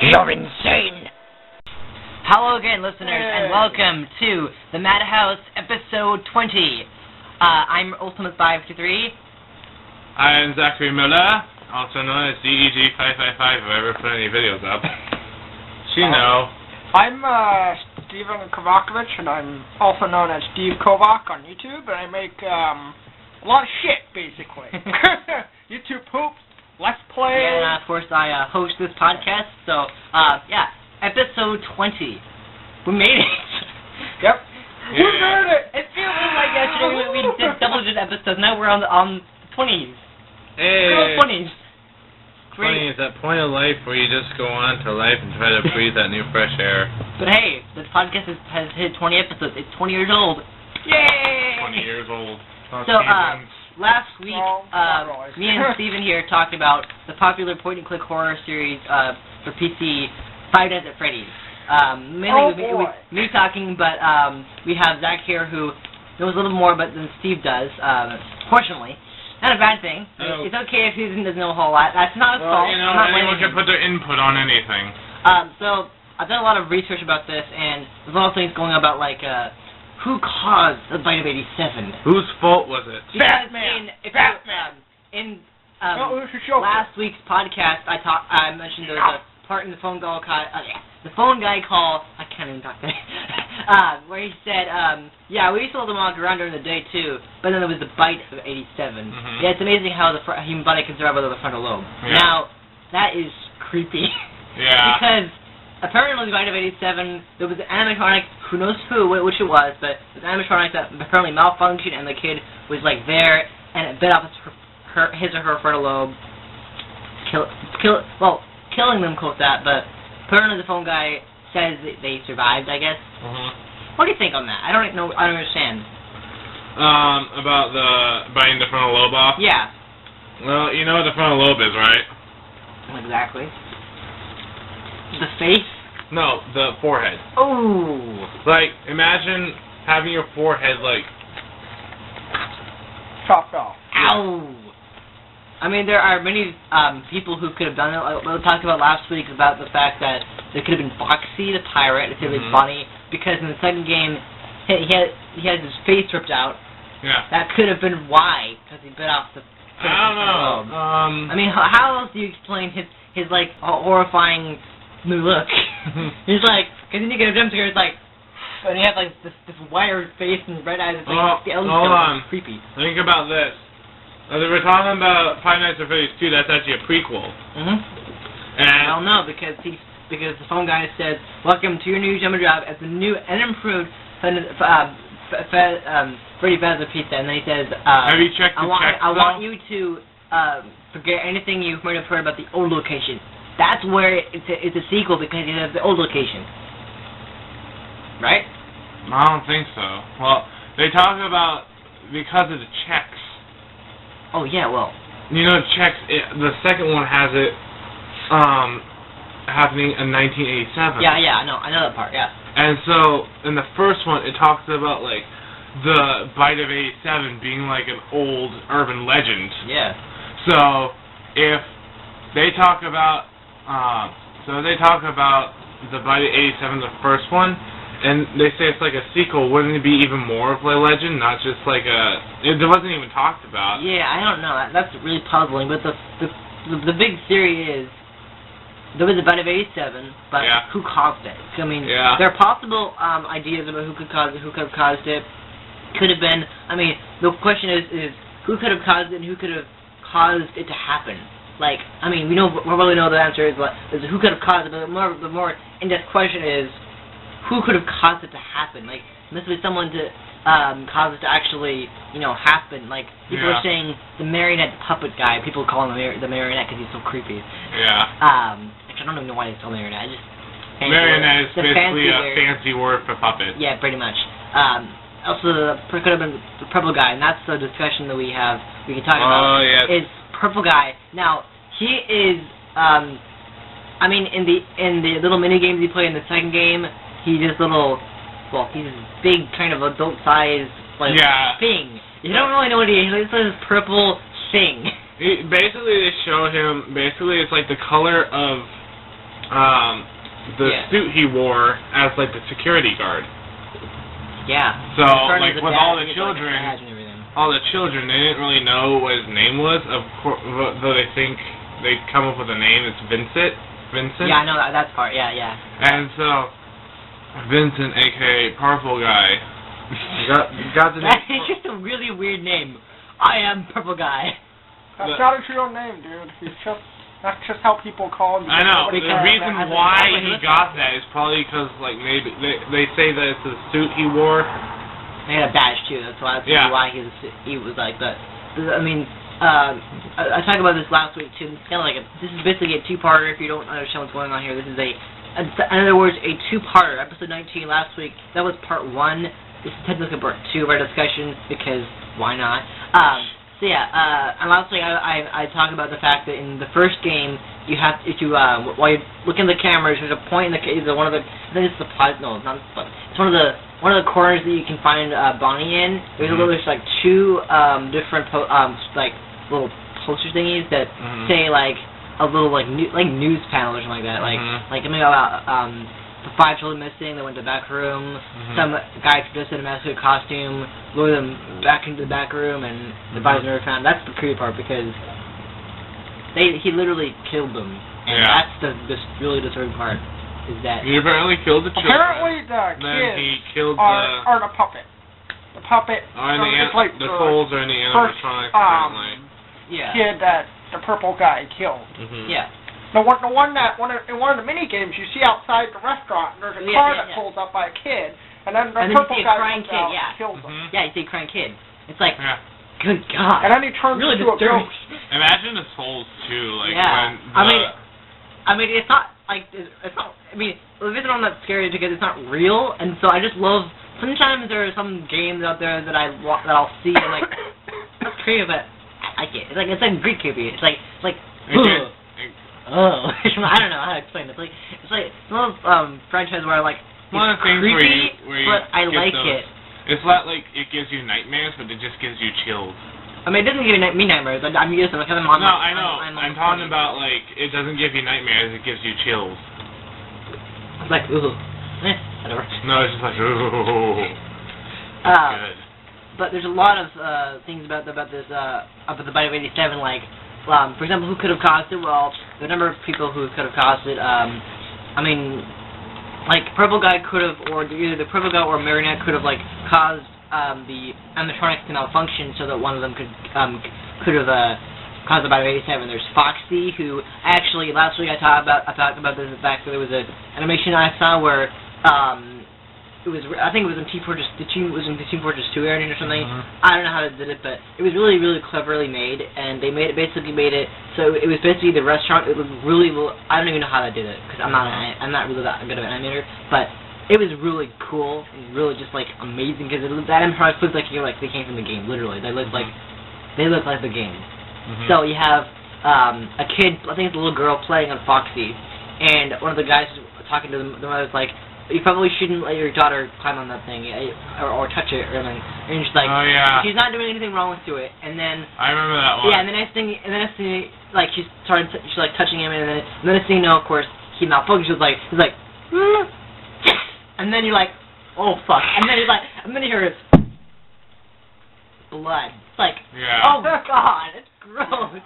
You're insane! Hello again, listeners, and welcome to the Madhouse, episode 20. I'm Ultimate523. I'm Zachary Miller, also known as DEG555, if I ever put any videos up. You know. I'm Steven Kovakovich, and I'm also known as Steve Kovac on YouTube, and I make a lot of shit, basically. YouTube poop, Let's Play. Yeah, and of course I host this podcast, so, yeah, episode 20. We made it. Yep. Yeah. We made it! It feels like yesterday we did double-digit episodes, now we're on the 20s. Hey. Girl 20s. Funny is that point of life where you just go on to life and try to breathe that new fresh air. But hey, this podcast has hit 20 episodes. It's 20 years old. Yay! 20 years old. So, last week, me and Steven here talked about the popular point-and-click horror series for PC, Five Nights at Freddy's. Mainly me talking, but we have Zach here who knows a little more about than Steve does, fortunately. Not a bad thing. It's okay if he doesn't know a whole lot. That's not his fault. You know, anyone can put their input on anything. So, I've done a lot of research about this, and there's a lot of things going on about, like, who caused the bite of 87? Whose fault was it? Because in last week's podcast, I mentioned there was a part in the phone call, the phone guy call, I can't even talk today, where he said, yeah, we used to let them walk around during the day too, but then there was the bite of 87. Mm-hmm. Yeah, it's amazing how the human body can survive without the frontal lobe. Yeah. Now, that is creepy. Yeah. Because apparently the bite of 87, there was an animatronic, who knows which it was, but it was an animatronic that apparently malfunctioned, and the kid was like there, and it bit off his or her frontal lobe, killing them, quote that, but apparently the phone guy says that they survived, I guess. Mm-hmm. What do you think on that? I don't understand. About the biting the frontal lobe off? Yeah. Well, you know what the frontal lobe is, right? Exactly. The face? No, the forehead. Oh. Like, imagine having your forehead, like, chopped off. Ow. I mean, there are many people who could have done it. We talked about last week about the fact that there could have been Foxy the pirate. It could have been funny because in the second game he had his face ripped out. Yeah. That could have been why, because he bit off the. I don't know. I mean, how else do you explain his like horrifying new look? He's like, because then you get a jump scare. It's like, and he had like this wired face and red eyes. It's like hold on. Creepy. Think about this. They were talking about Five Nights at Freddy's 2. That's actually a prequel. Mm-hmm. And I don't know because the phone guy said, "Welcome to your new summer job as the new and improved Freddy Fazbear Pizza." And then he says, have you checked the checks, I want you to forget anything you might have heard about the old location. That's where it's a sequel because it has the old location, right? I don't think so. Well, they talk about because of the checks. Oh yeah, well. You know, checks. The second one has it happening in 1987. Yeah, I know that part. Yeah. And so in the first one, it talks about like the bite of 87 being like an old urban legend. Yeah. So if they talk about the bite of 87, the first one, and they say it's like a sequel, wouldn't it be even more of a legend, not just like it wasn't even talked about? Yeah, I don't know. That's really puzzling. But the big theory is there was a bite of 87, but who caused it? I mean, there are possible ideas about who could have caused it. Could have been. I mean, the question is who could have caused it and who could have caused it to happen. Like, I mean, we probably know the answer is who could have caused it, but the more in-depth question is who could have caused it to happen? Like, must be someone to cause it to actually, happen. Like, people are saying the marionette puppet guy. People call him the marionette because he's so creepy. Yeah. Actually, I don't even know why they call marionette. Marionette is basically a fancy word for puppet. Yeah, pretty much. Also, could have been the purple guy, and that's the discussion that we can talk about. Oh, yes. Is purple guy. Now, he is, I mean, in the little mini games you play in the second game, he's this big kind of adult-sized, thing. You don't really know what he is. He's this purple thing. Basically, they show him, it's like the color of the suit he wore as like the security guard. Yeah. So like with all the children, they didn't really know what his name was. Of course, though they think they come up with a name. It's Vincent. Yeah, I know that part. Yeah. And so Vincent, aka Purple Guy, got the name. It's just a really weird name. I am Purple Guy. That's not his real name, dude. That's just how people call him. I know. The reason why he got that is probably because, like, maybe they say that it's the suit he wore. He had a badge too. That's why he was like that. I mean, I talked about this last week too. It's kind of like this is basically a two-parter. If you don't understand what's going on here, this is in other words, a two-parter. Episode 19 last week. That was part 1. This is technically part 2 of our discussion because why not? So yeah, and last week I talked about the fact that in the first game you have while you're looking at the cameras, there's a point in one of the I think it's the it's one of the corners that you can find Bonnie in. There's like 2 different like little poster thingies that say like a little like news panel or something like that, like something about the 5 children missing. They went to the back room. Some guy dressed in a mascot costume lured them back into the back room, and the bodies were never found. That's the creepy part because he literally killed them, and that's the really disturbing part. Is that he apparently killed the children. Apparently the kids he killed are the puppet. The puppet. The souls are in the animatronics. Kid that the Purple Guy killed. Yeah. The one in one of the mini games you see outside the restaurant, there's a car that pulls up by a kid, and then the Purple Guy comes out and kills him. Yeah, you see a crying kid. It's like, good God. And then he turns really into a ghost. Imagine the souls too, like when I mean, it's not like it's not. I mean, the reason I'm not scared because it's not real, and so I just love. Sometimes there are some games out there that I'll see and like that's creepy, but I like it. It's like Greek creepy. It's like. Oh, I don't know how to explain it. It's like some of those franchises where like one of the things creepy, where you but I like those. it. It's not like it gives you nightmares, but it just gives you chills. I mean, it doesn't give me nightmares. I'm used to it because I'm on. No, I know. I'm talking about like it doesn't give you nightmares. It gives you chills. It's like whatever. No, it's just like ooh. Good. But there's a lot of things about this about the Bite of 87, like. For example, who could have caused it? Well, the number of people who could have caused it. I mean, like Purple Guy could have, or either the Purple Guy or Marionette could have like caused the animatronics to malfunction so that one of them could have caused the Bite of 87. There's Foxy, who actually last week I talked about this. The fact that there was an animation I saw where I think it was in Team Fortress 2 area or something. I don't know how they did it, but it was really, really cleverly made, and they basically made it so it was basically the restaurant. It was really, I don't even know how they did it because I'm not really that good of an animator, but it was really cool and really just like amazing because that animatronics looked like they came from the game. Literally, they looked like the game. So you have a kid, I think it's a little girl playing on Foxy, and one of the guys talking to the mother was like, you probably shouldn't let your daughter climb on that thing or touch it or anything. And she's like, she's not doing anything wrong to it. And then I remember that one. Yeah, and the next thing, like she's like touching him, and then the next thing you know, of course, he malfunctions. He's like, and then you're like, oh fuck, and then you hear his blood. It's like, oh god, it's gross.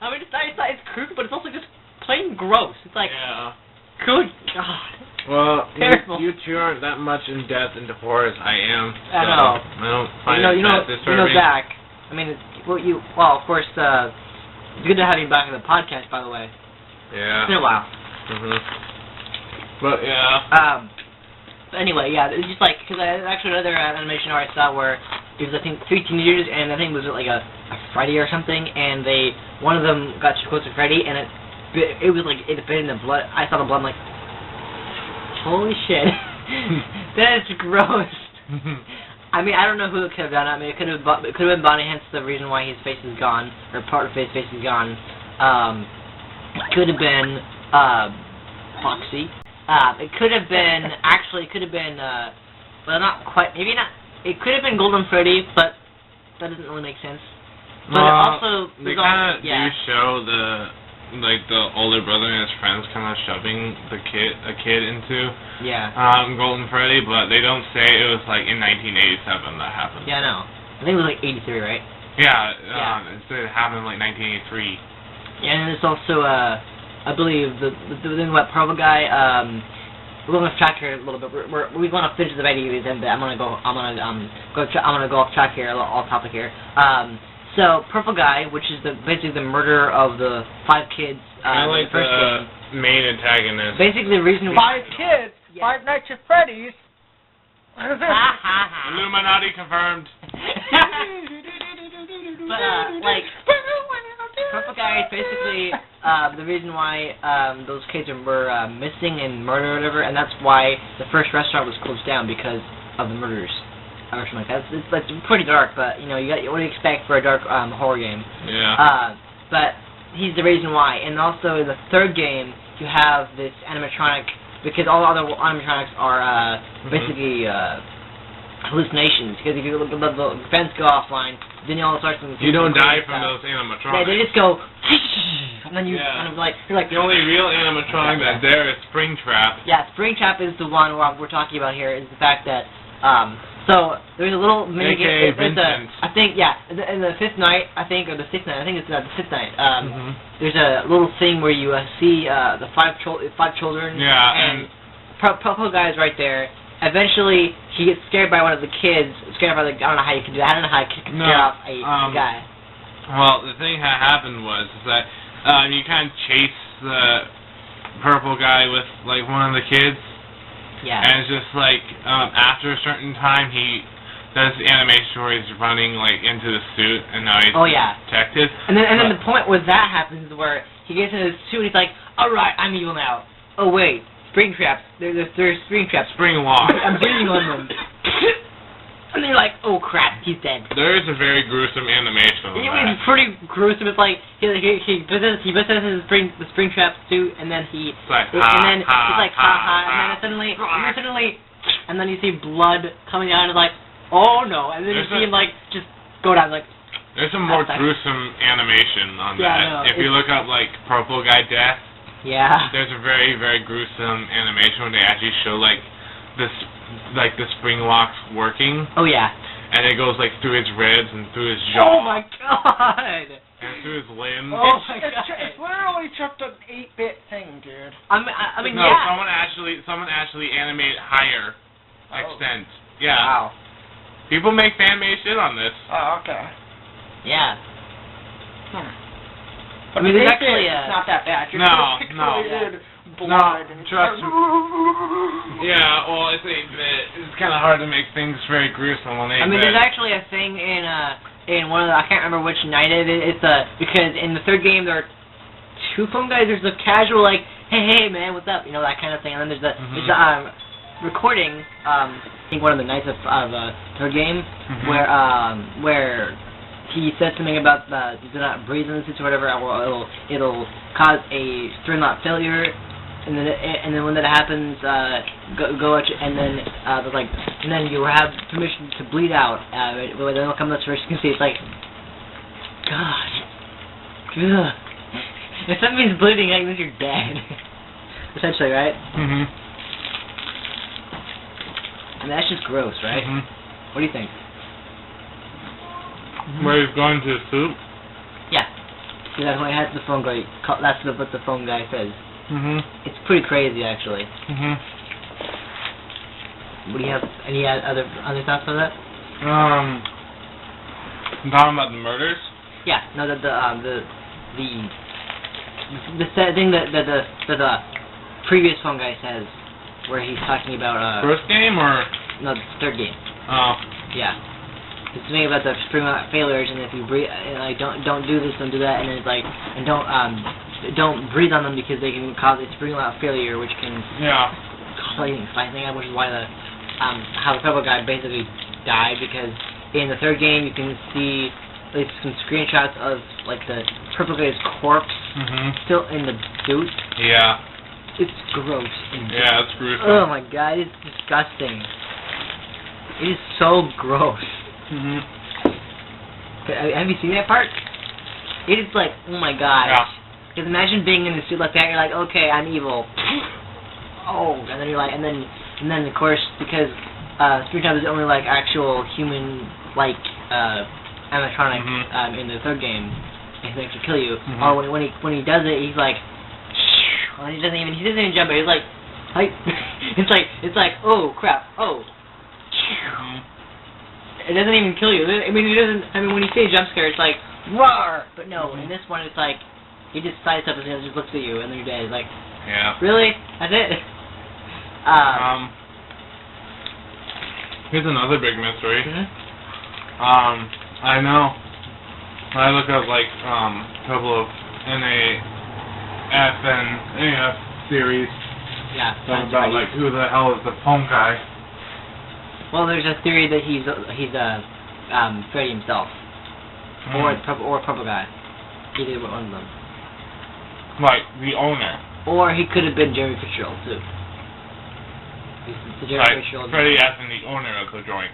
I mean, it's creepy, but it's also just plain gross. It's like, good god. Well, you two aren't that much in depth into horror as I am. So I know. I don't find it that disturbing. You know Zach. I mean, of course, it's good to have you back on the podcast, by the way. Yeah. It's been a while. But yeah. But anyway, it's just like because actually another animation I saw where it was I think 3 teenagers and I think it was like a Freddy or something, and one of them got too close to Freddy and it was like it bit in the blood. I saw the blood. I'm like, holy shit, that is gross. I mean, I don't know who could have done it. I mean, it could have been Bonnie, hence the reason why his face is gone, or part of his face is gone. It could have been Foxy. It could have been well, not quite. Maybe not. It could have been Golden Freddy, but that doesn't really make sense. But also, they kind of do show like the older brother and his friends kind of shoving a kid into Golden Freddy, but they don't say it was like in 1987 that happened. Yeah, I know. I think it was like 83, right? Yeah, it said it happened in like 1983. Yeah, and there's also I believe the thing about Purple Guy. We're going off track here a little bit. We're going to finish the video then, but I'm gonna go off track here, off topic here. So Purple Guy, which is basically the murderer of the 5 kids. Like the first the game. main antagonist. Basically, the reason 5 kids. Yeah. 5 Nights at Freddy's. Illuminati confirmed. But like Purple Guy is basically the reason why those kids were missing and murdered or whatever, and that's why the first restaurant was closed down because of the murders. Or something like that. It's pretty dark, but you know what do you expect for a dark horror game? Yeah. But he's the reason why, and also in the third game you have this animatronic, because all the other animatronics are basically hallucinations. Because if you let the fence go offline, then you all start some. You don't die from those animatronics. Yeah, they just go, and then you kind of you're like. The only real animatronic that's there is Springtrap. Yeah, Springtrap is the one we're talking about here. Is the fact that so there's a little mini game. I think in the 5th night, or the 6th night. I think it's the 5th night. There's a little thing where you see the 5 children. Yeah, and Purple Guy's right there. Eventually, he gets scared by one of the kids. Scared by I don't know how you can do that. I don't know how you can scare off a guy. Well, the thing that happened was that you kind of chase the Purple Guy with like one of the kids. Yeah. And it's just like after a certain time he does the animation where he's running like into the suit and now he's detective. And then the point where that happens is where he gets into the suit and he's like, alright, I'm evil now. Oh wait, spring traps. There's spring traps. Spring lock. I'm breathing on them. And then you're like, oh crap, he's dead. There is a very gruesome animation on that. It's pretty gruesome. It's like he possesses the spring trap suit, and then he's like and then you see blood coming out, and it's like, oh no, and then you see him like just go down like. There's some more gruesome animation on that. No, if you look up like Purple Guy death, there's a very very gruesome animation where they actually show like this. Like the spring locks working. Oh yeah. And it goes like through his ribs and through his jaw. Oh my god. And through his limbs. Oh my god. It's literally just an 8-bit thing, dude. I mean, no, someone actually animated higher extent. Yeah. Wow. People make fan-made shit on this. Oh, okay. Yeah. But I mean, it's not that bad. You're pixelated blood and trust me. Yeah, well, it's kind of hard to make things very gruesome on 8-bit. I mean, there's actually a thing in one of the, I can't remember which night it is. It's because in the third game there are 2 phone guys. There's the casual like, hey man, what's up? You know, that kind of thing. And then there's the recording. I think one of the nights of third game where he said something about do not breathe in the suits or whatever. It'll cause a string knot failure. And then when that happens, go at you, and then and then you have permission to bleed out. When they'll come to first, you can see it's like, God, ugh. If something's bleeding, that means you're dead. Essentially, right? And that's just gross, right? What do you think? Where he's going to the soup? Yeah. See, that's when he has the phone guy. That's what the phone guy says. It's pretty crazy, actually. What do you have? Any other thoughts on that? Talking about the murders? Yeah. No, the thing that the previous phone guy says, where he's talking about first game or no, the third game. Oh. Yeah. It's something about the spring lock failures, and if you breathe, like don't do this, don't do that, and then it's like, and don't breathe on them because they can cause a spring lock failure, which can cause fighting, which is why how the purple guy basically died, because in the third game you can see like some screenshots of like the purple guy's corpse still in the suit. Yeah. It's gross. Yeah, it's gruesome. Oh my god, it's disgusting. It is so gross. Have you seen that part? It is like, oh my god. Yeah. Because imagine being in a suit like that. You're like, okay, I'm evil. Oh, and then you're like, and then of course because Springtrap is only like actual human like animatronic in the third game. He can actually kill you. Or when he does it, he's like, well, he doesn't even jump. He's like it's like oh crap, oh. It doesn't even kill you. I mean, when you say jump scare, it's like roar. But no, in this one, it's like he just sides up and just looks at you, and then you're dead. It's like, yeah, really? That's it? Here's another big mystery. I know. When I look up like a couple of NAF and AF series. Yeah. Talking about like who the hell is the phone guy? Well, there's a theory that he's Freddy himself, or Purple Guy. Either one of them. Like the owner. Or he could have been Jerry Fitzgerald too. He's the Jerry Fitzgerald. Freddy as in the owner of the joint.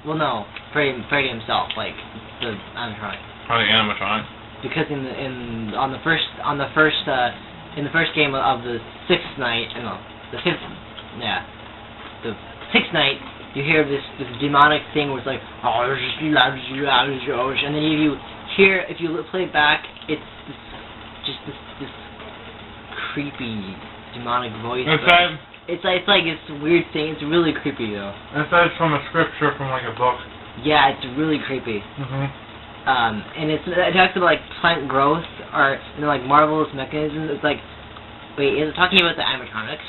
Well, no, Freddy himself, like the animatronic. Oh, the animatronic. Because in the first game of the sixth night, the sixth night, you hear this demonic thing where it's like, oh, and then if you play it back, it's this creepy demonic voice. It's a weird thing. It's really creepy though. It's from a scripture from like a book. Yeah, it's really creepy. And it talks about like plant growth or like marvelous mechanisms. It's like, wait, is it talking about the animatronics?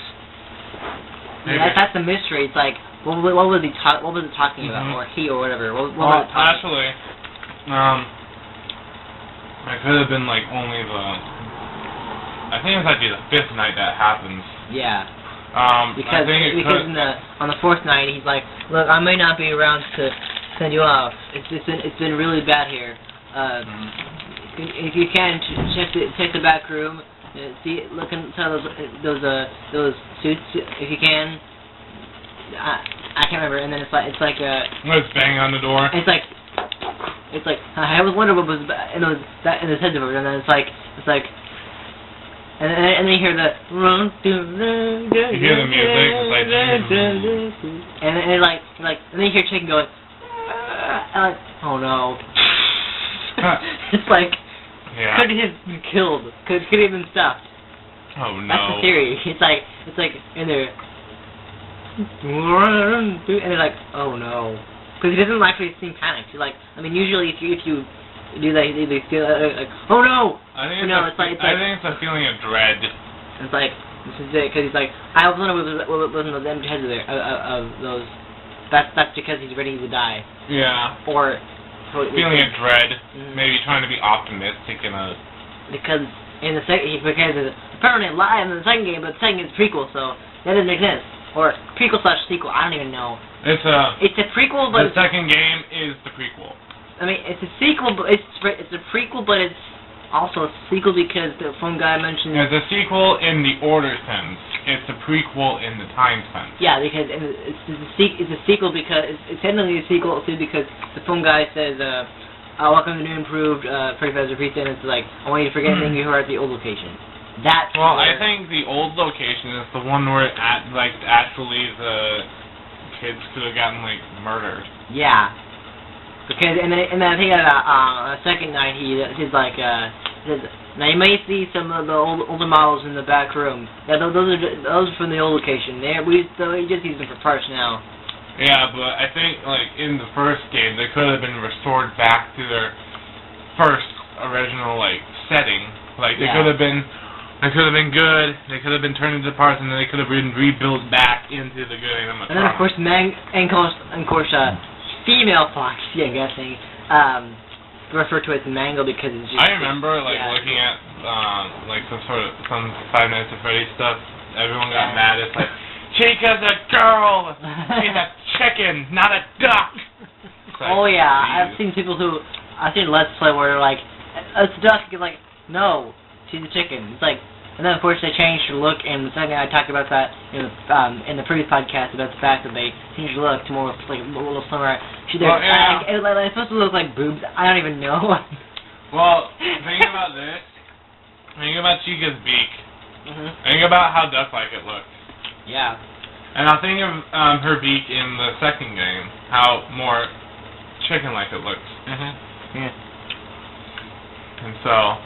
That's the mystery. It's like, what was it talking about, or he or whatever? What was it talking actually, it could have been like only I think it's actually the fifth night that happens. Yeah. Because on the fourth night he's like, look, I may not be around to send you off. It's been really bad here. If you can check the back room, look inside those suits if you can. I can't remember. And then it's like let's bang on the door. It's like I was wondering what was in his head, and then it's like. And then you hear the you hear the music, it's like and then and then you hear Chicken going, and like, oh no. It's like, could he have been killed? Could he have been stopped? Oh no. That's the theory. It's like in there, and they're like, oh no, because he doesn't actually seem panicked. He's like, I mean, usually if you do that, they feel like, oh no. I think it's a feeling of dread. It's like, this is it, because he's like, I was wondering what was in those empty heads there of those. That's because he's ready to die. Yeah. Or feeling of dread, maybe trying to be optimistic because apparently live in the second game, but the second game is prequel, so that doesn't make sense. Or prequel/sequel, I don't even know. It's a prequel, but the second game is the prequel. I mean, it's a sequel, but it's a prequel, but it's also a sequel because the phone guy mentioned. It's a sequel in the order sense. It's a prequel in the time sense. Yeah, because it's a sequel because it's technically a sequel too because the phone guy says, "Welcome to the new improved Freddy Fazbear Pizza," and it's like, "I want you to forget anything you heard at the old location." I think the old location is the one where actually the kids could have gotten murdered. Yeah. Because and then I think on a second night he's like now you may see some of the older models in the back room. Yeah, those are from the old location. We just use them for parts now. Yeah, but I think in the first game they could have been restored back to their first original setting. They could have been good. They could have been turned into parts, and then they could have been rebuilt back into the good animatronics. And then of course female Foxy, I'm guessing, refer to it as Mango because it's just... I remember, looking at, some Five Nights at Freddy stuff, everyone got mad. It's like, Chica's a girl! She's a chicken, not a duck! Oh, yeah, I've seen Let's Play where they're like, it's a duck, you're like, no, she's a chicken. It's like, and then of course they changed her look, and the second I talked about that in the previous podcast about the fact that they changed her look to more a little slimmer. It's supposed to look like boobs. I don't even know. Well, think about this. Think about Chica's beak. Mhm. Think about how duck-like it looked. Yeah. And I'll think of her beak in the second game, how more chicken-like it looks. Mhm. Yeah. And so.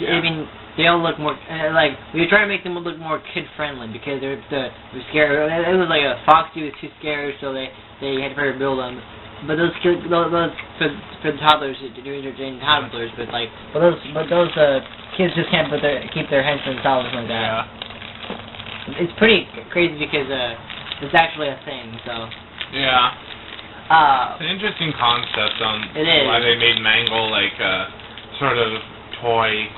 I mean, they all look more like we were trying to make them look more kid-friendly because they're scary. It was like a Foxy was too scary, so they had to rebuild them. But those for the toddlers, to entertain toddlers, but those kids just can't keep their hands to themselves like that. Yeah. It's pretty crazy because it's actually a thing. So. Yeah. It's an interesting concept on why they made Mangle like a sort of toy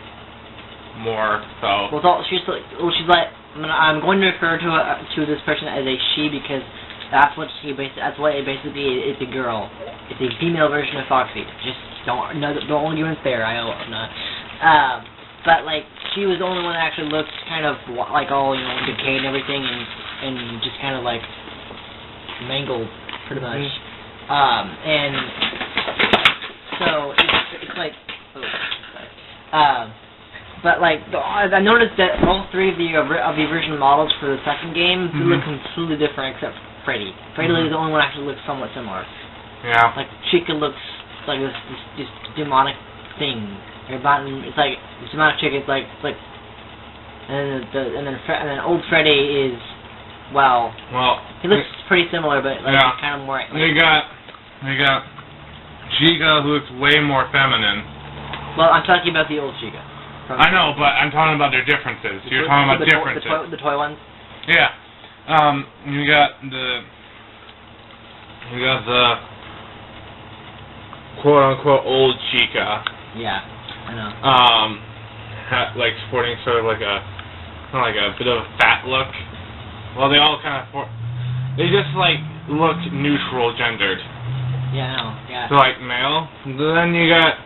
more. So. Well, she's like I'm going to refer to this person as a she because. That's what it basically is. It's a girl. It's a female version of Foxy. Just don't give it fair. I hope not. But like she was the only one that actually looked kind of like all decayed and everything, and just kind of like mangled pretty much. And so it's like. But like I noticed that all three of the original models for the second game look completely different except Freddy. Freddy is the only one that actually looks somewhat similar. Yeah. Like Chica looks like this demonic thing. It's like this demonic Chica. It's like and then old Freddy is well. He looks pretty similar, but like kind of more. We got Chica who looks way more feminine. Well, I'm talking about the old Chica. I know, but I'm talking about their differences. You're talking about differences. The toy ones. Yeah. You got the quote unquote old Chica. Yeah, I know. Like sporting sort of like a bit of a fat look. Well, they all kind of they just like look neutral gendered. Yeah, I know. Yeah. So like male. Then you got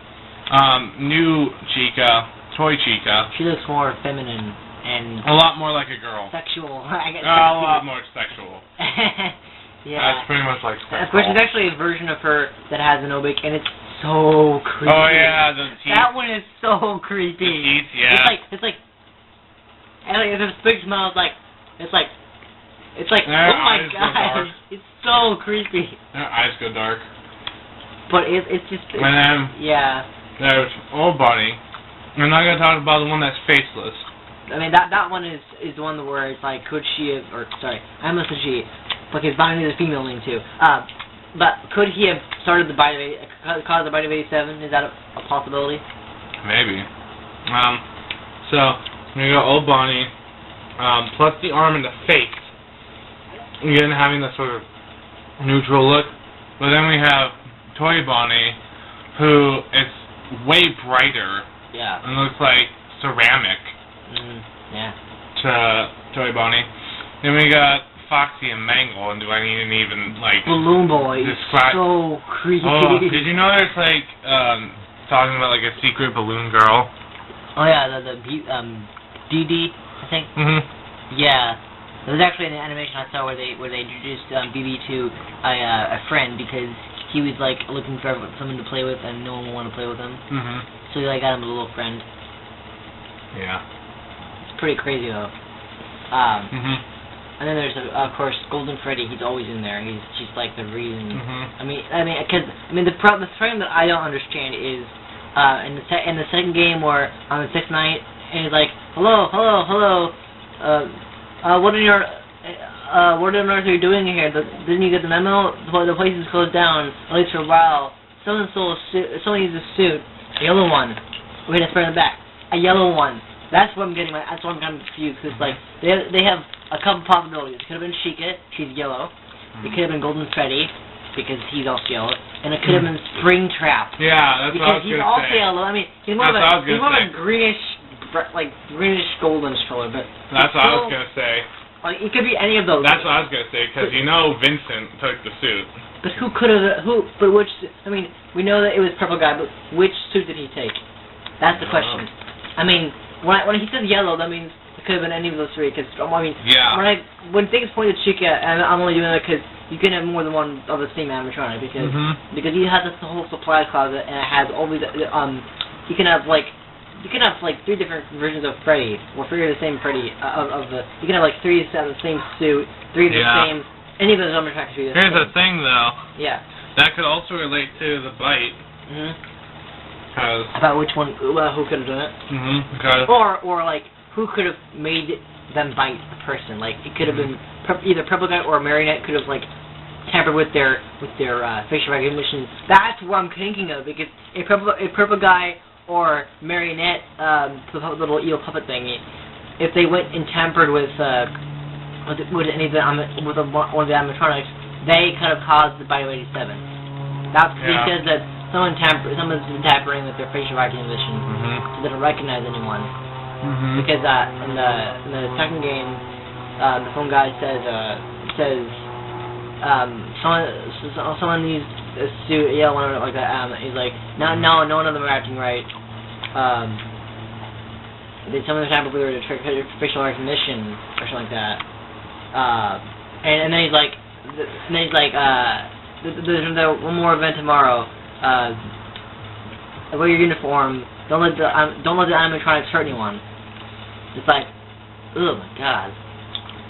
new Chica, toy Chica. She looks more feminine. And a lot more like a girl. Sexual. I guess. A lot more sexual. Yeah. That's pretty much like sexual. Of course, there's actually a version of her that has an obic, and it's so creepy. Oh yeah, the teeth. That one is so creepy. The teeth, yeah. It's like, and like, if it's big smell, it's like, their oh my god, it's so creepy. Their eyes go dark. But it's just. And then there's Old Bunny. I'm not gonna talk about the one that's faceless. I mean, that one is the one where it's like, could she have, or sorry, I almost said she, because Bonnie is a female name too. But could he have started the bite of caused the bite of 87? Is that a possibility? Maybe. So we got Old Bonnie, plus the arm and the face. Again, having that sort of neutral look. But then we have Toy Bonnie, who is way brighter. Yeah. And looks like ceramic. Yeah. To Toy Bonnie. Then we got Foxy and Mangle, and do I need to even like Balloon Boy? Describe? So creepy. Oh, did you know there's like talking about like a secret balloon girl? Oh yeah, the DD, I think. Yeah. There was actually an animation I saw where they introduced BB to a friend because he was like looking for someone to play with and no one would want to play with him. So he like got him a little friend. Yeah. It's pretty crazy though. And then there's of course Golden Freddy. He's always in there. He's just like the reason. I mean, the frame that I don't understand is in the second game or on the sixth night, and he's like, hello. What on earth are you doing here? Didn't you get the memo? The place is closed down, at least for a while. Someone uses a suit, a yellow one. Wait, let's bring it back. A yellow one. That's what I'm getting. That's what I'm kind of confused because like they have a couple possibilities. It could have been Chica, she's yellow. It could have been Golden Freddy because he's also yellow, and it could have been Springtrap. Yeah, that's what I was because he's also yellow. I mean, he's more of a greenish, like greenish golden color, but that's what I was gonna say. Like it could be any of those. That's what I was gonna say because you know Vincent took the suit. But who could have? But which? I mean, we know that it was Purple Guy, but which suit did he take? That's the question. I mean, when he says yellow, that means it could have been any of those three. Because I mean, when things point to Chica, and I'm only doing that because you can have more than one of the same animatronic because he has this whole supply closet and it has all these you can have like you can have like 3 different versions of Freddy, or 3 of the same Freddy you can have like 3 of the same suit, 3 of the same. Any of those animatronics could be the same. Here's the thing, though. Yeah. That could also relate to the bite. About which one? Who could have done it? Because. Or like who could have made them bite a person? Like it could have been either Purple Guy or Marionette could have like tampered with their facial recognition. That's what I'm thinking of, because a Purple Guy or Marionette, the little eel puppet thingy, if they went and tampered with any of the one of the animatronics, they could have caused the bite of 87. That's because that someone's been tampering with their facial recognition, so they don't recognize anyone. Because in the second game, the phone guy says someone needs a suit, one like that. He's like, no one of them are acting right. Someone tampered with their facial recognition or something like that. And then he's like, there's one more event tomorrow. Wear your uniform. Don't let the animatronics hurt anyone. It's like, oh my god.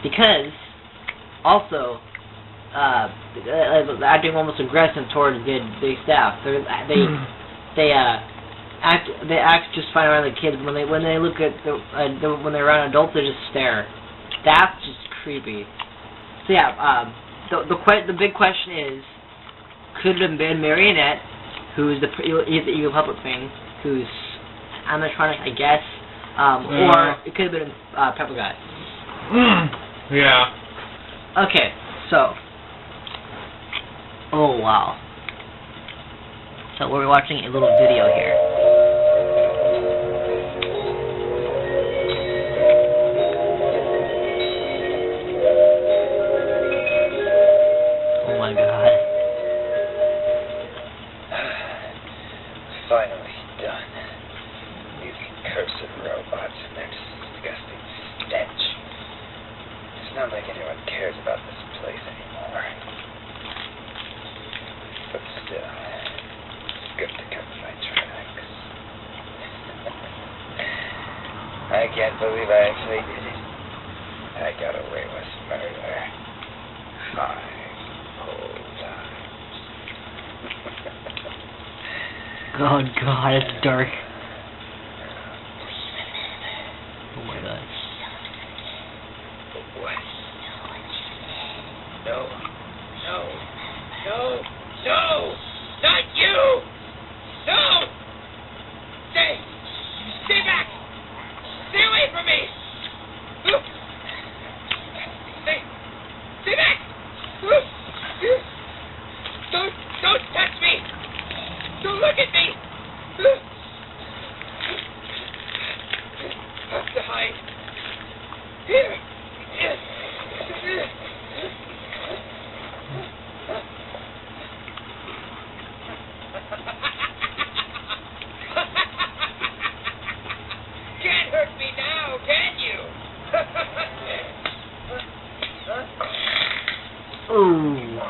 Because also, they're acting almost aggressive towards the staff. They act just fine around the kids. When they look at when they're around adults, they just stare. That's just creepy. So yeah, the big question is, could it have been Marionette, who's the evil puppet thing, who's animatronic, I guess, or it could have been Purple Guy. Yeah. Okay, so. Oh wow. So we're watching a little video here. Oh my god. Finally done. These cursed robots and their disgusting stench. It's not like anyone cares about this place anymore. But still, it's good to cut my tracks. I can't believe I actually did it. I got away with murder 5 whole times. Oh god, it's dark. Oh my god. What? No. No! Not you! No! Stay back! Stay away from me! Stay back! Don't touch me! Don't look at me! I have to hide. Here! Can't hurt me now, can you? Ooh.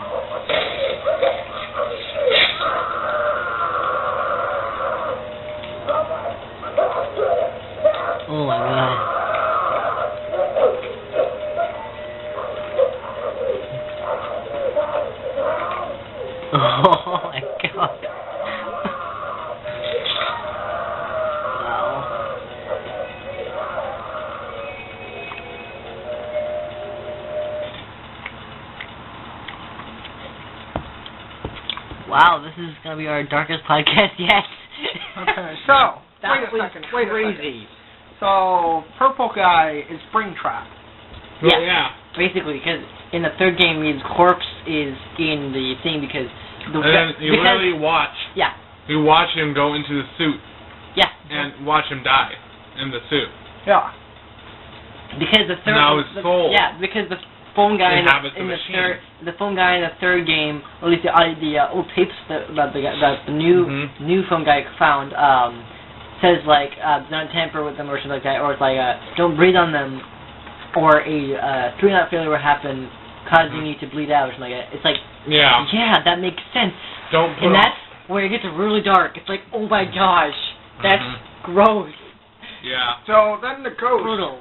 Oh my god. Oh my god. Wow, this is gonna be our darkest podcast yet. Okay, so that wait a was second. crazy. So Purple Guy is Springtrap. Yeah. Basically, because in the third game, his corpse is in the thing because you literally watch. Yeah. You watch him go into the suit. Yeah. And watch him die in the suit. Yeah. Because the third. Now his soul. Yeah, because the phone guy in the phone guy in the third game, or at least the old tapes that the new phone guy found, says like don't tamper with them or something like that, or it's like don't breathe on them, or a 3-knot failure will happen, causing you to bleed out or something like that. It's like yeah, that makes sense. Don't put and that's where it gets really dark. It's like, oh my gosh, that's gross. Yeah. So then the ghost Brutal.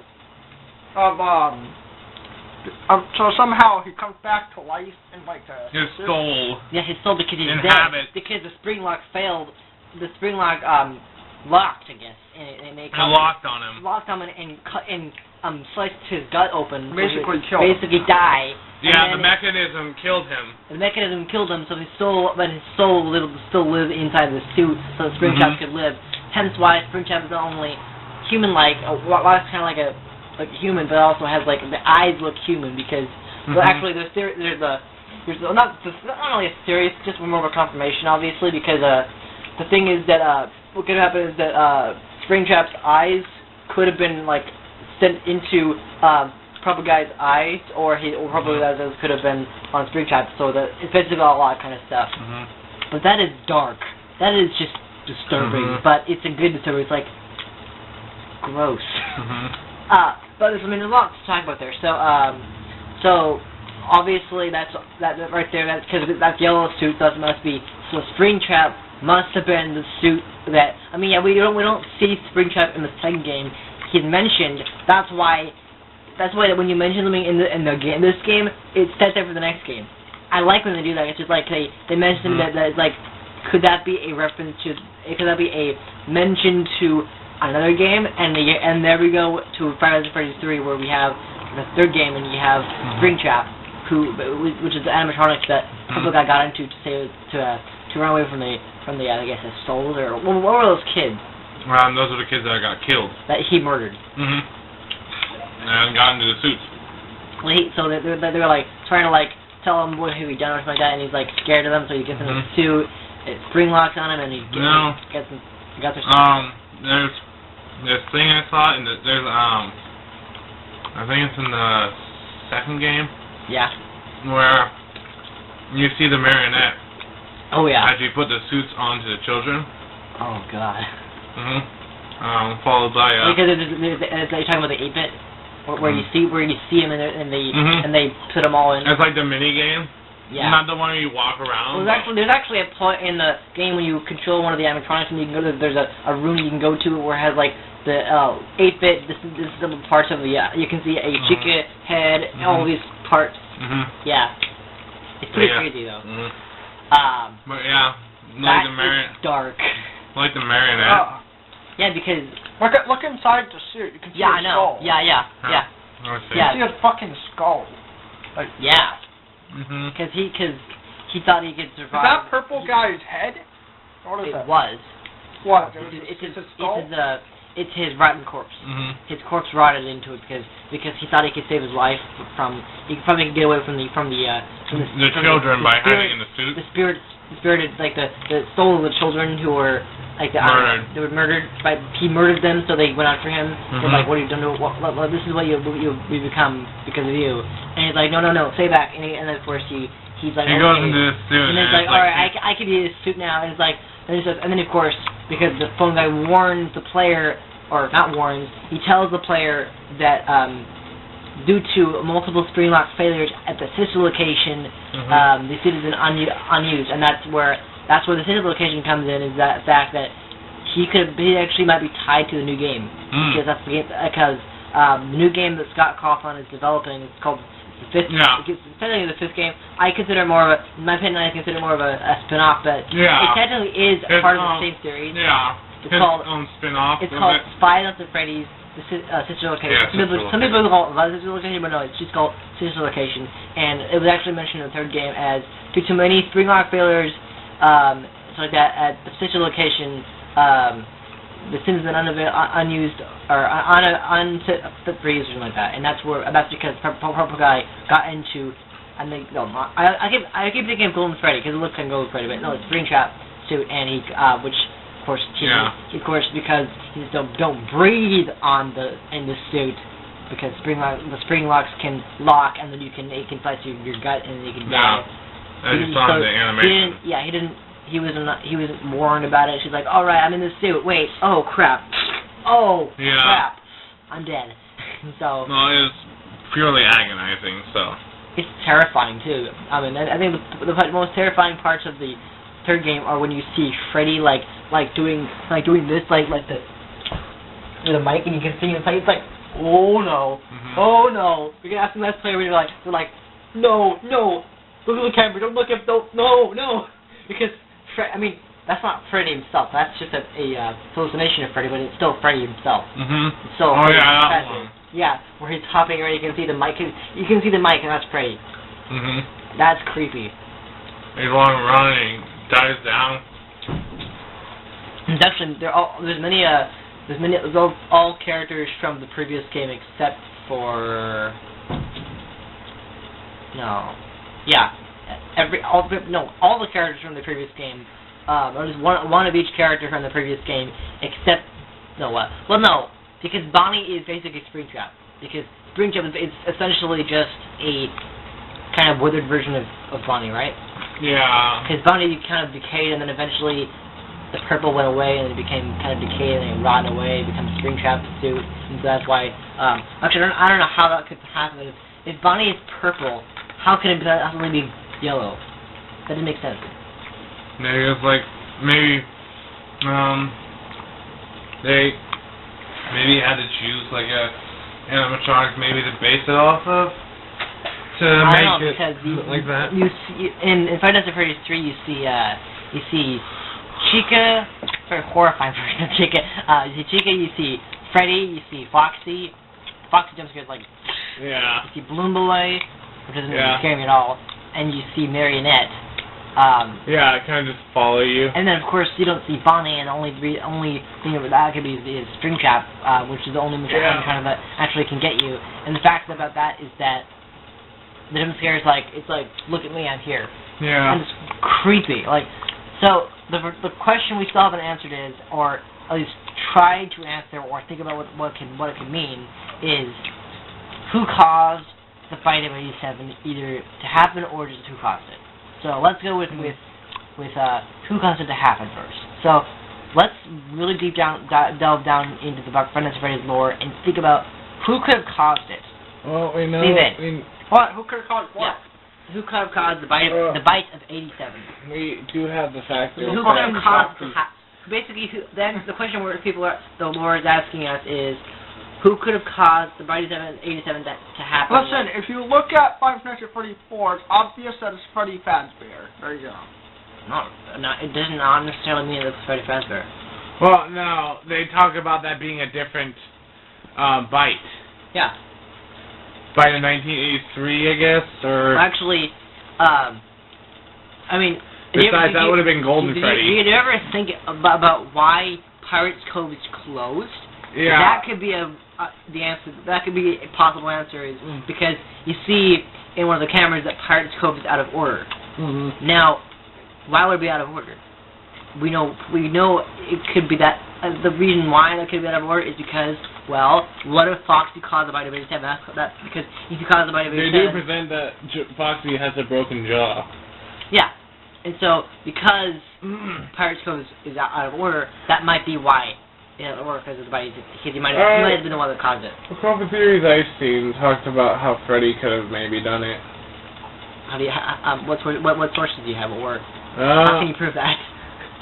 of so somehow he comes back to life in like his soul. Yeah, his soul because he's Inhabit. dead. Because the spring lock failed. The spring lock locked, I guess, and they locked on him. Locked on him and sliced his gut open. Basically so killed him. Basically die. Yeah, the mechanism killed him. The mechanism killed him, so his soul still lived inside the suit, so the Springtrap could live. Hence why Springtrap is not only human-like, kind of like a human, but also has like the eyes look human because well, actually there's not only a theory, it's just more of a confirmation, obviously, because the thing is that what could happen is that Springtrap's eyes could have been like sent into proper guy's eyes, or proper guy's eyes could have been on Springtrap, so that it's basically a lot of kind of stuff. But that is dark. That is just disturbing, but it's a good disturbing. It's like gross. But I mean, there's a lot to talk about there. So obviously that right there. That's because that's yellow suit. So it must be. So Springtrap must have been the suit that. I mean, yeah, we don't see Springtrap in the second game. He's mentioned. That's why that when you mention something in this game, it sets up for the next game. I like when they do that. It's just like they mention that it's like, could that be a reference to? Could that be a mention to another game? And there we go to Five Nights At Freddy's 3, where we have the third game, and you have Springtrap, which is the animatronics that the guy got into to run away from the I guess his souls, or what were those kids? Those are the kids that got killed. That he murdered. And got into the suits. Well, so they were like trying to like tell him who he done or something like that, and he's like scared of them, so he gets in the suit. It spring locks on him, and he gets their there's this thing I saw in there's I think it's in the second game. Yeah. Where you see the marionette. Oh yeah. As you put the suits onto the children. Oh god. Followed by because you're talking about the 8-bit, where you see them and they put them all in. It's like the mini game. Yeah. Not the one where you walk around. Well, there's actually a point in the game when you control one of the animatronics, and you can go to, there's a room you can go to where it has like the 8-bit, this is the parts of the, you can see a chica head, all these parts. Yeah. It's pretty crazy though. But yeah, like the marionette. Dark. Like the marionette. Yeah, because look inside the suit. You can see his skull. Yeah. You can see his fucking skull. Like, yeah. Because he thought he could survive. Is that purple guy's head? What is that? It was. What? It's his skull? It's his rotten corpse. His corpse rotted into it because he thought he could save his life from. He probably could get away from the children by hiding in the suit. The spirited, like the soul of the children who were like murdered. They were murdered by. He murdered them, so they went after him. They're like, "What have you done to? This is what we become because of you." And he's like, "No, stay back." And then of course he's like, he goes into the suit, and it's like, "All right, I can be this suit now." And it's like, and then of course, because the phone guy warns the player, or not warns, he tells the player that due to multiple spring lock failures at the sister location, the suit is unused, and that's where the sister location comes in. Is that fact that he actually might be tied to the new game because that's the game, because the new game that Scott Cawthon is developing is called the fifth. It's technically the fifth game. I consider more of in my opinion, I consider more of a spin-off, but it technically is part of the same series. Yeah. It's called spin-off. It's called Five Nights At Freddy's, the sister location. Some people call it sister location, but no, it's just called sister location. And it was actually mentioned in the third game as due to many spring lock failures, so like that at the sister location, the Sims has been unused or unfit for use or something like that. And that's because Purple Guy got into. I keep thinking of Golden Freddy because it looks like Golden Freddy, but no, it's Springtrap suit, and he which. Of course, because you just don't breathe in the suit, because the spring locks can lock, and then it can slice your gut, and you can die. As you saw in the animation. He wasn't warned about it. She's like, all right, I'm in the suit. Wait, oh crap, crap, I'm dead. So. No, it was purely agonizing. So. It's terrifying too. I mean, I think the most terrifying parts of the third game are when you see Freddy like doing this like this. with a mic, and you can see him play. It's like, oh no, oh no. We can ask the next player, we're like, no, look at the camera, don't look at, no, because that's not Freddy himself. That's just a hallucination of Freddy, but it's still Freddy himself. It's still that one. Yeah, where he's hopping around, you can see the mic. You can see the mic, and that's Freddy. That's creepy. He's long running, dives down. And definitely, there's all characters from the previous game except for all the characters from the previous game. There's one of each character from the previous game, except because Bonnie is basically Springtrap. Because Springtrap is essentially just a kind of withered version of Bonnie, right? Yeah. Because Bonnie kind of decayed, and then eventually the purple went away, and it became kind of decayed, and it rotted away, it becomes Springtrap suit, and so that's why. Actually, I don't know how that could happen. If Bonnie is purple, how can it possibly be yellow? That didn't make sense. Maybe it's like they had to choose like a animatronic maybe to base it off of to make it like that. You see in Five Nights at Freddy 3, you see Chica, very horrifying version of Chica. You see Chica, you see Freddy, you see Foxy. Foxy jump scares like. Yeah. You see Balloon Boy, which doesn't really scare me at all, and you see Marionette. Yeah, it kind of just follow you. And then of course you don't see Bonnie, and the only thing that could be is Springtrap, which is the only kind of that actually can get you. And the fact about that is that the jump scare is it's like, look at me, I'm here. Yeah. And it's creepy. So the question we still haven't answered is, or at least tried to answer, or think about what it could mean, is who caused the fight of 87 either to happen or just who caused it. So let's go with who caused it to happen first. So let's really delve down into the Five Nights at Freddy's lore and think about who could have caused it. Well, we know. What? Who could have caused what? Yeah. Who could have caused the bite of 87? We do have the fact that who could have caused basically. Then the question where the lore is asking us is, who could have caused the bite of 87 to happen? Listen, if you look at Five Nights at Freddy 4, it's obvious that it's Freddy Fazbear. There you go. No, it does not necessarily mean it's Freddy Fazbear. Well, no, they talk about that being a different bite. Yeah. Bite of 1983, I guess, or... Well, actually, Besides, that would have been Golden Freddy. Did you ever think about why Pirates Cove is closed? Yeah. That could be the answer. That could be a possible answer, is because you see in one of the cameras that Pirates Cove is out of order. Now, why would it be out of order? We know it could be that. The reason why that could be out of order is because, well, what if Foxy caused the bite of 87? That's because if you cause the bite of 87... They do present that Foxy has a broken jaw. Yeah. And so, because Pirates Cove is out of order, that might be why. Or because of the bite, because he might have been the one that caused it. A couple theories I've seen talked about how Freddy could have maybe done it. How do you? What sources do you have at work? How can you prove that?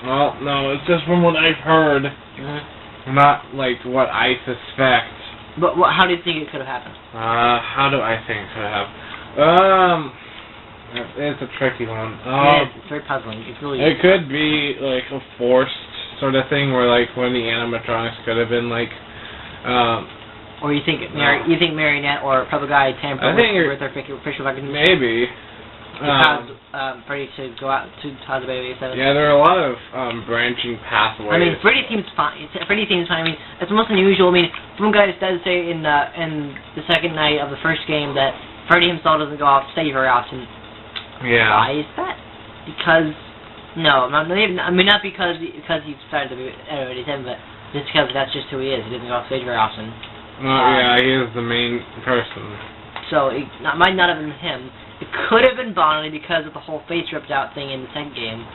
Well, no, it's just from what I've heard, not like what I suspect. But how do you think it could have happened? How do I think it could have? It's a tricky one. It's very puzzling. It could be like a forced sort of thing where like one of the animatronics could have been like or you think Marionette or Purple Guy tampered with their facial recognition? Maybe. Freddy to go out to cause the baby 87. Yeah, there are a lot of branching pathways. I mean, Freddy seems fine. I mean, it's most unusual. I mean, some guy does say in the second night of the first game that Freddy himself doesn't go off stage very often. Yeah. Why is that? Because not because he decided to be 87, but just because that's just who he is. He doesn't go off stage very often. Yeah, he is the main person. So it might not have been him. It could have been Bonnie because of the whole face ripped out thing in the second game.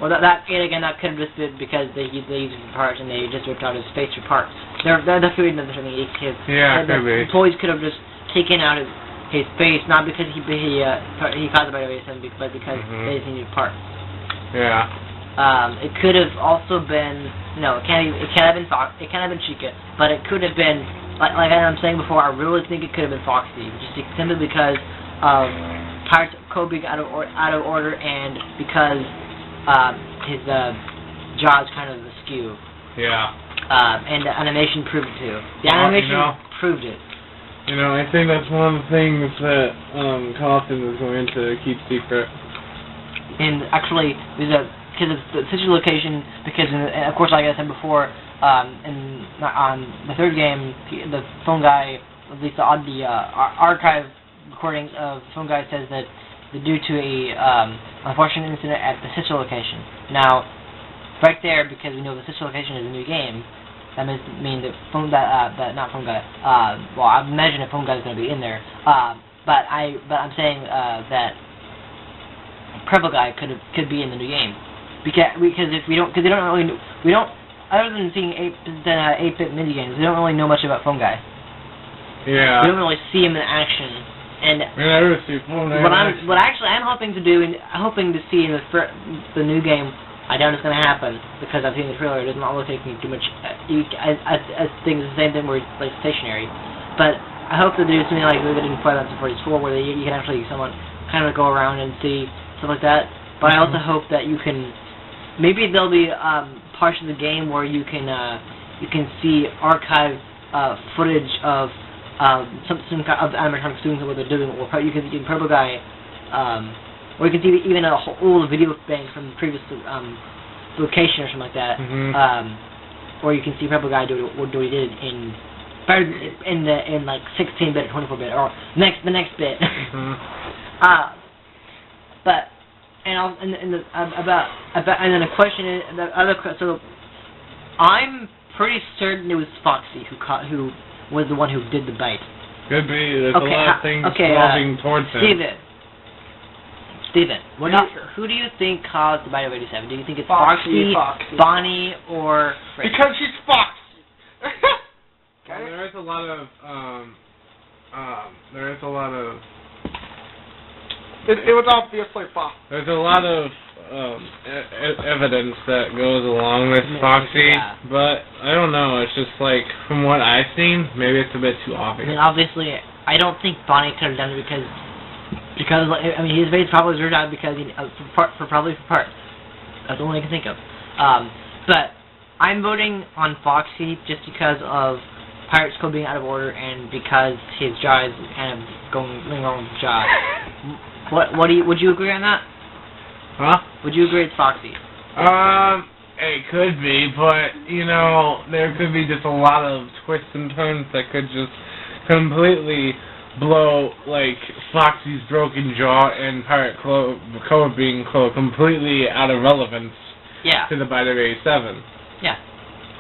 Or that could have just been because they used it for parts and they just ripped out his face for parts. That could be another thing. Yeah, could be. The employees could have just taken out his face, not because he caused the bite of 87, but because they just needed parts. Yeah. It could have also been No, it can't have been Fox. It can't have been Chica, but it could have been like I'm saying before. I really think it could have been Foxy, just simply because Pirates Code being out of order, and because his jaw is kind of askew. Yeah. And the animation proved it too. The animation proved it. I think that's one of the things that Cawthon is going to keep secret. And actually, because of the situation location, because of course, like I said before, on the third game, the phone guy, at least the archive recordings of the phone guy says that due to a unfortunate incident at the sister location. Now, right there, because we know the sister location is a new game, that means that not phone guy. Well, I imagine a phone guy is going to be in there. But I'm saying that Purple Guy could be in the new game, because other than seeing 8-bit mini games, we don't really know much about Phone Guy. Yeah. We don't really see him in action, and I never see Phone Guy. What I'm hoping to do, and hoping to see in the new game, I doubt it's going to happen because I've seen the trailer. It doesn't always take me too much. I think it's the same thing where it's like stationary, but I hope that there's something like they did in Five Nights At Freddy's 4 where you can actually kind of go around and see stuff like that. But I also hope that you can, maybe there'll be parts of the game where you can see archive footage of some kind of animatronics doing what they're doing, or you can see Purple Guy, or you can see even a whole old video bank from the previous location or something like that, or you can see Purple Guy do what he did in like 16-bit, 24-bit, or the next bit. But and then the question is so I'm pretty certain it was Foxy who was the one who did the bite. Could be. There's a lot of things moving towards him. Steven, who do you think caused the bite of 87? Do you think it's Foxy. Bonnie, or Freddy? Because she's Foxy. Well, there is a lot of It was obviously Foxy. There's a lot of evidence that goes along with Foxy, but I don't know. It's just like, from what I've seen, maybe it's a bit too obvious. I mean, obviously, I don't think Bonnie could have done it because I mean, his face probably was out because for part. That's the only I can think of. But I'm voting on Foxy just because of Pirates Code being out of order and because his jaw is kind of going wrong with his jaw. Would you agree on that? Huh? Would you agree it's Foxy? It could be, but, there could be just a lot of twists and turns that could just completely blow, like, Foxy's broken jaw and Pirate Code being completely out of relevance to the bite of 87. Yeah.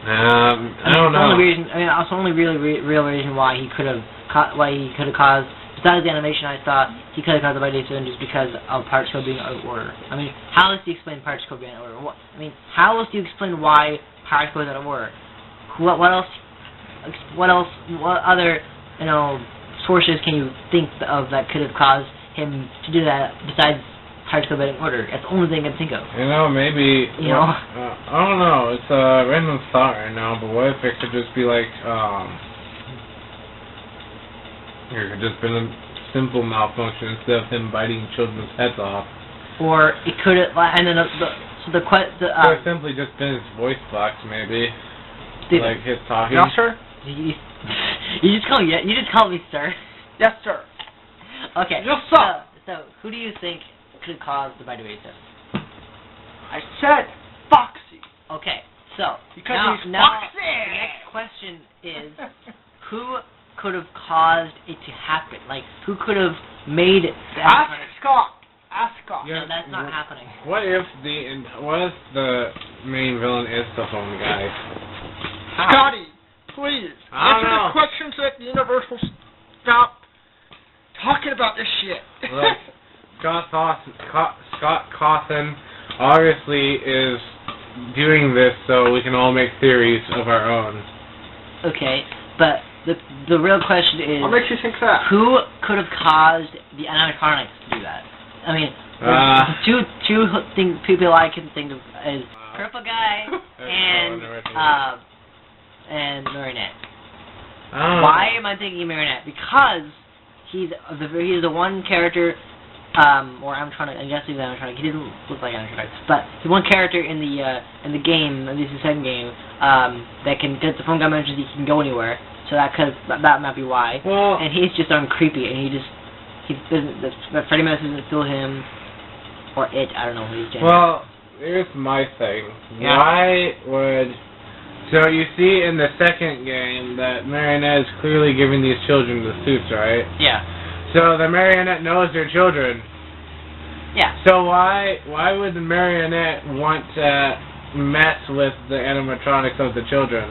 I don't know. That's the only real reason why he could have caused, besides the animation, I thought he could have caused the bite of 87 just because of Pirates Code being out of order. I mean, how else do you explain Pirates Code being out of order? How else do you explain why Pirates Code is out of order? What other, sources can you think of that could have caused him to do that besides Pirates Code being in order? That's the only thing I can think of. Maybe. I don't know. It's a random thought right now, but what if it could just be like, it could just been a simple malfunction instead of him biting children's heads off. Or it could have, and then or simply just been his voice box, maybe. Like his talking. Yes, sir. You just call me sir. Yes, sir. Okay. Yes, sir. So who do you think could cause the bite of 87? I said Foxy. Okay. So because he's The Foxy. next question is, who could have caused it to happen? Like, who could have made it? Ask Scott. Yeah, no, that's not happening. What if the main villain is the phone guy? Scotty, please answer the questions so that the universe will stop talking about this shit. Look, Scott Cawthon obviously is doing this so we can all make theories of our own. Okay, but the real question is, what makes you think that? Who could have caused the animatronics to do that? I mean, two people I can think of is Purple Guy and Marionette. Oh. Why am I thinking Marionette? Because he's the one character, or animatronic. He doesn't look like animatronic, but he's one character in the game, at least the second game, that can, because the phone guy mentions he can go anywhere, so that might be why. Well, and he's just creepy, and he doesn't. That Freddy Mouse isn't still him, or it. I don't know who he's gender. Well, here's my thing. Yeah. Why would... So you see in the second game that Marionette is clearly giving these children the suits, right? Yeah. So the Marionette knows they're children. Yeah. So why would the Marionette want to mess with the animatronics of the children?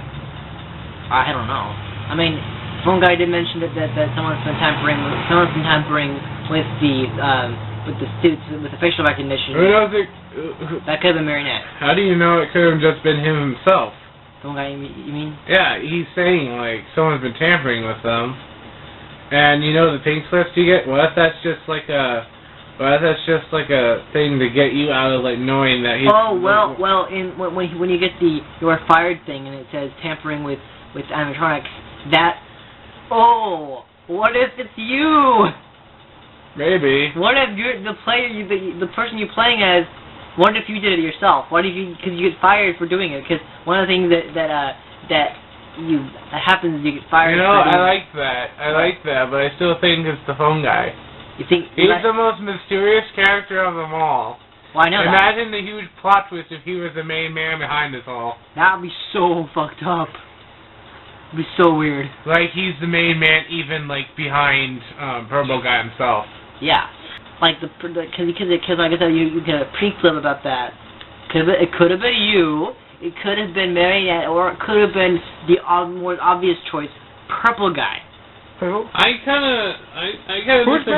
I don't know. I mean, one guy did mention that someone's been tampering with the suits, with the facial recognition. Who knows it? That could have been Marionette. How do you know it could have just been him himself? The one guy, you mean? Yeah, he's saying like someone's been tampering with them, and you know the pink slips you get. What if that's just like a thing to get you out of like knowing that he's. Oh well, when you get you are fired thing and it says tampering with animatronics, that. Oh, what if it's you? Maybe. What if you're the player, the person you're playing as? What if you did it yourself? What if because you get fired for doing it? Because one of the things that happens is you get fired. You know, I like that, but I still think it's the phone guy. You think he's the most mysterious character of them all? Well, I know Imagine the huge plot twist if he was the main man behind this all. That would be so fucked up. It'd be so weird. Like he's the main man, even like behind Purple Guy himself. Yeah. Like because like I said, you get a pre-clip about that. It could have been you. It could have been Marionette, or it could have been the more obvious choice, Purple Guy. Who? I kind of disagree with the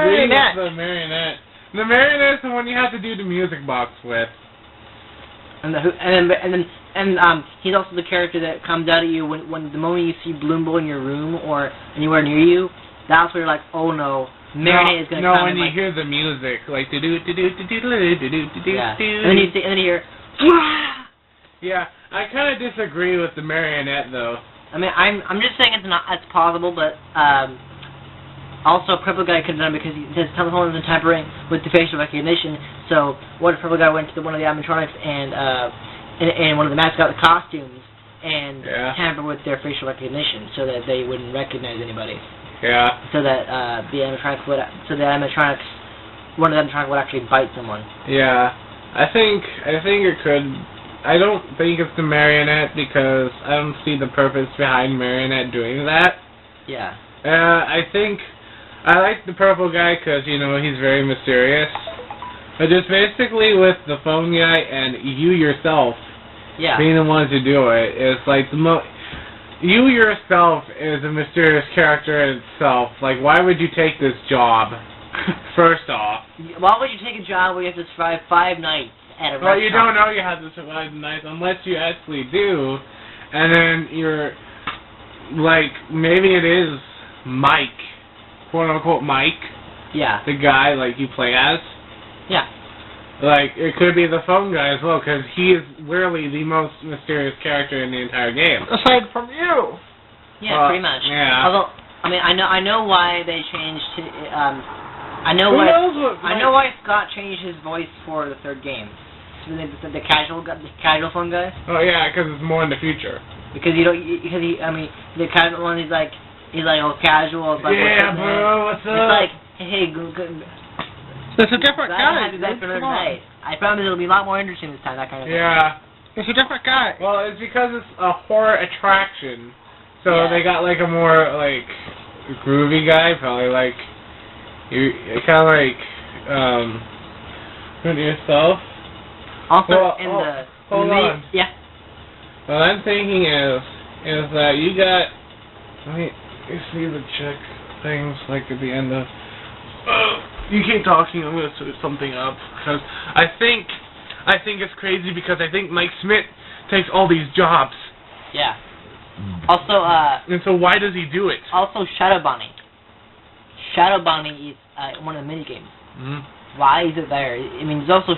Marionette. The Marionette's the one you have to do the music box with. And he's also the character that comes out at you when the moment you see Bloombo in your room or anywhere near you. That's where you're like, oh no. Marionette is gonna come. No, when you hear the music, like do do do do do do do do do do. Yeah. And then you hear. Yeah, I kind of disagree with the Marionette though. I mean, I'm just saying it's possible, but also Purple Guy could have done because he says someone's been tampering with the facial recognition. So what if Purple Guy went to one of the animatronics and one of the mascot costumes and tampered with their facial recognition so that they wouldn't recognize anybody. Yeah. So that one of the animatronics would actually bite someone. Yeah, I think it could. I don't think it's the Marionette because I don't see the purpose behind Marionette doing that. Yeah. I think I like the Purple Guy because he's very mysterious. But just basically with the phone guy and you yourself being the ones who do it, it's like you yourself is a mysterious character in itself. Like, why would you take this job? First off. Why would you take a job where you have to survive 5 nights at a restaurant? Well, you don't know you have to survive the nights unless you actually do. And then you're, like, maybe it is Mike, quote-unquote Mike. Yeah. The guy, like, you play as. Yeah. Like, it could be the phone guy as well, because he is literally the most mysterious character in the entire game. Aside from you. Yeah, pretty much. Yeah. Although, I mean, I know why they changed. I know why Scott changed his voice for the third game. The casual phone guy. Oh yeah, because it's more in the future. Because the casual one, he's like all casual. It's like, yeah, bro, what's up? It's like, hey, good. It's a different guy. I promise it'll be a lot more interesting this time. That kind of thing. Yeah. It's a different guy. Well, it's because it's a horror attraction, so they got like a more like groovy guy, probably like you kind of like doing it yourself. Also, hold on. Yeah. What I'm thinking is that you got. Let me see the check things like at the end of. You keep talking. I'm gonna set something up because I think it's crazy because I think Mike Smith takes all these jobs. Yeah. Also, and so why does he do it? Also, shadow bombing. Shadow bombing is one of the mini games. Mm-hmm. Why is it there? I mean, you happen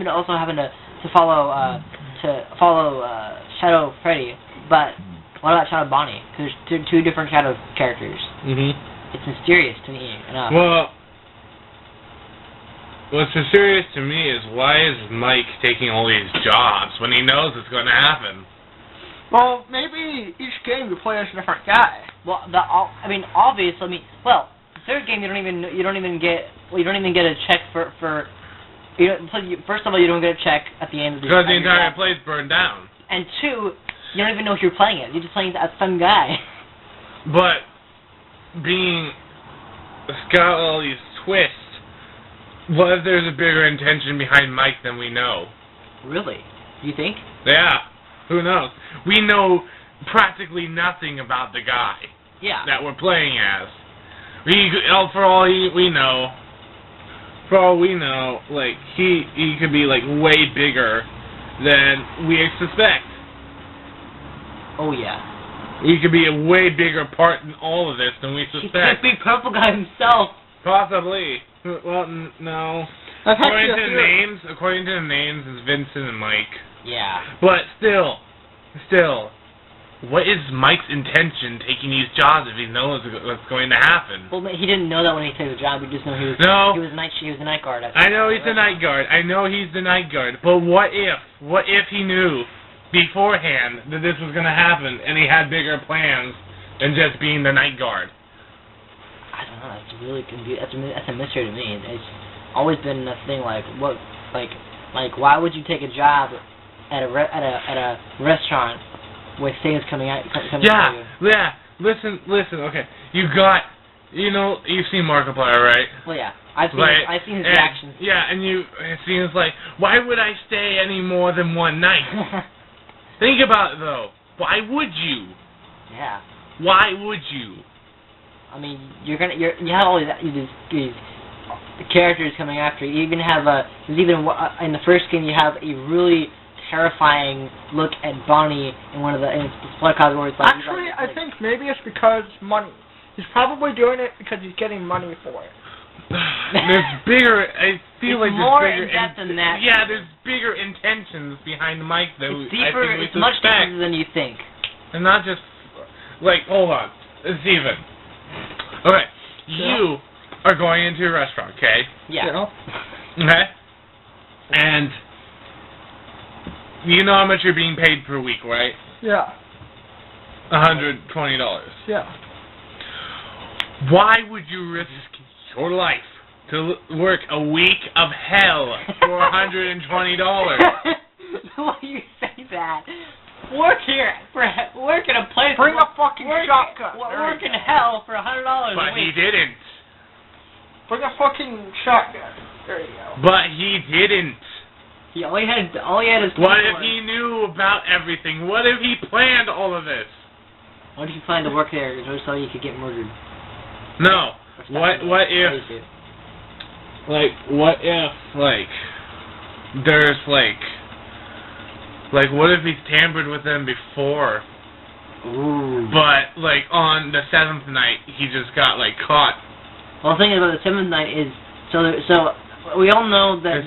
to Shadow Freddy, but what about Shadow Bonnie? Because there's two different Shadow characters. It's mysterious to me enough. Well, what's mysterious to me is why is Mike taking all these jobs when he knows it's going to happen? Well, maybe each game you play as a different guy. Well, obviously, the third game you don't even get a check for first of all, you don't get a check at the end of the because the entire place burned down. And two, you don't even know if you're playing it. You're just playing as some guy. But it's got all these twists. What if there's a bigger intention behind Mike than we know? Really? You think? Yeah. Who knows? We know practically nothing about the guy. Yeah. That we're playing as. For all we know, like he could be like way bigger than we suspect. Oh yeah. He could be a way bigger part in all of this than we suspect. He could be Purple Guy himself. Possibly. Well, no. According to the names, it's Vincent and Mike. Yeah. But still, what is Mike's intention taking these jobs if he knows what's going to happen? Well, he didn't know that when he took the job. He just knew he was the night guard. I know he's the night guard. But what if he knew beforehand that this was going to happen and he had bigger plans than just being the night guard? I don't know. That's really confusing. That's a mystery to me. It's always been a thing like why would you take a job at a restaurant with things coming at you? Yeah. Listen. Okay, you've seen Markiplier, right? Well, yeah. I've seen his reactions. Yeah, and it seems like, why would I stay any more than one night? Think about it though. Why would you? Yeah. Why would you? I mean, you have all these characters coming after you. You even have in the first game you have a really terrifying look at Bonnie in one of the display cards where it's like. Actually, I think maybe it's because money. He's probably doing it because he's getting money for it. There's bigger. I feel like more there's bigger. In depth than that. Yeah, there's bigger intentions behind Mike than it's deeper. I think we it's much suspect. deeper than you think. And not just hold on, Steven. Okay, you are going into a restaurant, okay? Yeah. Okay. And you know how much you're being paid per week, right? Yeah. $120. Yeah. Why would you risk your life to work a week of hell for $120? Why do you say that? Work here work in a place. Bring a fucking shotgun. Work in hell for $100. But he didn't. Bring a fucking shotgun. There you go. But he didn't. All he had is. What if he knew about everything? What if he planned all of this? What if he planned to work there so he could get murdered? No. What if there's what if he's tampered with them before? Ooh. But on the 7th night he just got caught. Well, the thing about the 7th night is so we all know that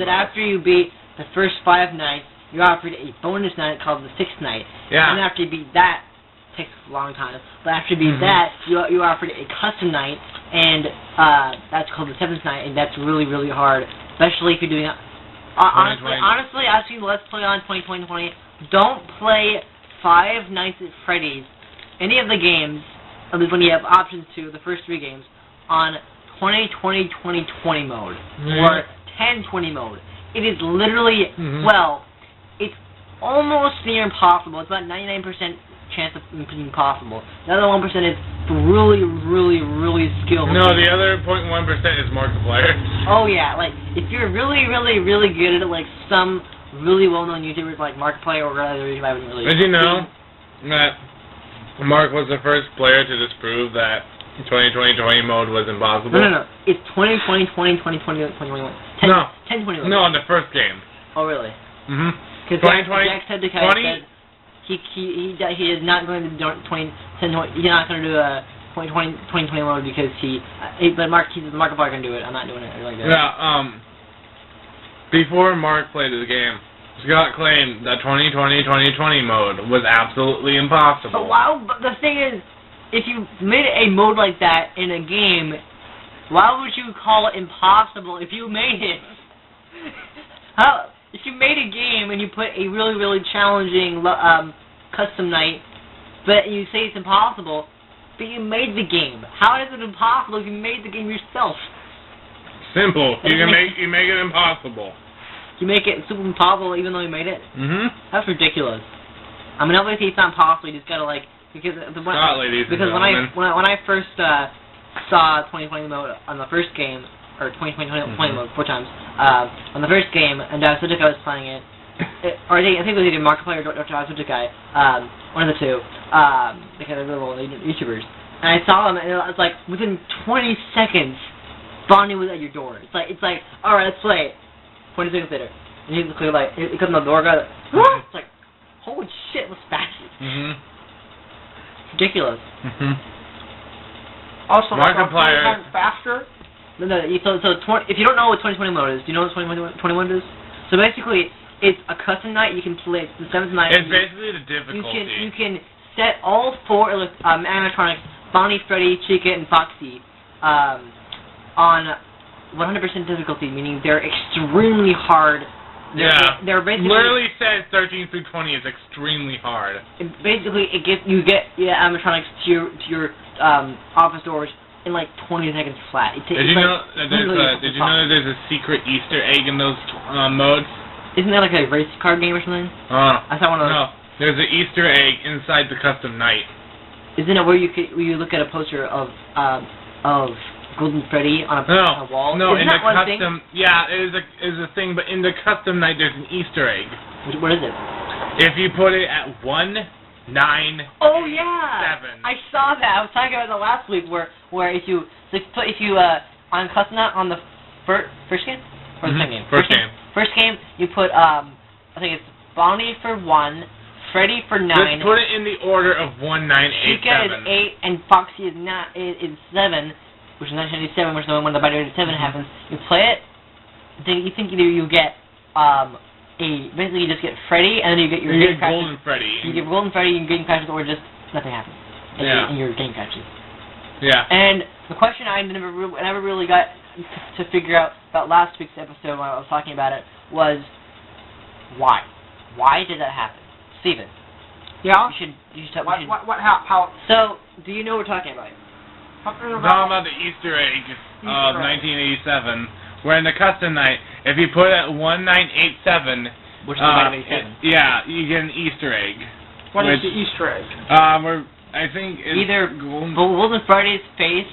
after you beat the first 5 nights, you're offered a bonus night called the 6th night. Yeah. And after you beat that, it takes a long time. But after you beat that, you're offered a custom night, and that's called the 7th night, and that's really, really hard, especially if you're doing. Honestly, I've seen Let's Play on 2020. Don't play Five Nights at Freddy's, any of the games, at least when you have options to, the first 3 games, on 2020 mode, or 1020 mode. It is literally, it's almost near impossible. It's about 99% chance of being possible. The other 1% is really, really, really skilled. No, the other 0.1% is Markiplier. Oh yeah, if you're really, really, really good at it, some really well-known YouTubers like Markiplier or other YouTubers, I wouldn't really. Did you know that Mark was the first player to disprove that 2020 mode was impossible? No. It's 2020, 2021. 1021. No, in the first game. Oh really? Because 2020. Said he is not going to do 2020. He's not going to do a 2020 mode because but Markiplier can do it. I'm not doing it like that. Yeah. Before Mark played the game, Scott claimed that 2020 mode was absolutely impossible. But the thing is, if you made a mode like that in a game, why would you call it impossible if you made it? If you made a game and you put a really, really challenging custom night, but you say it's impossible, but you made the game. How is it impossible if you made the game yourself? Simple. You make it impossible. You make it super impossible even though you made it? Mm-hmm. That's ridiculous. I mean, obviously it's not possible. You just gotta because when I first saw 2020 mode on the first game, or 2020 mode 4 times on the first game, and Suzuka was playing it, or I think it was either Markiplier or Suzuka, one of the two, because they're little YouTubers. And I saw them, and it was like within 20 seconds, Bonnie was at your door. It's like, all right, let's play it. 20 seconds later, and you click like it comes on the door, guy. It's like, holy shit, what's fast? It's ridiculous. Also, Markiplier faster. No. So if you don't know what 2020 mode is, do you know what 2020 mode is? So basically, it's a custom night. You can play the 7th night. It's basically the difficulty. You can set all 4 animatronics, Bonnie, Freddy, Chica, and Foxy, on 100% difficulty, meaning they're extremely hard. They're basically literally says 13 through 20 is extremely hard. Basically, you get animatronics to your office doors in like 20 seconds flat. Did you know that there's a secret Easter egg in those modes? Isn't that like a race car game or something? I saw one of those. No, there's an Easter egg inside the custom night. Isn't it where you look at a poster of Golden Freddy on a wall? No, Isn't in the custom thing? yeah, it is a thing, but in the custom night there's an Easter egg. What is it? If you put it at 1, 9, oh yeah, 7. I saw that. I was talking about that last week, where if you on custom night on the first game or the second game? First game you put I think it's Bonnie for 1, Freddy for 9. Just put it in the order of 1, 9, 8, Chica 7. is 8 and Foxy is 7. Which is 1997, which is when the Biter 7 happens. You play it, then you think either you get basically you just get Freddy, and then you get your game crashes. Golden Freddy. You get Golden Freddy, and game crashes, or just nothing happens. And your game crashes. Yeah. And the question I never really got to figure out about last week's episode when I was talking about it was why? Why did that happen, Steven? Yeah. How? So, do you know what we're talking about? Talking about the Easter egg of 1987, where in the custom night, if you put it at 1987, which is about 87, you get an Easter egg. What is the Easter egg? Where I think it's either Golden Freddy's face,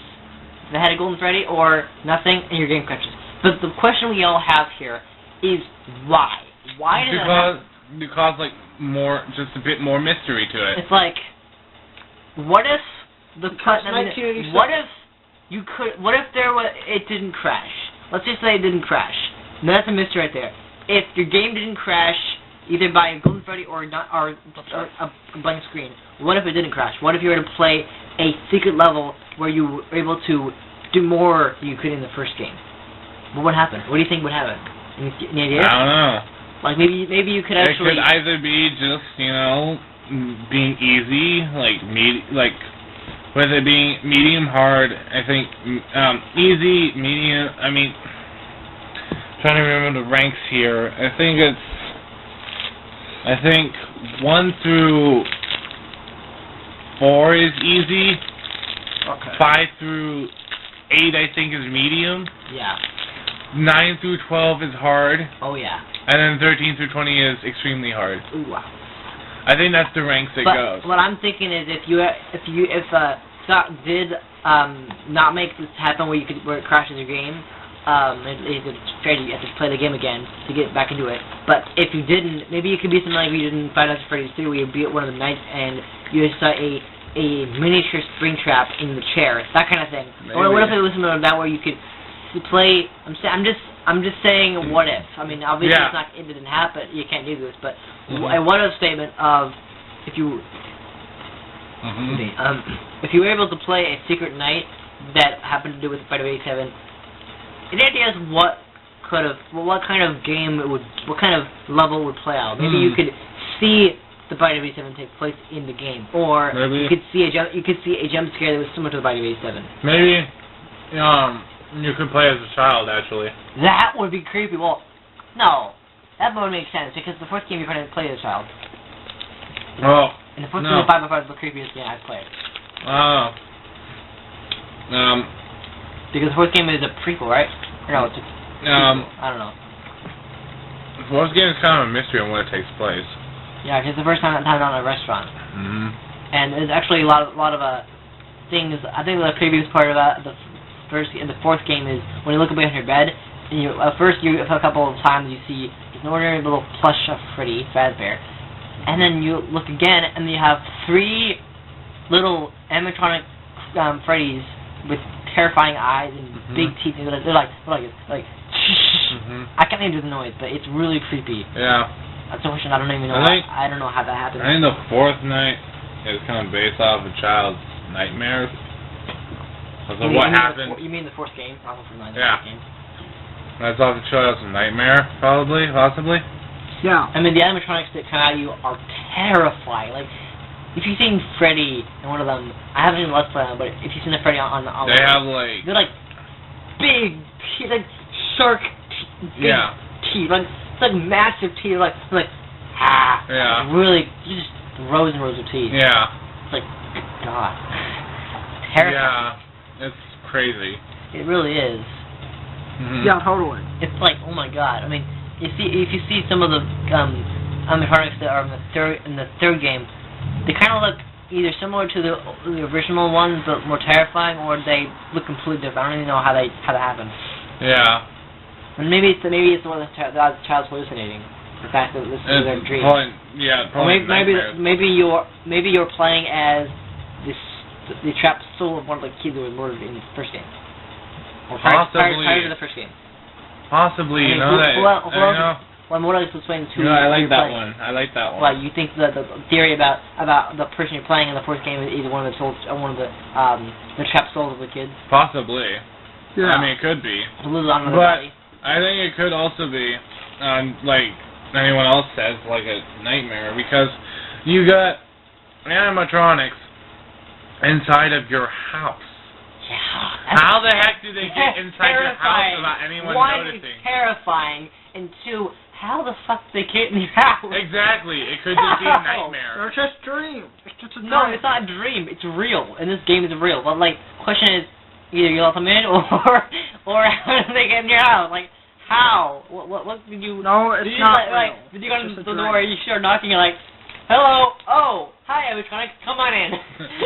the head of Golden Freddy, or nothing, and your game crashes. But the question we all have here is why? Why did that happen? Because like just a bit more mystery to it. It's like, what if what if it didn't crash? Let's just say it didn't crash. Now that's a mystery right there. If your game didn't crash, either by a Golden Freddy or a blank screen, what if it didn't crash? What if you were to play a secret level where you were able to do more than you could in the first game? What would happen? What do you think would happen? Any idea? I don't know. Like maybe you could actually. It could either be just being easy, with it being medium hard, I think easy, medium. I mean, trying to remember the ranks here. I think 1 through 4 is easy. Okay. 5 through 8 I think is medium. Yeah. 9 through 12 is hard. Oh yeah. And then 13 through 20 is extremely hard. Ooh, wow. I think that's the ranks it goes. What I'm thinking is if Scott did not make this happen where it crashes your game, you have to play the game again to get back into it. But if you didn't, maybe it could be something like we did in Five Nights At Freddy's 3, where you beat one of the nights and you just saw a miniature spring trap in the chair, that kind of thing. Or what if it was something like that where you could play? I'm just saying what if. I mean, obviously it didn't happen. You can't do this, but a what if statement of if you were able to play a secret night that happened to do with Fight of 87, the idea is what could have, what kind of game it would, what kind of level would play out. Maybe you could see the Bite of 87 take place in the game, or maybe you could see a jump scare that was similar to the Bite of 87. Maybe you could play as a child actually. That would be creepy. Well, no, that would make sense because the first game you played as a child. Oh. And the first game of 5 is the creepiest game I've played. Oh. Because the first game is a prequel, right? Or no, it's a prequel. I don't know. The first game is kind of a mystery on when it takes place. Yeah, because it's the first time in a restaurant. Mm-hmm. And there's actually a lot of things. I think the creepiest part of the fourth game is when you look up on your bed. And you a couple of times you see an ordinary little plush of Freddy, Fazbear, and then you look again and you have 3 little animatronic Freddys with terrifying eyes and big teeth. And they're like. I can't even do the noise, but it's really creepy. Yeah. That's a question I don't even know. I don't know how that happened. I think the 4th night is kind of based off a child's nightmares. What happened? You mean the 4th game? Not the 9th game. That's off the child's nightmare, possibly. Yeah. I mean, the animatronics that come out of you are terrifying. Like, if you've seen Freddy in one of them, I haven't even Let's Play on, but if you've seen the Freddy on they have like they're like big teeth, like shark teeth, teeth, like it's like massive teeth, like really just rows and rows of teeth. Yeah. It's like God, terrifying. Yeah, it's crazy. It really is. Mm-hmm. Yeah, totally. It's like, oh my God. I mean, if you see some of the animatronics that are in the third game, they kind of look either similar to the original ones, but more terrifying, or they look completely different. I don't even know how that happened. Yeah. And maybe it's the one the child's hallucinating. The fact that this is their dream. Probably maybe you're playing as the trapped soul of one of the kids who was murdered in the first game. Possibly. Prior to the first game. Possibly, Well, what I was explaining to you. I like that one. Well, you think that the theory about the person you're playing in the first game is either one of the souls, the trapped souls of the kids? Possibly. Yeah. I mean, it could be. But I think it could also be, like anyone else says, like a nightmare, because you got animatronics inside of your house. Yeah. How the heck do they get inside your house without anyone noticing? 1, it's terrifying, and 2, how the fuck do they get in your house? Exactly. It could just be a nightmare. They're just dreams. It's just a dream. No, it's not a dream. It's real, and this game is real. But like, question is, either you let them in, or how do they get in your house? Like, how? What did you? No, it's not real. Did you go to the door? You start knocking. You're like, hello. Oh, hi, animatronics. Come on in.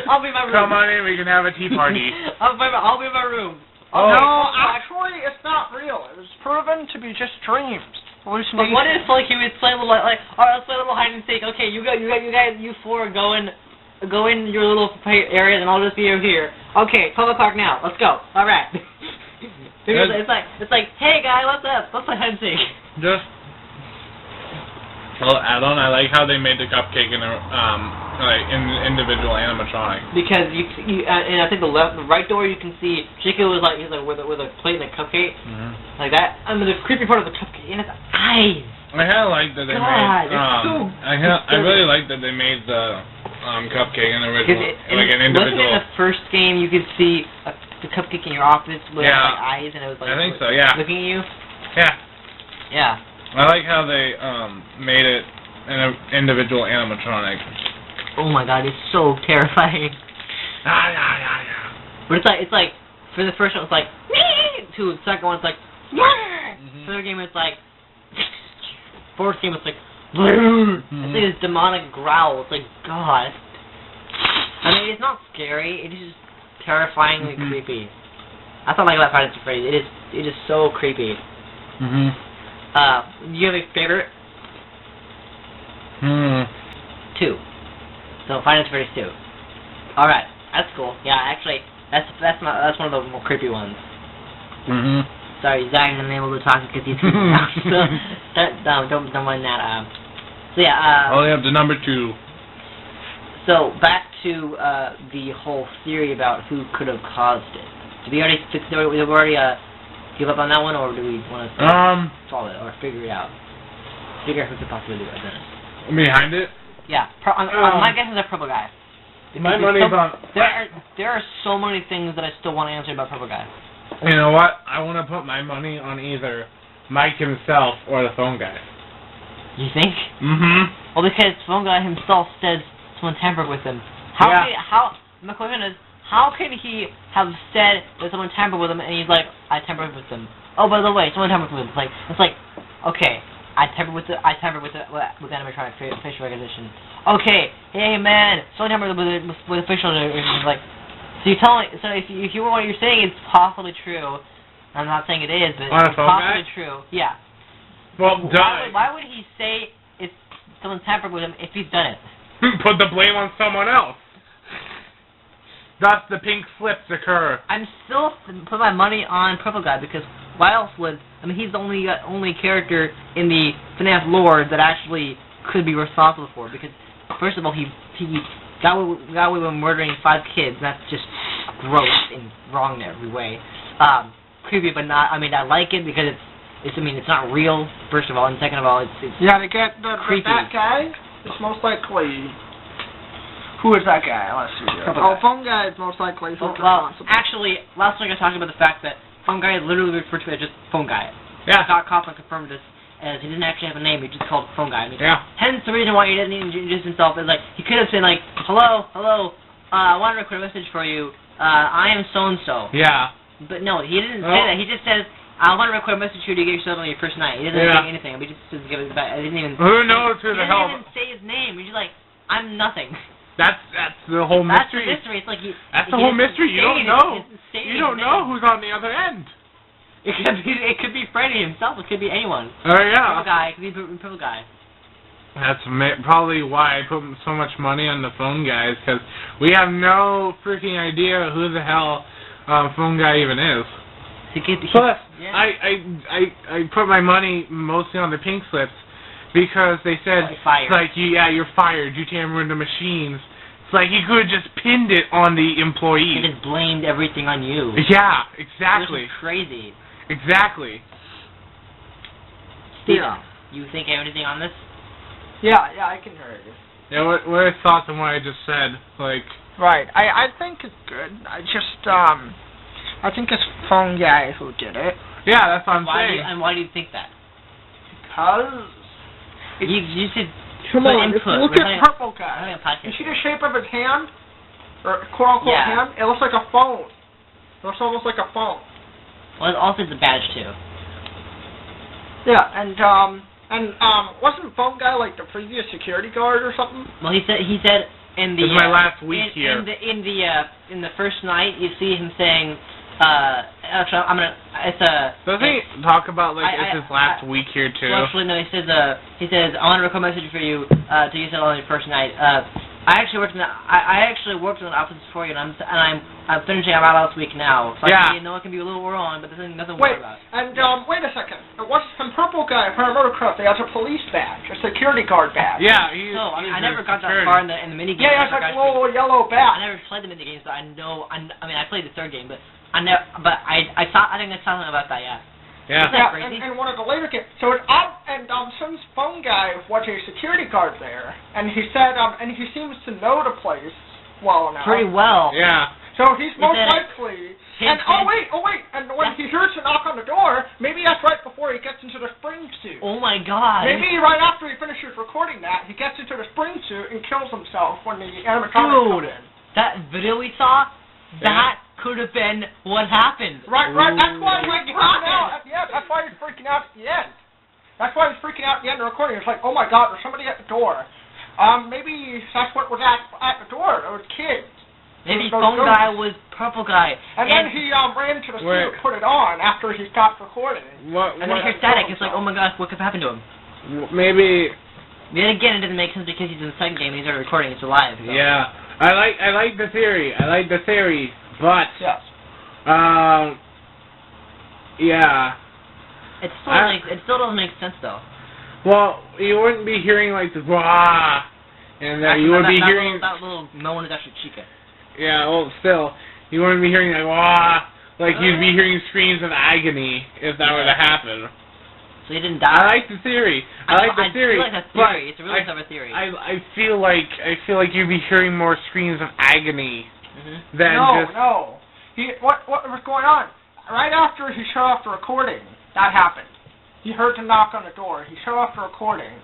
I'll be in my room. Come on in. We can have a tea party. I'll be in my room. No, actually, it's not real. It was proven to be just dreams. But what if like you would play a little all right, let's play a little hide and seek. Okay, you guys, you 4 go in your little areas, and I'll just be over here. Okay, 12 o'clock now. Let's go. All right. It's like, hey guy, what's up? Let's play hide and seek. Just add-on. I like how they made the cupcake in individual animatronic. Because and I think the right door you can see Chico was like with a plate and a cupcake, like that. I mean, the creepy part of the cupcake and its eyes. I kind of like that they I really like that they made the cupcake in the original, like an individual. Wasn't in the first game you could see the cupcake in your office with like eyes, and it was like I think so. Yeah. Looking at you. Yeah. Yeah. I like how they made it an individual animatronic. Oh my God, it's so terrifying. But it's like for the first one it's like to the second one it's like third game it's like fourth game it's like it's like this demonic growl. It's like God. I mean, it's not scary. It is just terrifyingly creepy. I thought like about Five Nights at Freddy. It is so creepy. Do you have a favorite? 2. So Five Nights at Freddy's 2. All right, that's cool. Yeah, actually, that's one of the more creepy ones. Sorry, Zach isn't able to talk because he's creepy now. So don't mind that. So yeah. Only up to number 2. So back to the whole theory about who could have caused it. We've already give up on that one, or do we want to solve it or figure it out? Figure out who could possibly do it, Dennis. Behind it? Yeah. My guess is a purple guy. My money's on... There are so many things that I still want to answer about purple guy. You know what? I want to put my money on either Mike himself or the phone guy. You think? Mm-hmm. Well, because the phone guy himself said someone tampered with him. My question is, how can he have said that someone tampered with him and he's like, I tampered with them? Oh, by the way, someone tampered with him. It's like, okay, I tampered with animatronic facial recognition. Okay, hey man, someone tampered with facial recognition. Like, so you tell me, so if you what you're saying is possibly true, I'm not saying it is, but it's possibly true. Yeah. Well, why would he say if someone tampered with him if he's done it? Put the blame on someone else. Thus, the pink slips occur. I'm still put my money on Purple Guy because why else would? I mean, he's the only character in the FNAF lore that actually could be responsible for. Because first of all, he got away with murdering 5 kids. That's just gross and wrong in every way. Creepy, but not. I mean, I like it because it's not real. First of all, and second of all, it's yeah. To get creepy. That guy is most likely. Who is that guy? Let's see. Phone Guy is most likely. Well, actually, last week I talked about the fact that Phone Guy is literally referred to as just Phone Guy. Yeah. Scott Kaufman confirmed this, as he didn't actually have a name. He just called Phone Guy. I mean, yeah. Hence the reason why he didn't introduce himself is like he could have said like, hello, I want to record a message for you. I am so and so. Yeah. But no, he didn't say that. He just says, I want to record a message for you to get yourself on your first night. He doesn't say anything. He just doesn't give it back. He didn't even. Who knows who the hell? He didn't even say his name. He's just like, I'm nothing. That's the whole mystery. That's the mystery. It's like that's the whole mystery. You don't know. You don't know who's on the other end. It could be Freddy himself. It could be anyone. Oh yeah. Purple Guy. It could be Purple Guy. That's probably why I put so much money on the Phone Guys, because we have no freaking idea who the hell Phone Guy even is. Plus, I put my money mostly on the pink slips. Because they said, you're fired, you tampered with the machines. It's like he could have just pinned it on the employee. He just blamed everything on you. Yeah, exactly. This is crazy. Exactly. Steven, you think anything on this? Yeah, I can hear you. Yeah, what are your thoughts on what I just said? Like, right, I think it's good. I think it's Phone Guy who did it. Yeah, that's what I'm saying. And why do you think that? Because... You said come on, if you look at Purple Guy, you see the shape of his hand? Or quote-unquote hand? It looks like a phone. It looks almost like a phone. Well, it also is a badge, too. Yeah, and wasn't Phone Guy like the previous security guard or something? Well, he said in the... This is my last week here. In the first night, you see him saying... actually, Doesn't he talk about it's his last week here too? Well, actually, no. He says, I want to record a message for you to use it on your first night. I actually worked in the office for you, and I'm finishing out last week now. So I know it can be a little wrong, but there's nothing to worry about. And wait a second. What's some Purple Guy from Motocross? He has a police badge, a security guard badge. Yeah, I never got that far in the mini game. Yeah, it's like a little yellow badge. I never played the mini games, but I know. I mean, I played the third game, but. I think that's something about that, yeah. Yeah. And one of the later games. So it's odd, and since Phone Guy was a security guard there, and he said, and he seems to know the place well enough. Pretty well. Yeah. So he's most likely. And oh wait, and when he hears a knock on the door, maybe that's right before he gets into the spring suit. Oh my God. Maybe right after he finishes recording that, he gets into the spring suit and kills himself when the animatronics come in. That video we saw, that could have been what happened. Right. That's why he's freaking out at the end. That's why he's freaking out at the end. That's why he's freaking out at the end of the recording. It's like, oh my God, there's somebody at the door. Maybe that's what was at the door. There was kids. Maybe Phone Guy was Purple Guy. And then he ran to the suit, put it on after he stopped recording. And then he hears static. It's like, oh my gosh, what could have happened to him? Maybe. Yet again, it doesn't make sense because he's in the second game and he's already recording. It's alive. So. Yeah, I like the theory. But, yes. Yeah. It still doesn't make sense, though. Well, you wouldn't be hearing, like, the wah, and you would be hearing... That little no one is actually Chica. Yeah, well, still, you wouldn't be hearing, like, wah, Like, you'd be hearing screams of agony if that were to happen. So he didn't die? I like the theory. I like the theory. I feel like that's theory. It's a really clever theory. I feel like you'd be hearing more screams of agony than just... No. What was going on? Right after he shut off the recording, that happened. He heard the knock on the door. He shut off the recording.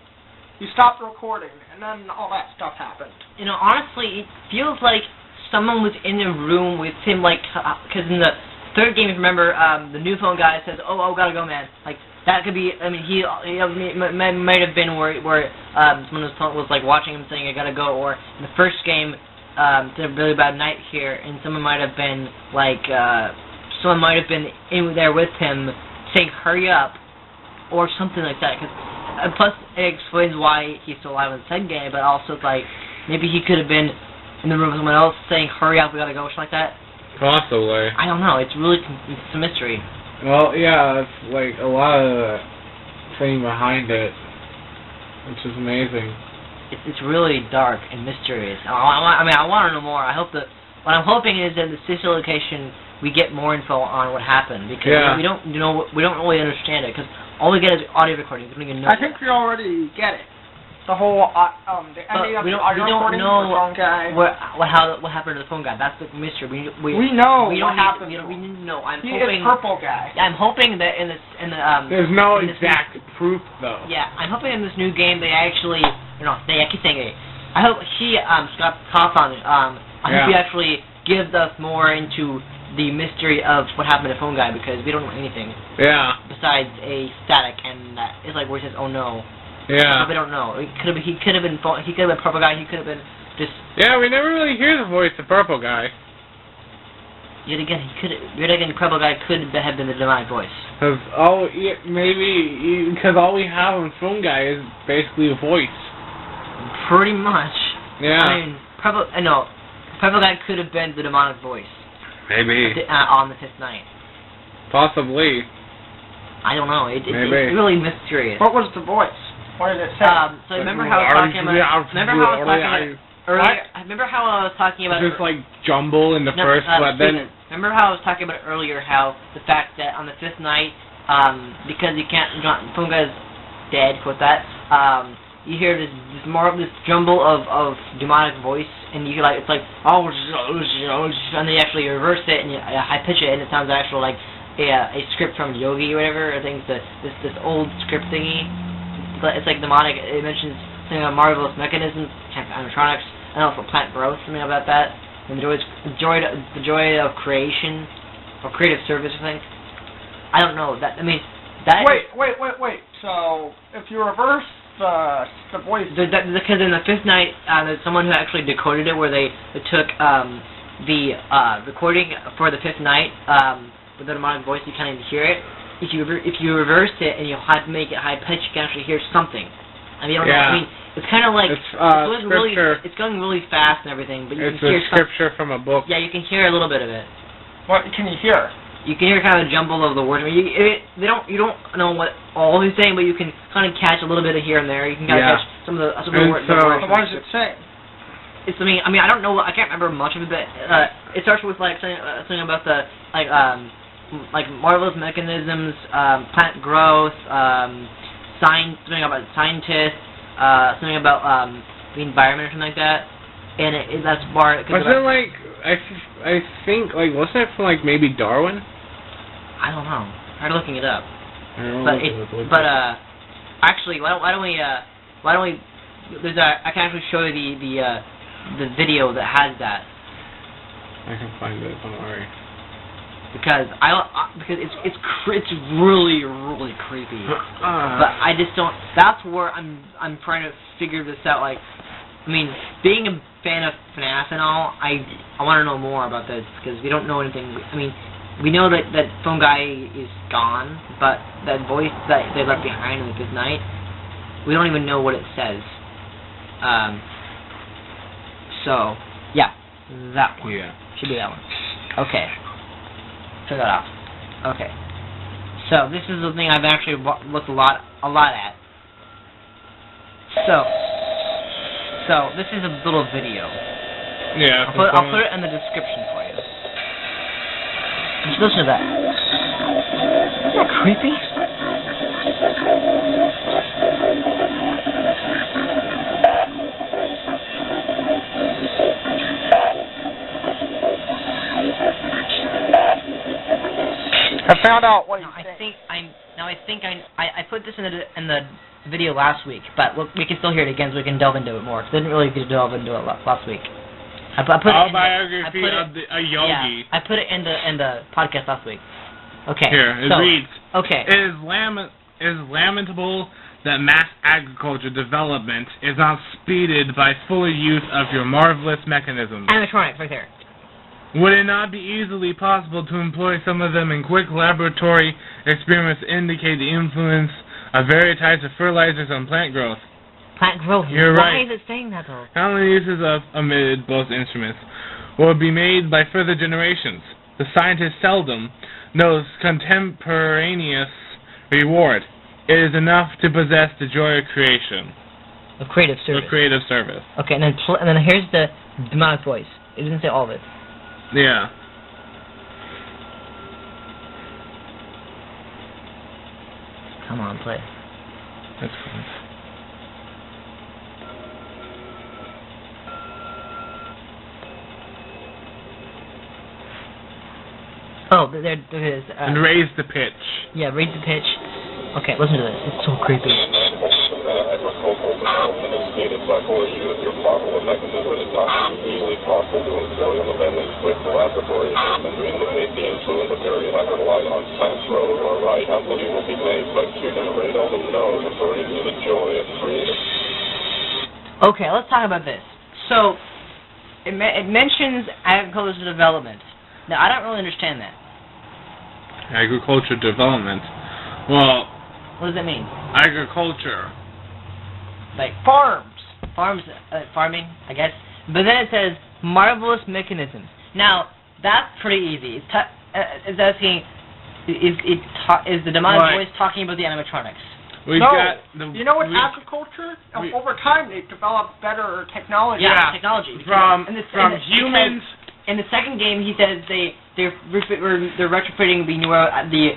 He stopped the recording, and then all that stuff happened. You know, honestly, it feels like someone was in the room with him, like, because in the third game, if you remember, the new phone guy says, oh, gotta go, man. Like, that could be, I mean, he might have been where someone was like, watching him saying, I gotta go, or in the first game, it's a really bad night here, and someone might have been, like, in there with him saying, hurry up, or something like that, because plus it explains why he's still alive in the second game, but also it's like, maybe he could have been in the room with someone else saying, hurry up, we gotta go, or something like that. Possibly. I don't know, it's a mystery. Well, yeah, it's like a lot of thing behind it, which is amazing. It's really dark and mysterious. I mean, I want to know more. I hope that what I'm hoping is that the sister location we get more info on what happened, because we don't really understand it, because all we get is audio recordings. We don't even know. I think we already get it. The whole the ending of the audio recording know with the phone guy. what happened to the phone guy. That's the mystery. We know what happened. We need to know. I'm he hoping is purple guy. I'm hoping that in there's no exact proof though. Yeah, I'm hoping in this new game they actually I keep saying it. I hope Scott Cawthon I hope he actually gives us more into the mystery of what happened to the phone guy, because we don't know anything. Yeah. Besides a static, and it's like where he says, "Oh no." Yeah. We don't know. He could have been purple guy. He could have been just. Yeah, we never really hear the voice of purple guy. Yet again, purple guy could have been the demonic voice. Because all we have on phone guy is basically a voice. Pretty much. Yeah. I mean, purple guy could have been the demonic voice. Maybe. On the fifth night. Possibly. I don't know. It's really mysterious. What was the voice? What did it say? So remember how I was talking about? Remember how I was talking about? Just like jumble in the first, but then. Remember how I was talking about earlier? How the fact that on the fifth night, because you can't, phone guy's dead. Quote that. You hear this jumble of demonic voice, and you hear it's like and they actually reverse it and you high pitch it, and it sounds actual like a script from Yogi or whatever. I think this old script thingy. It's like demonic. It mentions something about marvelous mechanisms, animatronics, and also plant growth, something about that. And the joy of creation, or creative service, I think. I don't know that. I mean, that. Wait. So if you reverse the voice, because in the fifth night, there's someone who actually decoded it, where they took the recording for the fifth night with the demonic voice. You can't even hear it. If you reverse it and you make it high pitch, you can actually hear something. I mean, I don't know. I mean, it's kind of like it's going really fast and everything, but you can hear scripture from a book. Yeah, you can hear a little bit of it. What can you hear? You can hear kind of a jumble of the words. I mean, you don't know what all he's saying, but you can kind of catch a little bit of here and there. You can kind of catch some of the words. So what does it say? It's I mean, I don't know. I can't remember much of it, but it starts with like something about the like marvelous mechanisms, plant growth, something about scientists, something about the environment or something like that, and that's part. Wasn't it like I think like wasn't it from like maybe Darwin? I don't know. I'm looking it up. Actually, why don't we I can actually show you the video that has that. I can find it. Don't worry. Because it's really creepy, but I just don't. That's where I'm trying to figure this out. Like, I mean, being a fan of FNAF and all, I want to know more about this, because we don't know anything. I mean, we know that phone guy is gone, but that voice that they left behind in the fifth night, we don't even know what it says. So yeah, that one. Yeah. Should be that one. Okay. Check that out. Okay. So this is the thing I've actually looked a lot at. So this is a little video. Yeah. I'll put it in the description for you. Just listen to that. Isn't that creepy? I found out what I put this in the video last week, but we can still hear it again, so we can delve into it more. Cause I didn't really get to delve into it last week. I put Autobiography of a yogi. Yeah, I put it in the podcast last week. Okay. Here, it reads. Okay. It is lamentable that mass agriculture development is not speeded by fuller use of your marvelous mechanisms. Animatronics, right there. Would it not be easily possible to employ some of them in quick laboratory experiments to indicate the influence of various types of fertilizers on plant growth? Plant growth. You're right. Why is it saying that, though? Common uses of omitted both instruments will be made by further generations. The scientist seldom knows contemporaneous reward. It is enough to possess the joy of creation. Of creative service. Of creative service. Okay, and then here's the demonic voice. It doesn't say all of it. Yeah. Come on, play. That's cool. Oh, there it is. And raise the pitch. Yeah, raise the pitch. Okay, listen to this. It's so creepy. Okay, let's talk about this. So, it mentions agricultural development. Now, I don't really understand that. Agriculture development. Well, what does that mean? Agriculture. Like farms. Farming, I guess. But then it says marvelous mechanisms. Now, that's pretty easy. It's asking, is the demonic voice talking about the animatronics? You know what, agriculture? Over time, they've developed better technology. Yeah, technology. From humans. In the second game, he says they're retrofitting the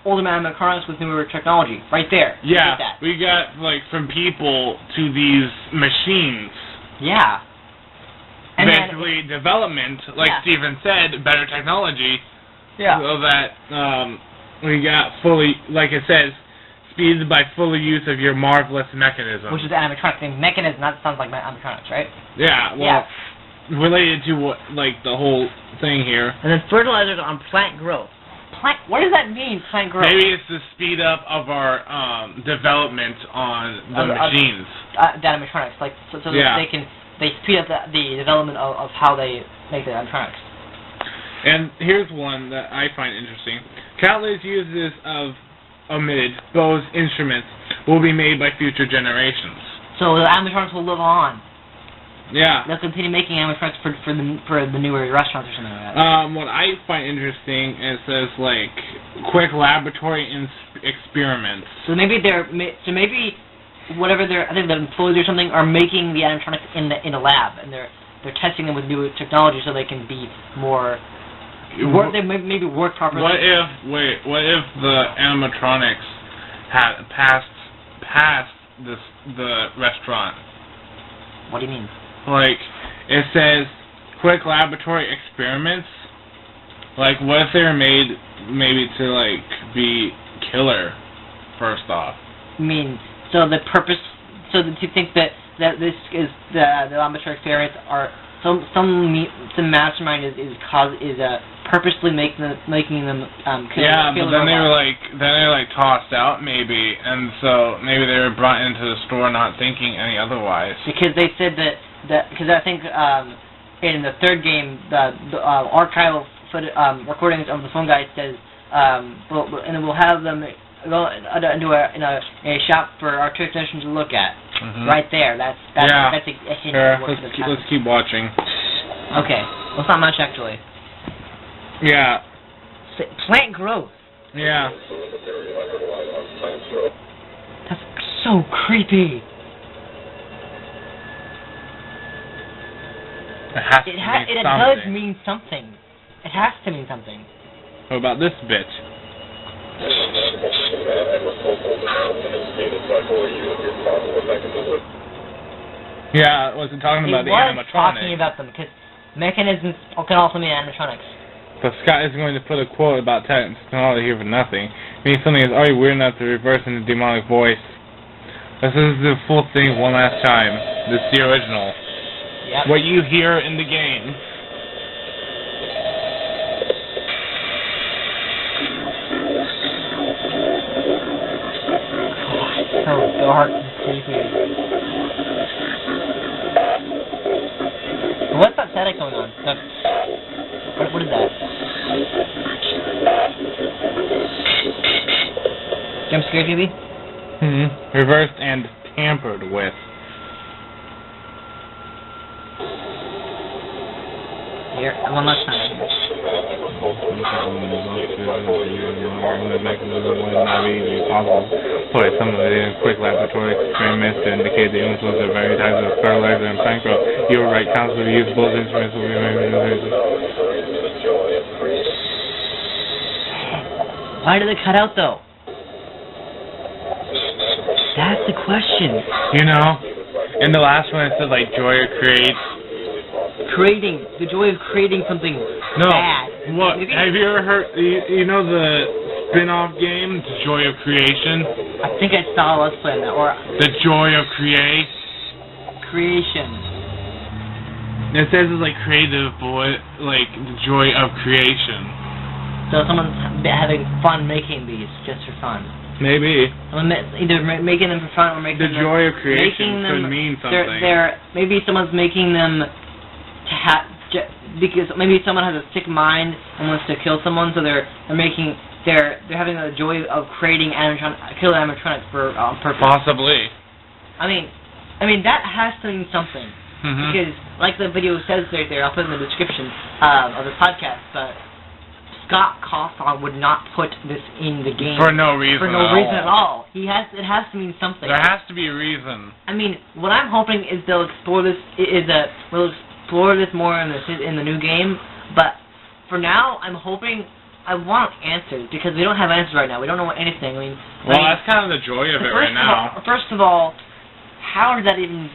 older animatronics with newer technology. Right there. Yeah, we got from people to these machines. Yeah. And basically, development, Steven said, better technology. Yeah. So that we got fully, like it says, speeded by full use of your marvelous mechanism. Which is the animatronic thing. Mechanism, that sounds like animatronics, right? Yeah, well, related to the whole thing here. And then fertilizers on plant growth. What does that mean, plant growth? Maybe it's the speed up of our development on the machines. The animatronics, so that they speed up the development of how they make the animatronics. And here's one that I find interesting. Countless uses of omitted Bose instruments will be made by future generations. So the animatronics will live on. Yeah. They'll continue making animatronics for the newer restaurants or something like that. What I find interesting is says quick laboratory experiments. So maybe whatever I think the employees or something are making the animatronics in a lab, and they're testing them with new technology so they can be more. They maybe work properly. What if the animatronics had passed the restaurant? What do you mean? It says quick laboratory experiments. What if they were made maybe to be killer first off? I mean, so the purpose, so that you think that this is the laboratory experiments are some mastermind is purposely making them yeah, but then they were tossed out maybe, and so maybe they were brought into the store not thinking any otherwise. Because they said because I think in the third game the archival recordings of the phone guy says and then we'll have them go into a shop for our technicians to look at. Mm-hmm. Right there. That's a hint. Sure. Let's keep watching. Okay. Well, it's not much actually. Yeah. Plant growth. Yeah. That's so creepy. It has to mean something. It does mean something. It has to mean something. What about this bitch? Yeah, I wasn't talking about the animatronics. Talking about them, because mechanisms can also mean animatronics. But Scott is going to put a quote about technology here for nothing. It means something is already weird enough to reverse into demonic voice. This is the full thing one last time. This is the original. Yep. What you hear in the game. So dark and creepy. What's that static going on? What is that? Jump scare TV? Reversed and tampered with. Here, one last time. Sorry, some of the quick laboratory experiments to indicate the influence of various types of fertilizer and plant growth. You were right, council use both instruments will be Why did it cut out though? That's the question. You know, in the last one it said like joy or create. Creating, the joy of creating something bad. What? Have you ever heard, you know the spin-off game, The Joy of Creation? I think I saw Let's Play that, or... The Joy of Creation. It says it's like creative, like the joy of creation. So someone's having fun making these, just for fun. Maybe. Either making them for fun or making them... The joy of creation could mean something. Maybe someone's making them to have... Because maybe someone has a sick mind and wants to kill someone, so they're having the joy of creating kill animatronics for purpose. Possibly. I mean that has to mean something. Because, like the video says right there, I'll put it in the description of the podcast, but Scott Cawthon would not put this in the game for no reason. For no reason at all. It has to mean something. There has to be a reason. I mean, what I'm hoping is they'll explore this. We'll explore this more in the new game. But for now, I'm hoping. I want answers because we don't have answers right now. We don't know anything. That's kind of the joy of it right now. First of all, how did that even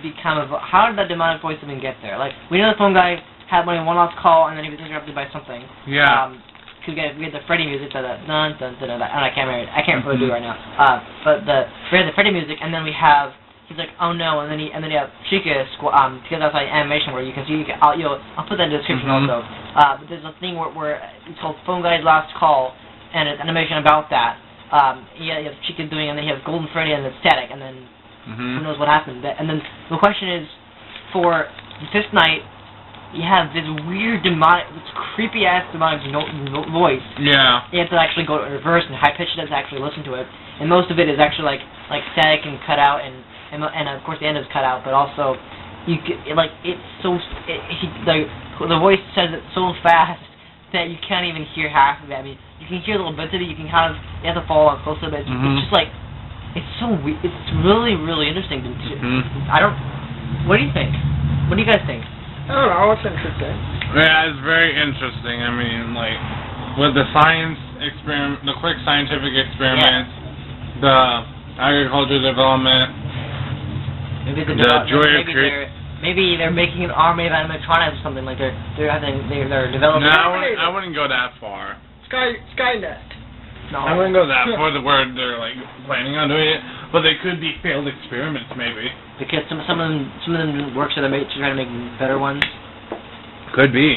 how did that demonic voice even get there? Like, we know the phone guy had one last call and then he was interrupted by something. Yeah. We had the Freddy music, and I can't really do it right now. But we had the Freddy music, and then he's like, oh no, and then you have Chica, because that's like animation where you can see. I'll put that in the description also. But there's a thing where it's called Phone Guy's Last Call, and it's animation about that. You have Chica doing, and then you have Golden Freddy, and it's static, and then who knows what happened. And then the question is, for the fifth night, you have this weird this creepy-ass demonic voice. Yeah. You have to actually go in reverse and high-pitch it to actually listen to it. And most of it is actually like static and cut out, and of course the end is cut out, but also, the voice says it so fast that you can't even hear half of it. I mean, you can hear little bits of it, you have to follow close to it, but it's just like, it's so weird. It's really, really interesting. What do you think? What do you guys think? I don't know, it's interesting. Yeah, it's very interesting. I mean, like, with the science experiment, the quick scientific experiments, the agriculture development, maybe the joy of creation. Maybe they're making an army of animatronics or something, like they're developing... No, I wouldn't go that far. Skynet. No. I wouldn't go that far, the word they're, like, planning on doing it, but they could be failed experiments, maybe. Because some of them didn't work, so they're trying to make better ones. Could be.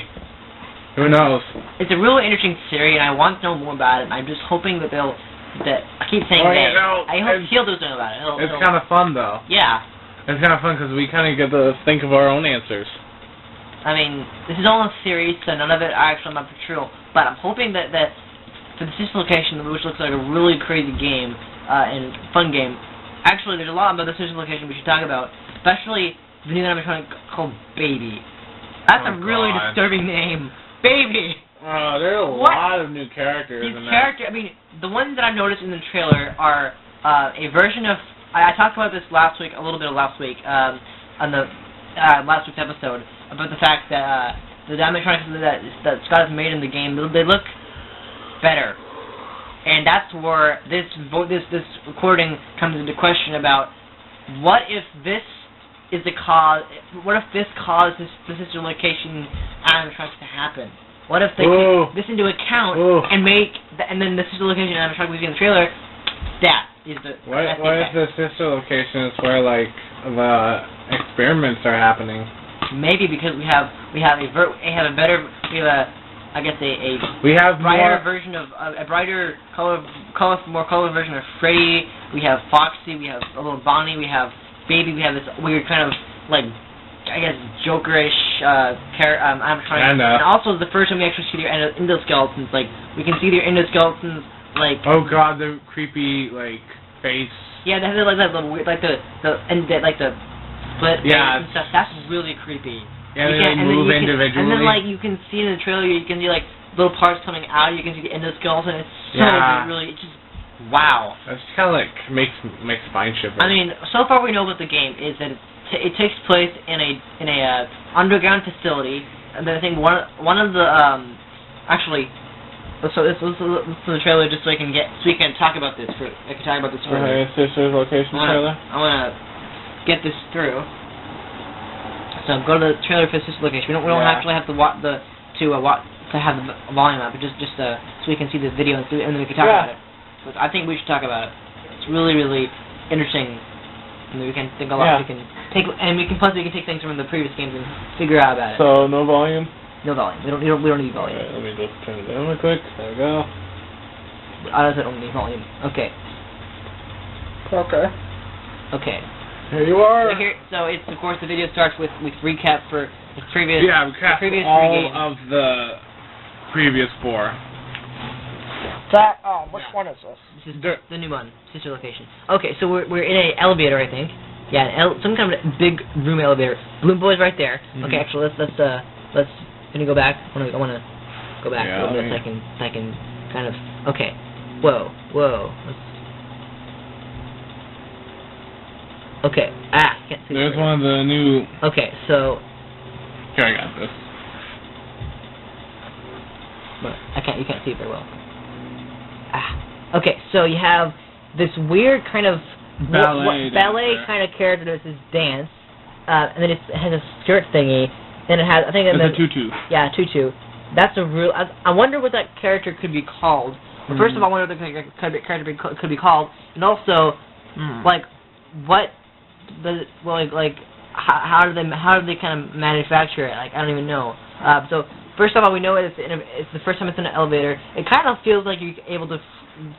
Who knows? It's a really interesting series, and I want to know more about it. I'm just hoping that I keep saying I hope he'll do something about it. It's kind of fun, though. Yeah. It's kind of fun, because we kind of get to think of our own answers. I mean, this is all a series, so none of it actually might be true, but I'm hoping that for the system location, which looks like a really crazy game, and fun game. Actually, there's a lot about the system location we should talk about, especially the new animatronic called Baby. That's a really disturbing name. Baby! There are a lot of new characters in that. The ones that I've noticed in the trailer are a version of... I talked about this last week, a little bit last week, on the last week's episode, about the fact that the animatronics that Scott has made in the game, they look better. And that's where this recording comes into question about what if this is the cause. What if this caused this sister location animatronics to happen? What if they take this into account and then the sister location animatronic we see in the trailer? That is the. What if the sister location is where like the experiments are happening? Maybe because we have a brighter version of a brighter more color version of Freddy. We have Foxy. We have a little Bonnie. We have Baby. We have this weird kind of like I guess Jokerish animatronic. And also the first time we actually see their endoskeletons. Like we can see their endoskeletons. Like oh god, the creepy like face. Yeah, they have like that little weird like the split and stuff. That's really creepy. Yeah, they move individually. And then like you can see in the trailer, you can see like little parts coming out. You can see the endoskeleton. It's so really, it's just wow. That's kind of like makes spine shiver. I mean, so far we know about the game is that it takes place in a underground facility. And then I think one of the actually. So this is the trailer just so we can talk about this further. Okay, sister's location trailer. I wanna get this through. So go to the trailer for sister location. We don't actually have to have the volume up, but just so we can see this video and then we can talk about it. But I think we should talk about it. It's really interesting. And we can think a lot. We can take plus we can take things from the previous games and figure out about it. So no volume. No volume. We don't need volume. Alright, let me just turn it down real quick. There we go. I don't need volume. Okay. Here you are. So it's of course the video starts with recap for the previous. Yeah, recap previous all 3 games. of the previous 4. That which one is this? This is the new one, sister location. Okay, so we're in an elevator, I think. Yeah, some kind of big room elevator. Balloon Boy's right there. Mm-hmm. Okay, actually let's. Can you go back? I want to go back a little bit so I can kind of. Okay. Whoa. Okay. Can't see. There's one of the new. Okay, so. Here, I got this. But you can't see it very well. Okay, so you have this weird kind of ballet kind of character that does this dance, and then it has a skirt thingy. And it has, I think, it's a tutu. Yeah, a tutu. That's a real. I wonder what that character could be called. But first of all, I wonder what the character could be called, and also, like, what the how do they kind of manufacture it? Like, I don't even know. So first of all, we know it's the first time it's in an elevator. It kind of feels like you're able to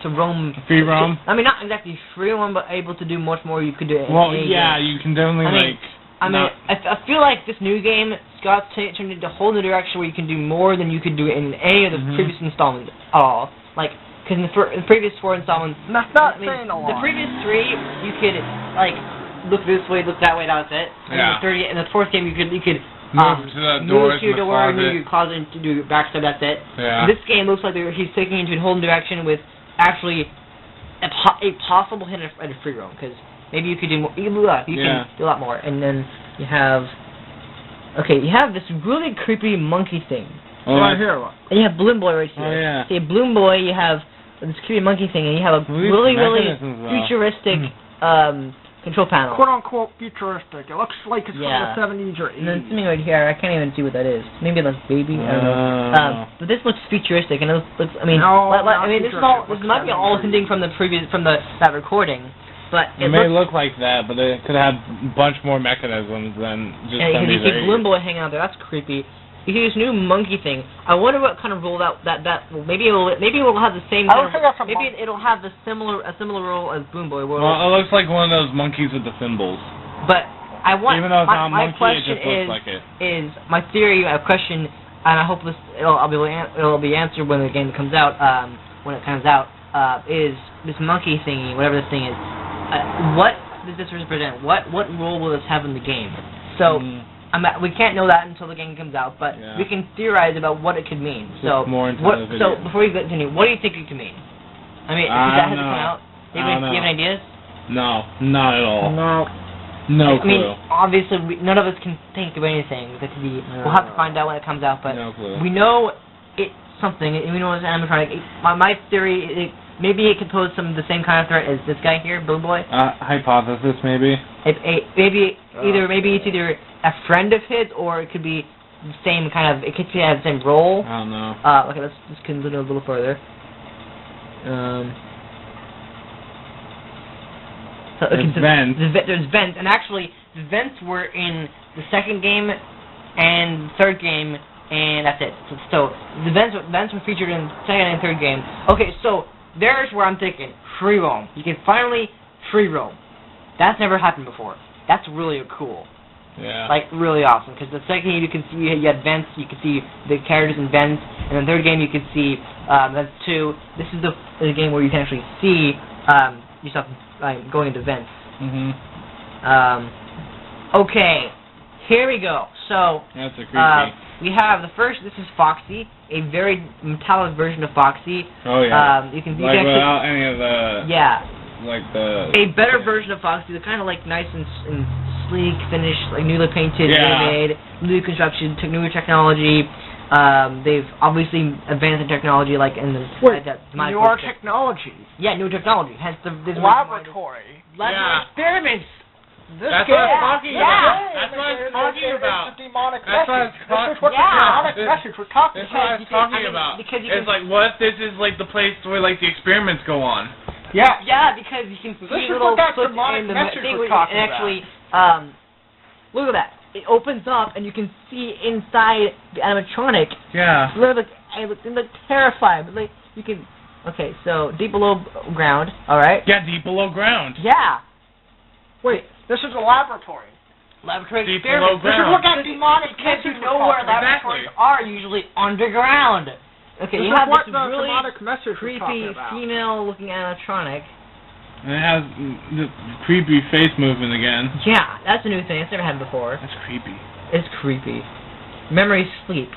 roam. Free roam. I mean, not exactly free roam, but able to do much more you could do. You can definitely I feel like this new game, Scott's turned into a whole new direction where you can do more than you could do in any of the previous installments at all. Like, because in the previous 4 installments, saying a lot. The previous 3, you could like look this way, look that way, that was it. And in the 4th game, you could move to the doors, move to your door, move your closet, and do your backstab. That's it. Yeah. This game looks like he's taking into a whole new direction with actually a possible hint at a free roam because. Maybe you could do more. You can do a lot more. And then you have this really creepy monkey thing. Right here. And you have Balloon Boy right here. Oh, yeah. So you have Balloon Boy, you have this creepy monkey thing, and you have a really futuristic control panel. Quote unquote futuristic. It looks like it's from the 70s or 80s. And then something right here, I can't even see what that is. Maybe like Baby. I don't know. But this looks futuristic, and it looks. I mean, this might be all hinting from that recording. But it may look like that, but it could have a bunch more mechanisms than just because you see Balloon Boy hanging out there. That's creepy. You see this new monkey thing. I wonder what kind of role that maybe it will have the same. Maybe it'll have a similar role as Balloon Boy. Well, it looks like one of those monkeys with the thimbles. But I want. Even though it's not a monkey, it just looks like it. Is my theory, my question, and I hope it'll be answered when the game comes out. Is this monkey thingy, whatever this thing is. What does this represent? What role will this have in the game? So we can't know that until the game comes out, but we can theorize about what it could mean. So before we continue, what do you think it could mean? I mean, has it come out? Do you have any ideas? No, not at all. No clue. I mean, obviously, none of us can think of anything that could be. We'll have to find out when it comes out, but we know it something. You know, it's animatronic. My theory, maybe it could pose some of the same kind of threat as this guy here, Blue Boy. Hypothesis, maybe. Maybe it's either a friend of his, or it could be the same kind of. It could have the same role. I don't know. Okay, let's just continue a little further. So there's vents. There's vents, and actually, the vents were in the second game and third game, and that's it. So the vents were featured in second and third game. Okay, so there's where I'm thinking free roam. You can finally free roam. That's never happened before. That's really cool. Yeah. Like, really awesome. Because the second game you can see, you had vents, you can see the characters in vents, and the third game you can see vents too. This is the game where you can actually see yourself going into vents. Okay, here we go. So, that's a creepy. we have the first, this is Foxy, a very metallic version of Foxy. Oh, yeah. You can like, without any of the... Yeah. Like the... A better version of Foxy, they're kind of like nice and sleek, finished, like newly painted, made, new construction, newer technology. They've obviously advanced in technology, like in the... newer technology. Yeah, new technology. Hence the... Laboratory. Experiments. That's what I was talking about. That's what I was talking about. That's what I was talking about. It's like, what if this is like the place where like the experiments go on? Yeah. Yeah, because you can see little clips in the thing, and actually, look at that. It opens up, and you can see inside the animatronic. Yeah. It looks terrifying, but like you can. Okay, so deep below ground. All right. Yeah, deep below ground. Yeah. Wait, this is a laboratory. Laboratory deep experiments. below ground. Look at demonic because you know where laboratories are usually underground. Okay, you have this really creepy female-looking animatronic. And it has the creepy face movement again. Yeah, that's a new thing. It's never happened before. That's creepy. It's creepy. Memory sleep.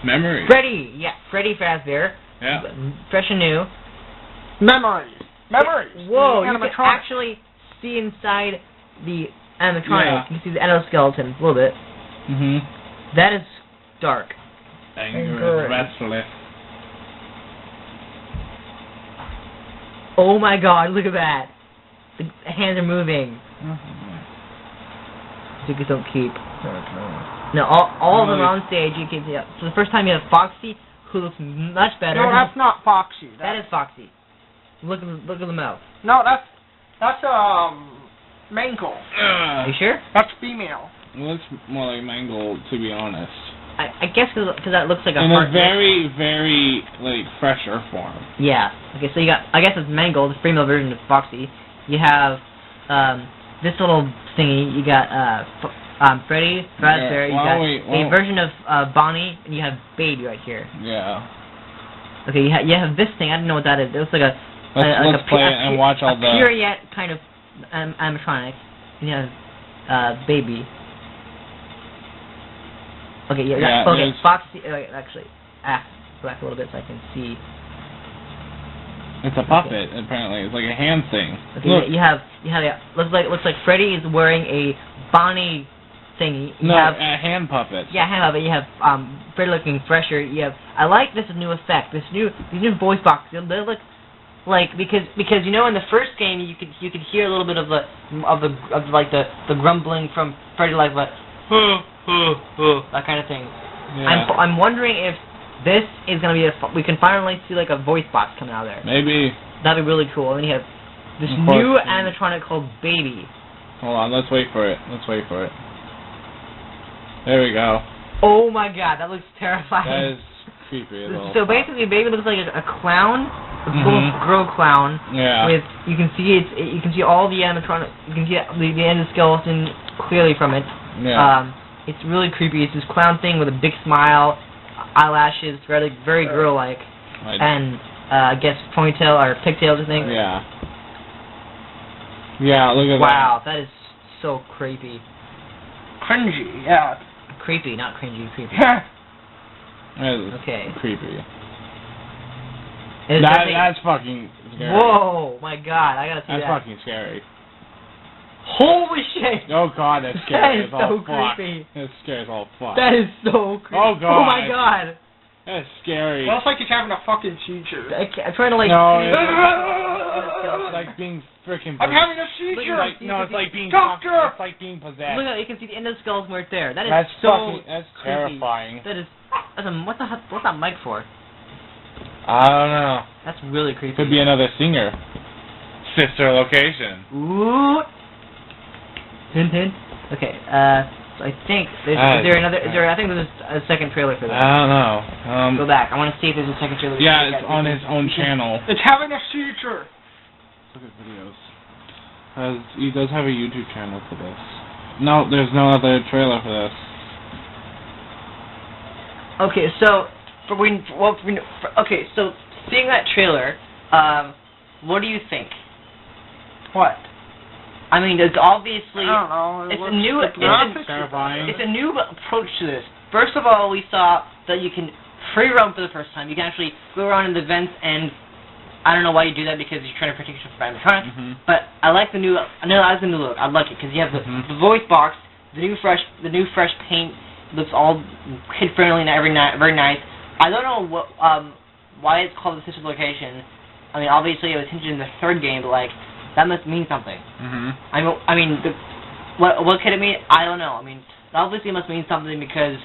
Memory. Freddy. Yeah, Freddy Fazbear. Yeah. Fresh and new. Memories. Whoa, you can actually see inside the animatronic. Yeah. You can see the endoskeleton a little bit. That is dark. Angry. Restless. Oh my god, look at that. The hands are moving. Tickets don't keep. No, all of them are on stage. You can, so the first time you have Foxy, who looks much better. No, that's not Foxy. That is Foxy. Look at the mouth. No, that's Mangle. Are you sure? That's female. Well, it's more like Mangle, to be honest. I guess because that looks like a in heart. a very, very like fresher form. Yeah. Okay, so you got. I guess it's Mangle, the female version of Foxy. You have this little thingy. You got Freddy, Fazbear. You got a version of Bonnie, and you have Baby right here. Yeah. Okay, you have this thing. I don't know what that is. It looks like a. Let's play it and watch all the. Period kind of animatronic. And you have Baby. Okay, okay. Foxy. Actually, go back a little bit so I can see. It's a puppet. Apparently, it's like a hand thing. Okay, look. You have. Looks like Freddy is wearing a Bonnie thingy. A hand puppet. Yeah, hand puppet. You have Freddy looking fresher. You have. I like this new effect. These new voice boxes. They look like because you know in the first game you could hear a little bit of the grumbling from Freddy, like that kind of thing. Yeah. I'm wondering if this is gonna be we can finally see like a voice box coming out of there. Maybe. That'd be really cool. And then you have this new animatronic called Baby. Hold on, let's wait for it. There we go. Oh my god, that looks terrifying. That is creepy. So basically, Baby looks like a clown, a little girl clown. Yeah. With you can see all the animatronic. You can see the endoskeleton clearly from it. Yeah. It's really creepy. It's this clown thing with a big smile, eyelashes, very girl-like, and I guess ponytail or pigtails, I think. Yeah. Yeah, look at that. Wow, that is so creepy. Cringy, yeah. Creepy, not cringy, creepy. Okay. Creepy. That's fucking scary. Whoa, my god, I gotta see that. That's fucking scary. Holy shit! Oh god, that's scary. That is so creepy. That scares all fuck. That is so creepy. Oh god. Oh my god. That's scary. Well, it's like he's having a fucking seizure. I'm trying to like. No, it's like being freaking. I'm having a seizure. It's like being. Doctor. It's like being possessed. Look, you can see the end of the skeleton right there. That is that's so. That's creepy. terrifying. That is. What's that mic for? I don't know. That's really creepy. Could be another singer. Sister location. Ooh. Hint, hint. Okay. So I think is there another? Is there? I think there's a second trailer for that. I don't know. Go back. I want to see if there's a second trailer. Yeah, it's on his own channel. It's having a seizure. Look at videos. He does have a YouTube channel for this. No, there's no other trailer for this. Okay, so so seeing that trailer, what do you think? What? I mean, it's obviously I don't know. it's a new Terrifying. it's a new approach to this. First of all, we saw that you can free roam for the first time. You can actually go around in the vents, and I don't know why you do that because you're trying to protect yourself from animatronics. But I like the new. I like the new look. I like it because you have the voice box, the new fresh paint. Looks all kid friendly and very nice. I don't know why it's called the sister location. I mean, obviously it was hinted in the third game, but like that must mean something. I mean, what could it mean? I don't know. I mean, obviously it must mean something because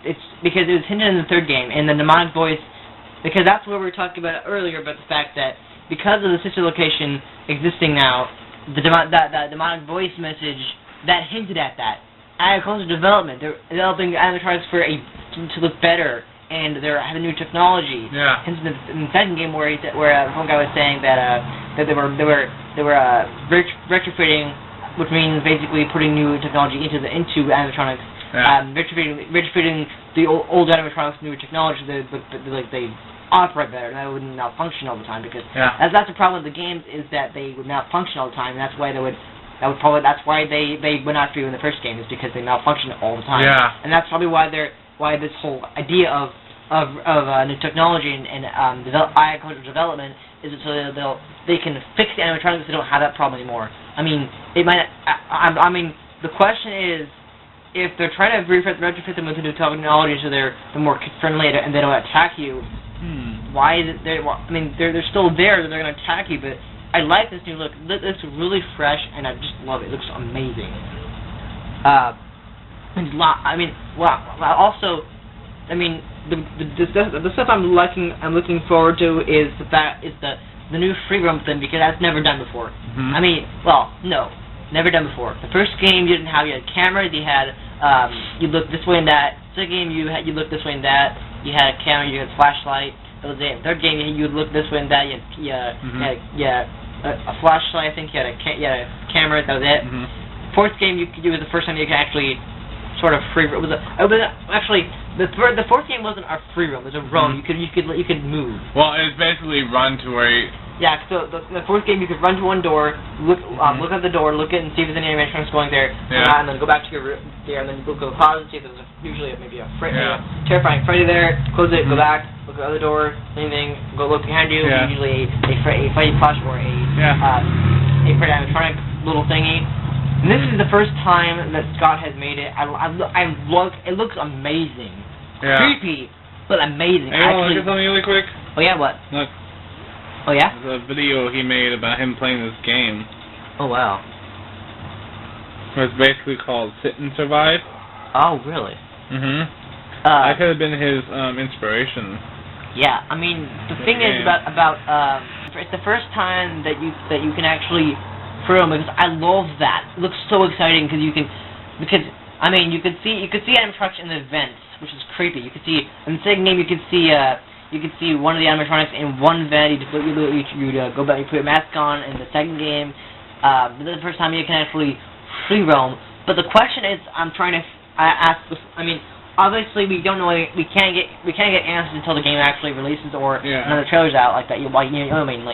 it was hinted in the third game, and the demonic voice, because that's what we were talking about earlier, about the fact that because of the sister location existing now, the demonic voice message that hinted at that. Agricultural development, they're developing animatronics to look better, and they're having new technology. Yeah. Hence, in the second game, where one guy was saying that they were retrofitting, which means basically putting new technology into animatronics. Yeah. Retrofitting the old animatronics with newer technology, they operate better, and they wouldn't malfunction all the time, because that's the problem with the games, is that they would malfunction all the time, and that's why that's why they would not do in the first game, is because they malfunction all the time. Yeah. And that's probably why this whole idea of new technology and agricultural development is so they can fix the animatronics so they don't have that problem anymore. I mean, it might. I mean, the question is, if they're trying to retrofit them with new technology so they're more kid friendly and they don't attack you, why is it? I mean, they're still there. They're going to attack you, but I like this new look. It looks really fresh, and I just love it. It looks amazing. Also, I mean, the stuff I'm looking forward to is the new free roam thing, because that's never done before. I mean, no, never done before. The first game you had cameras, you had you look this way and that. Second game you look this way and that. You had a camera, you had a flashlight. That was it. Third game you would look this way and that. You had a flashlight. I think you had a camera. That was it. Fourth game it was the first time you could actually sort of free roam. Actually the fourth game wasn't a free roam. It was a roam. You could move. Well, it was basically run to where. Yeah, so the fourth game you could run to one door, look at the door, look at and see if there's any animatronics going there, and then go back to your room there, and then you go pause and see if there's usually maybe a terrifying Freddy there, close it, go back, look at the other door, anything, go look behind you, usually a Freddy plush or a Freddy animatronic little thingy. And this is the first time that Scott has made it. It looks amazing. Yeah. Creepy, but amazing. Hey, look at something really quick. Oh yeah, what? Look. Oh yeah? There's a video he made about him playing this game. Oh wow. It's basically called Sit and Survive. Oh really? That could have been his inspiration. Yeah, I mean the thing is about it's the first time that you can actually film, because I love that. It looks so exciting because you can see animatronics in the vents, which is creepy. You could see in the second game you could see one of the animatronics in one vent. You go back, you put your mask on. In the second game, this is the first time you can actually free roam. But the question is, I mean, obviously we don't know. We can't get answers until the game actually releases or another trailer's out like that. You know what I mean?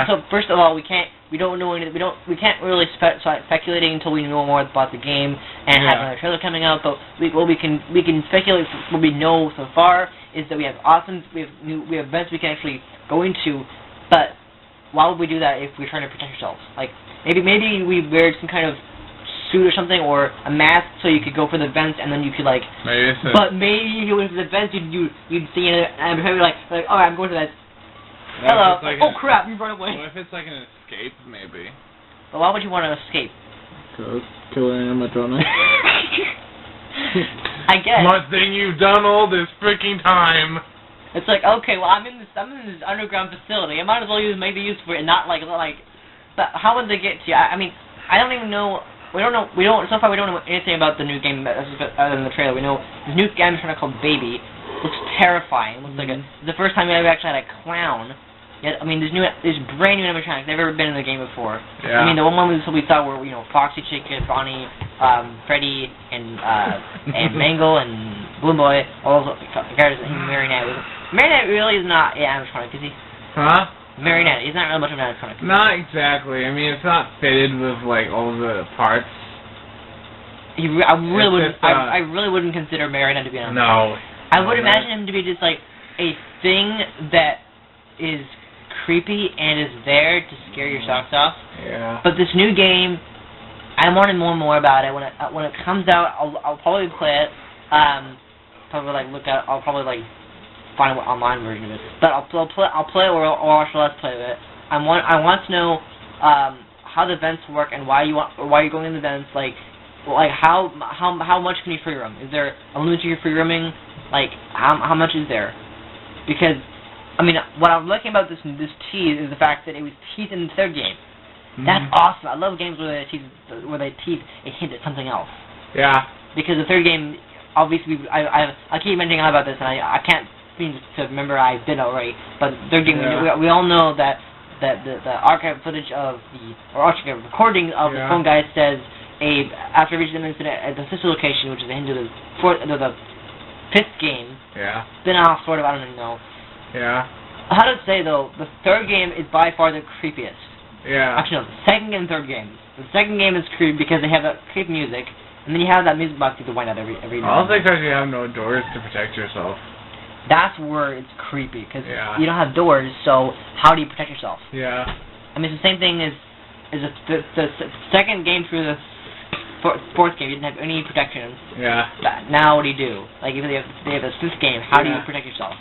So first of all, we can't really start speculating until we know more about the game and have another trailer coming out. But we can speculate. What we know so far is that we have events we can actually go into. But why would we do that if we're trying to protect ourselves? Like maybe we wear some kind of suit or something, or a mask, so you could go for the vents, and then you could like. But maybe if you went for the vents, you'd see it, and I'd be like, all right, I'm going to that. Hello. Like oh crap! You run away. What if it's like an escape, maybe? But why would you want to escape? Kill an animatronic. I guess. Smart thing you've done all this freaking time. It's like, okay, well, I'm in this underground facility. I might as well make the use for it, not like. But how would they get to you? I mean, I don't even know. So far we don't know anything about the new game other than the trailer. We know this new animatronic called Baby looks terrifying. Looks like the first time we ever actually had a clown. Yet, I mean, there's brand new animatronics never been in the game before. Yeah. I mean, the one we thought were Foxy Chicken, Bonnie, Freddy, and Mangle and Blue Boy. All those characters. Marionette. Marionette really is not an animatronic, is he? Huh? Marionette. He's not really much of an animatronic. Not exactly. I mean, it's not fitted with like all the parts. I really wouldn't consider Marionette to be an animatronic. No. I would imagine him to be just like a thing that is creepy and is there to scare your socks off. Yeah. But this new game, I want to know more about it. When it comes out, I'll probably play it. I'll probably find an online version of it. But I'll play it or I'll watch the Let's Play of it. I want to know how the vents work and why you're going in the vents. Like how much can you free roam? Is there a limit to your free roaming? Like how much is there? Because I mean, what I'm liking about this tease is the fact that it was teased in the third game. That's awesome. I love games where they tease a hint at something else. Yeah. Because the third game, obviously, I keep mentioning about this, and I can't seem to remember I did already. But the third game, we all know that the archive footage of archive recording of the phone guy says after reaching the incident at the sister location, which is the hint to the fifth game. Yeah. Spin-off, sort of. I don't even know. Yeah. How to say, though, the third game is by far the creepiest. Yeah. Actually, no, the second and third games. The second game is creepy because they have that creepy music, and then you have that music box you have to wind out every also because you have no doors to protect yourself. That's where it's creepy, because you don't have doors, so how do you protect yourself? Yeah. I mean, it's the same thing as the second game through the fourth game, you didn't have any protection. Yeah. Now what do you do? Like, if they have a fifth game, how do you protect yourself?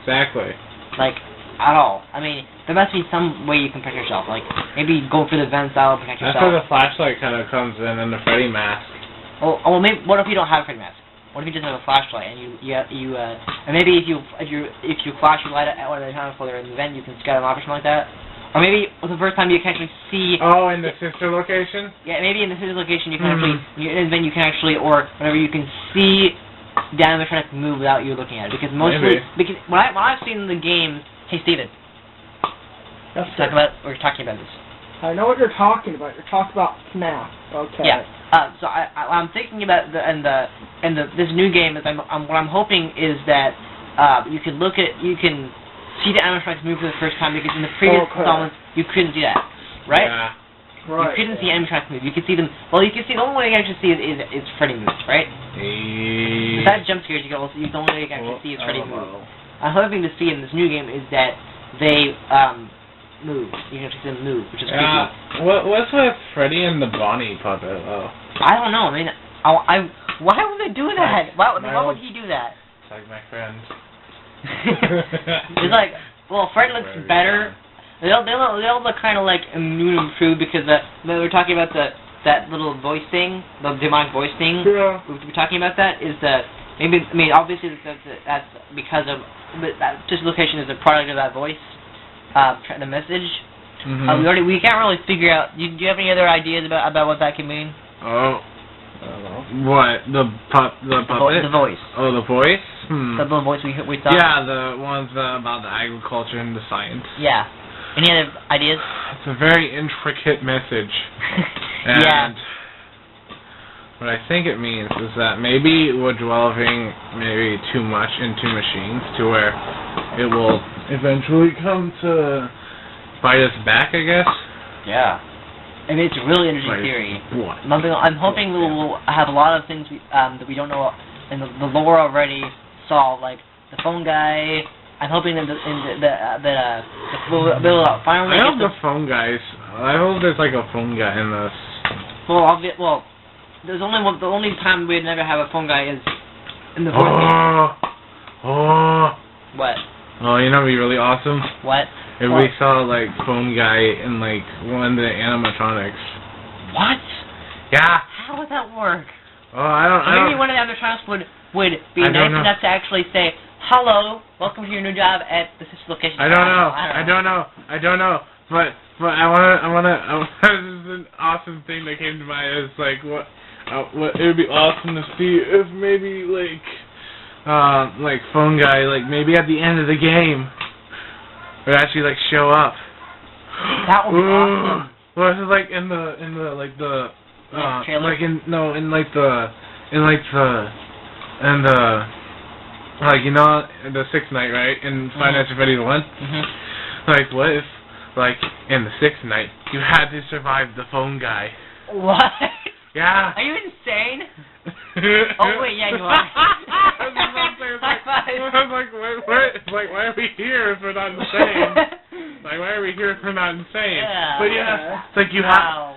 Exactly. Like, at all. I mean, there must be some way you can protect yourself. Like, maybe go for the vents, that'll protect yourself. That's where the flashlight kind of comes in and the Freddy mask. Well, maybe, what if you don't have a Freddy mask? What if you just have a flashlight and and maybe if you flash your light at one of the times while they're in the vent, you can scare them off or something like that? Or maybe the first time you can actually see... Oh, in the sister location? Yeah, maybe in the sister location you can actually... In the vent you can actually, or whatever, you can see the animatronic move without you looking at it. Because mostly... Because when I've seen in the game... Hey, Steven. Yes, we're talking about this. I know what you're talking about. You're talking about FNAF. Okay. Yeah. So I'm thinking about this new game. Is what I'm hoping is that you can see the animatronics move for the first time, because in the previous installments you couldn't do that, right? Yeah. Right. You couldn't see animatronics move. You could see them. Well, you can see the only way you can actually see is Freddy moves, right? Besides jump scares, the only way you can actually see is Freddy move. I'm hoping to see in this new game is that they move. You can actually see them move, which is creepy. What's with Freddy and the Bonnie puppet? Oh. I don't know. I mean, why would they do that? Why would he do that? It's like my friend. It's like, well, Fred looks better. They all look kind of like immune improved, because we were talking about that little voice thing, the demonic voice thing. Yeah. We were talking about that. Obviously that's because of that location is a product of that voice, the message. Mm-hmm. We can't really figure out. Do you have any other ideas about what that could mean? Oh. I don't know. What? The puppet? The voice. Oh, the voice? The little voice we thought. Yeah, the ones about the agriculture and the science. Yeah. Any other ideas? It's a very intricate message. And what I think it means is that maybe we're delving too much into machines to where it will eventually come to bite us back, I guess. Yeah. I mean, it's a really interesting theory. What? I'm hoping we'll have a lot of things that we don't know in the lore already solved, like the phone guy. I'm hoping that we'll finally. I hope the phone guys. I hope there's like a phone guy in this. Well, the only time we'd never have a phone guy is in the fourth game. What? Oh, you know, it'd be really awesome. What? If we saw like phone guy in like one of the animatronics. What? Yeah. How would that work? Oh, I don't. Maybe one of the animatronics would be nice enough to actually say, "Hello, welcome to your new job at this location." I don't know. But I wanna. This is an awesome thing that came to mind. Is like what it would be awesome to see if maybe like phone guy like maybe at the end of the game would actually like show up. That would be awesome. Well, this is like in the like the trailer? like in like you know the sixth night, right? In Five Nights At Freddy 1. Like what if like in the sixth night you had to survive the phone guy? What? Yeah. Are you insane? Oh wait, yeah, you are. I was like, what? Like, why are we here if we're not insane? Like, why are we here if we're not insane? Yeah. But yeah, it's like you have.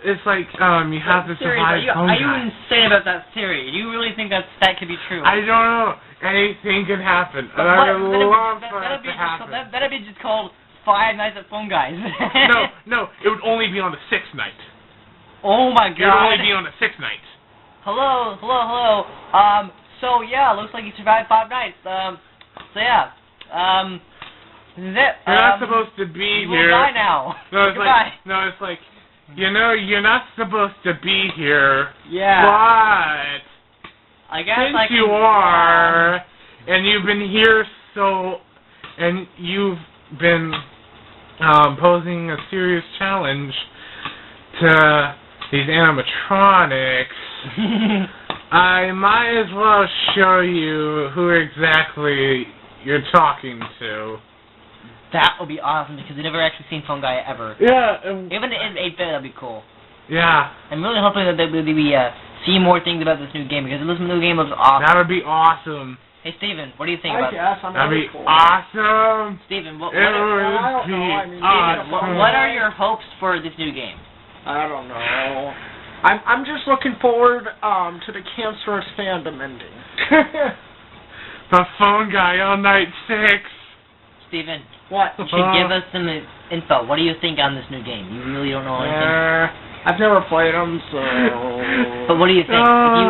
It's like you have to survive phone guy. Are you insane about that theory? Do you really think that could be true? I don't know. Anything can happen. And I would love for that to happen. That'd be just called Five Nights at Phone Guys. No, it would only be on the sixth night. Oh my god. It would only be on the sixth night. Hello. So yeah, looks like you survived 5 nights. So yeah. This is it. You're not supposed to be here. We'll die now. No, it's Goodbye. it's like, you know, you're not supposed to be here. Yeah. But I guess since you are, and you've been here and you've been posing a serious challenge to these animatronics, I might as well show you who exactly you're talking to. That would be awesome because I've never actually seen Phone Guy ever. Yeah. Even in 8-bit, that'd be cool. Yeah. I'm really hoping that we see more things about this new game because this new game looks awesome. That would be awesome. Hey, Steven, what do you think about this? That'd be awesome. Steven, what are your hopes for this new game? I don't know. I'm just looking forward to the cancerous fandom ending. The phone guy on night 6. Steven, what? You should give us some info. What do you think on this new game? You really don't know anything? I've never played them, so... But what do you think?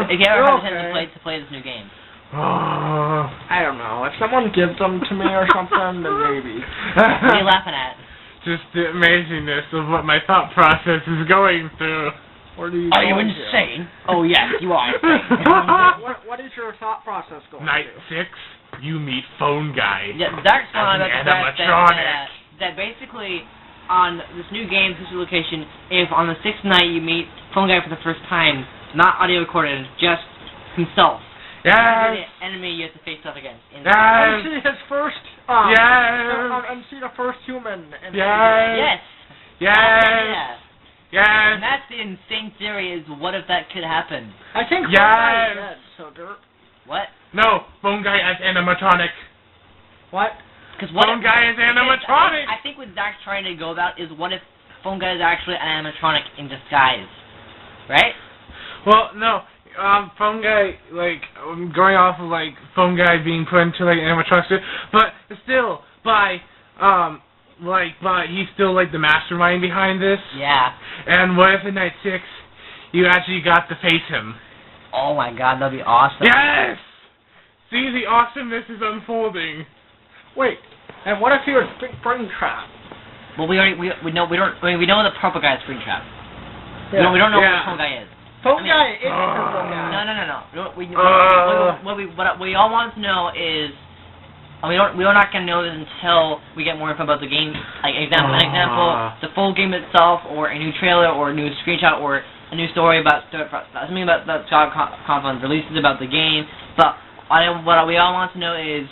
If you ever have a chance to play this new game? I don't know. If someone gives them to me or something, then maybe. What are you laughing at? Just the amazingness of what my thought process is going through. Are you insane? Oh yes, you are. What is your thought process going Night 6, you meet Phone Guy. Yeah, that's one that basically on this new game, this location, if on the 6th night you meet Phone Guy for the first time, not audio recorded, just himself. Yes. The enemy you have to face off against. Yes. And see his first. Yes. And see the first human. Yes. Yes. Yes. And that's the insane theory is what if that could happen? I think Phone Guy is dead, so dirt. What? No, Phone Guy as animatronic. What? Phone Guy is animatronic. I think what Zach's trying to go about is what if Phone Guy is actually an animatronic in disguise, right? Well, no. Phone Guy, like, going off of, like, Phone Guy being put into, like, animatronic suit, but still, but he's still, like, the mastermind behind this. Yeah. And what if in Night 6, you actually got to face him? Oh my god, that'd be awesome. Yes! See, the awesomeness is unfolding. Wait, and what if he was Springtrap? Well, we know the purple guy is Springtrap. Yeah. We don't know what Phone Guy is. Phone Guy is Purple Guy. No. What we all want to know is, we're not gonna know this until we get more info about the game. Like an example, the full game itself, or a new trailer, or a new screenshot, or a new story about something about that Conference releases about the game. But what we all want to know is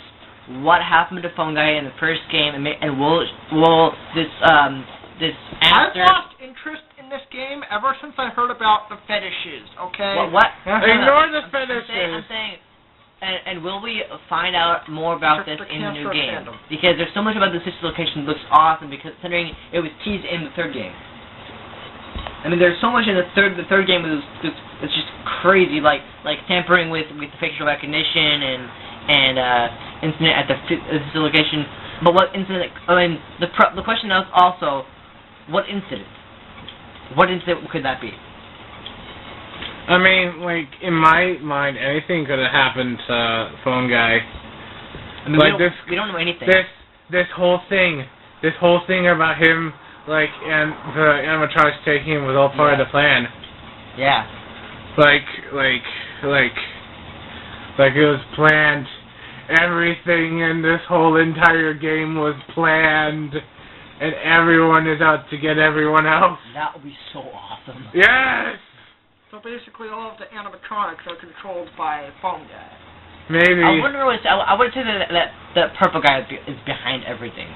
what happened to Phone Guy in the first game, and will this after. I've lost interest in this game ever since I heard about the fetishes. Okay. What? Ignore the fetishes. I'm saying. And will we find out more about this in the new game? Because there's so much about the sister location that looks awesome, because considering it was teased in the 3rd game. I mean, there's so much in the third game was just crazy, like tampering with the facial recognition and incident at the location. But what incident? I mean, the question is also, what incident? What incident could that be? I mean, like, in my mind, anything could have happened to Phone Guy. I mean, like we don't know anything. This whole thing about him, like, and the animatronics taking him was all part of the plan. Yeah. Like it was planned. Everything in this whole entire game was planned, and everyone is out to get everyone else. That would be so awesome. Yes! So basically all of the animatronics are controlled by Phone Guy. Maybe. I would say that purple guy is behind everything.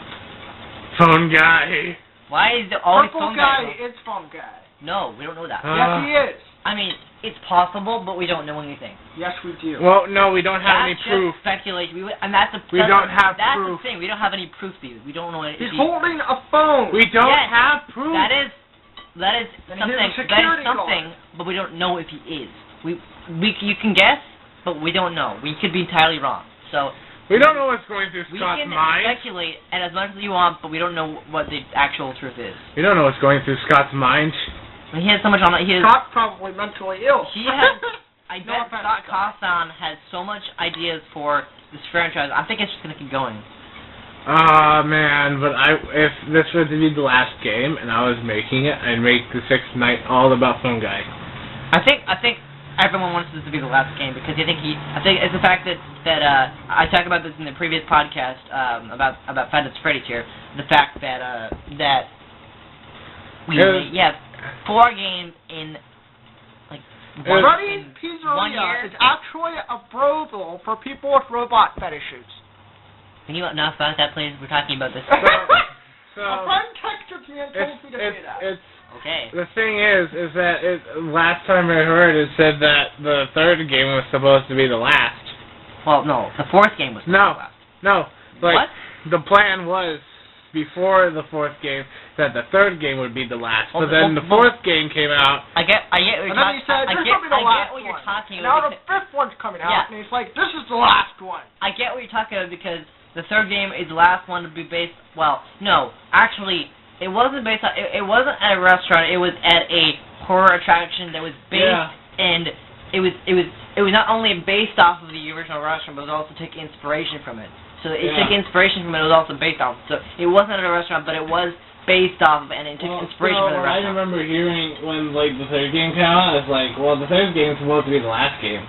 Phone Guy. Why is there always Purple Phone Guy? Guy is Phone Guy. No, we don't know that. Yes, he is. I mean, it's possible, but we don't know anything. Yes, we do. Well, no, we don't have any proof. That's just speculation. We don't have proof. That's the thing. We don't have any proof. We don't know anything. He's holding a phone. We don't have proof. That is something. Security guard. But we don't know if he is. You can guess, but we don't know. We could be entirely wrong. So we don't know what's going through Scott's mind. We can speculate, and as much as you want, but we don't know what the actual truth is. We don't know what's going through Scott's mind. I mean, he has so much on it. Scott's probably mentally ill. He has. I bet Scott Cawthon has so much ideas for this franchise. I think it's just gonna keep going. Man, but if this were to be the last game and I was making it, I'd make the sixth night all about Phone Guy. I think everyone wants this to be the last game because I think it's the fact that I talked about this in the previous podcast about Five Nights at Freddy here. The fact that we have 4 games in like Freddy's in Pizzeria 1 year. is actually a brothel for people with robot fetishes. Can you not about that, please? We're talking about this. So a friend texted me and told me to say that. Okay. The thing is that last time I heard it said that the third game was supposed to be the last. Well, no, the 4th game was the last. No. Like, what? The plan was before the 4th game that the 3rd game would be the last. But then the 4th game came out. I get what you're and then he said, I "This get will be the last what one." you're talking Now about. the 5th one's coming out, Yeah. and he's like, "This is the last one." I get what you're talking about because the 3rd game is the last one to be based. Well, no, actually, it wasn't based on. It wasn't at a restaurant. It was at a horror attraction that was based, and it was not only based off of the original restaurant, but it was also took inspiration from it. So it took inspiration from it. It was also based off. So it wasn't at a restaurant, but it was based off of, and it took inspiration from the restaurant. I remember hearing when the 3rd game came out, it's like, well, the 3rd game is supposed to be the last game.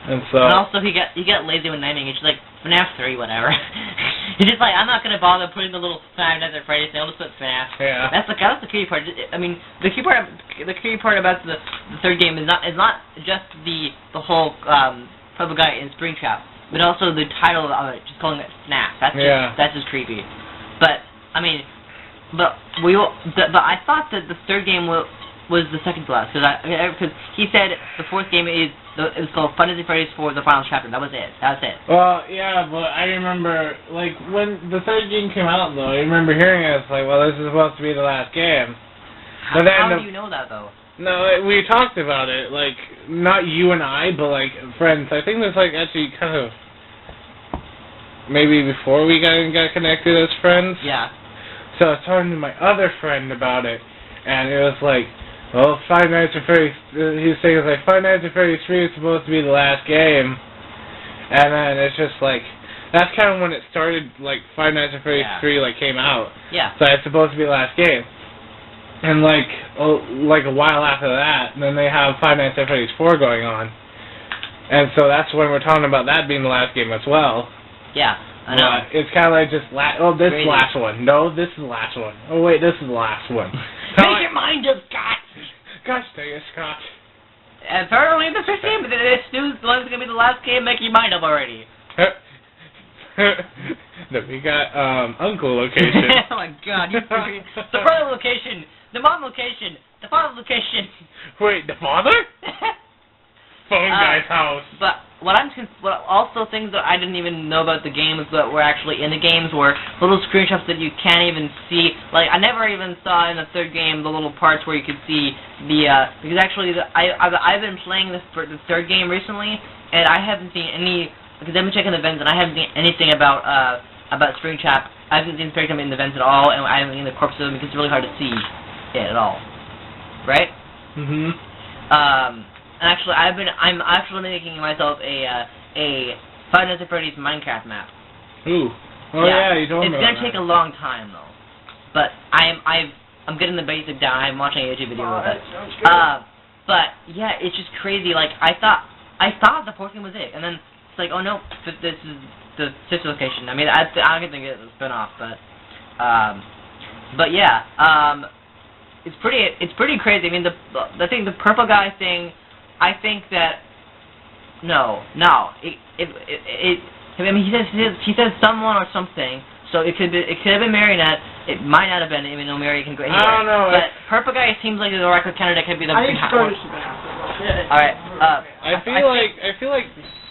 And so. And also he got lazy with naming. He's just like FNAF 3, whatever. He's just like, I'm not gonna bother putting the little Five Nights at Freddy's. I'll just put FNAF. Yeah. That's the key part. I mean, the key part about the 3rd game is not just the whole Purple Guy in Springtrap, but also the title of it, just calling it FNAF. That's just creepy. But I mean, but I thought that the 3rd game was the second to last because he said the 4th game it was called Five Nights at Freddy's for the final chapter. That was it. Well, yeah, but I remember like when the 3rd game came out though. I remember hearing it. It's like, well, this is supposed to be the last game. But then how do you know that though? No, we talked about it. Like not you and I, but like friends. I think that's like actually kind of maybe before we got connected as friends. Yeah. So I was talking to my other friend about it, and it was like, well, Five Nights at Freddy's, he was saying, it was like, Five Nights at Freddy's 3 is supposed to be the last game, and then it's just like, that's kind of when it started, like, Five Nights at Freddy's 3, like, came out. Yeah. So it's supposed to be the last game. And, like a while after that, then they have Five Nights at Freddy's 4 going on. And so that's when we're talking about that being the last game as well. Yeah. I know. It's kind of like just this is the last one. No, this is the last one. Oh wait, this is the last one. Make your mind up, Scott. Gosh dang it, Scott. Apparently the 5th game, but this news is going to be the last game. Make your mind up already. No, we got uncle location. Oh my God! The brother location, the mom location, the father location. Wait, the father? Phone Guy's house. But what also things that I didn't even know about the games that were actually in the games were little screenshots that you can't even see. Like, I never even saw in the third game the little parts where you could see the, because actually I've been playing the third game recently, and I haven't seen any, because I've been checking the vents, and I haven't seen anything about Springtrap. I haven't seen Springtrap in the vents at all, and I haven't seen the corpse of them because it's really hard to see it at all. Right? Mm-hmm. And actually, I'm actually making myself a Five Nights at Freddy's Minecraft map. Ooh. Oh yeah, you told me It's gonna take a long time though, but I'm getting the basic down. I'm watching a YouTube video with it. But yeah, it's just crazy. Like I thought the fourth game was it, and then it's like, oh no, this is the fifth location. I mean, I don't think it's a spin-off, but yeah, it's pretty crazy. I mean, the thing, the purple guy thing. I think that no. I mean, he says someone or something. So it could have been Marionette. It might not have been, even though Mary can go anywhere. I don't know. But purple guy seems like the record candidate could be the. I think Spurs All right. I feel like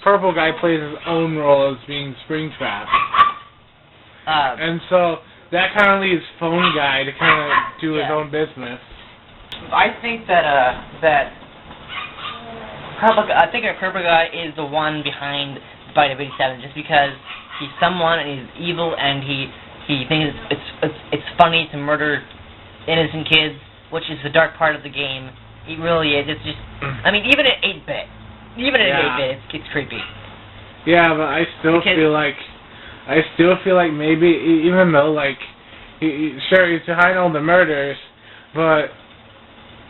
purple guy plays his own role as being Springtrap. And so that kind of leaves phone guy to kind of do his own business. I think that I think our purple guy is the one behind Five Nights at Freddy 7, just because he's someone and he's evil and he thinks it's funny to murder innocent kids, which is the dark part of the game. It really is. It's just, I mean, even at 8-bit, it's creepy. Yeah, but I still feel like maybe, even though like, sure he's behind all the murders, but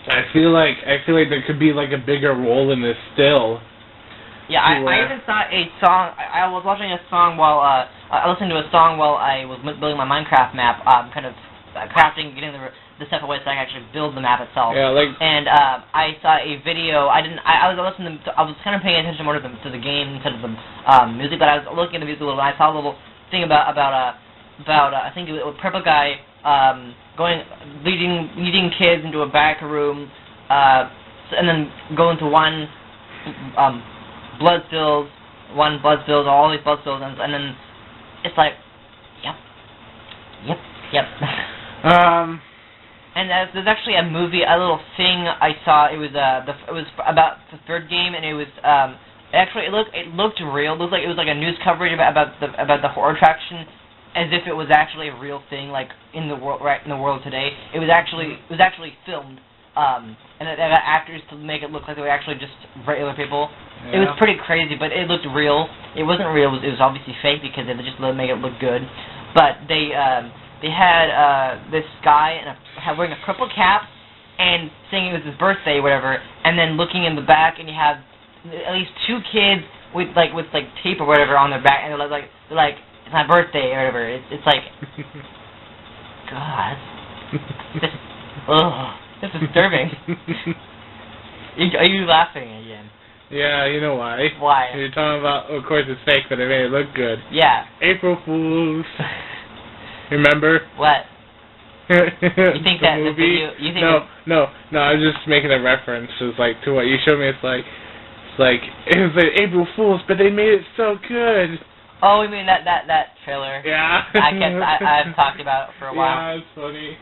I feel like there could be like a bigger role in this still. Yeah, I even saw a song. I was watching a song while I listened to a song while I was building my Minecraft map. Kind of crafting, getting the stuff away so I can actually build the map itself. Yeah, like. And I saw a video. I was listening. I was kind of paying attention more to the game instead of the music. But I was looking at the music a little. And I saw a little thing about I think it was a purple guy. Leading kids into a back room, and then going to one blood spills, all these blood spills, and then it's like, yep. And there's actually a movie, a little thing I saw. It was about the third game, and it was actually it looked real. It looked like it was like a news coverage about the horror attraction, as if it was actually a real thing, like in the world today. It was actually filmed, and they got actors to make it look like they were actually just regular people. Yeah. It was pretty crazy, but it looked real. It wasn't real. It was obviously fake because they just make it look good. But they had this guy wearing a purple cap and saying it was his birthday or whatever, and then looking in the back, and you have at least two kids with tape or whatever on their back, and they're like it's my birthday or whatever. It's like, God, this is disturbing. Are you laughing again? Yeah, you know why. Why? You're talking about, of course it's fake, but it made it look good. Yeah. April Fools. Remember? What? You think that movie? the video? You think No. I was just making a reference. It's like to what you showed me. It was like April Fools, but they made it so good. Oh, you mean that trailer? Yeah. I've talked about it for a while. Yeah, it's funny.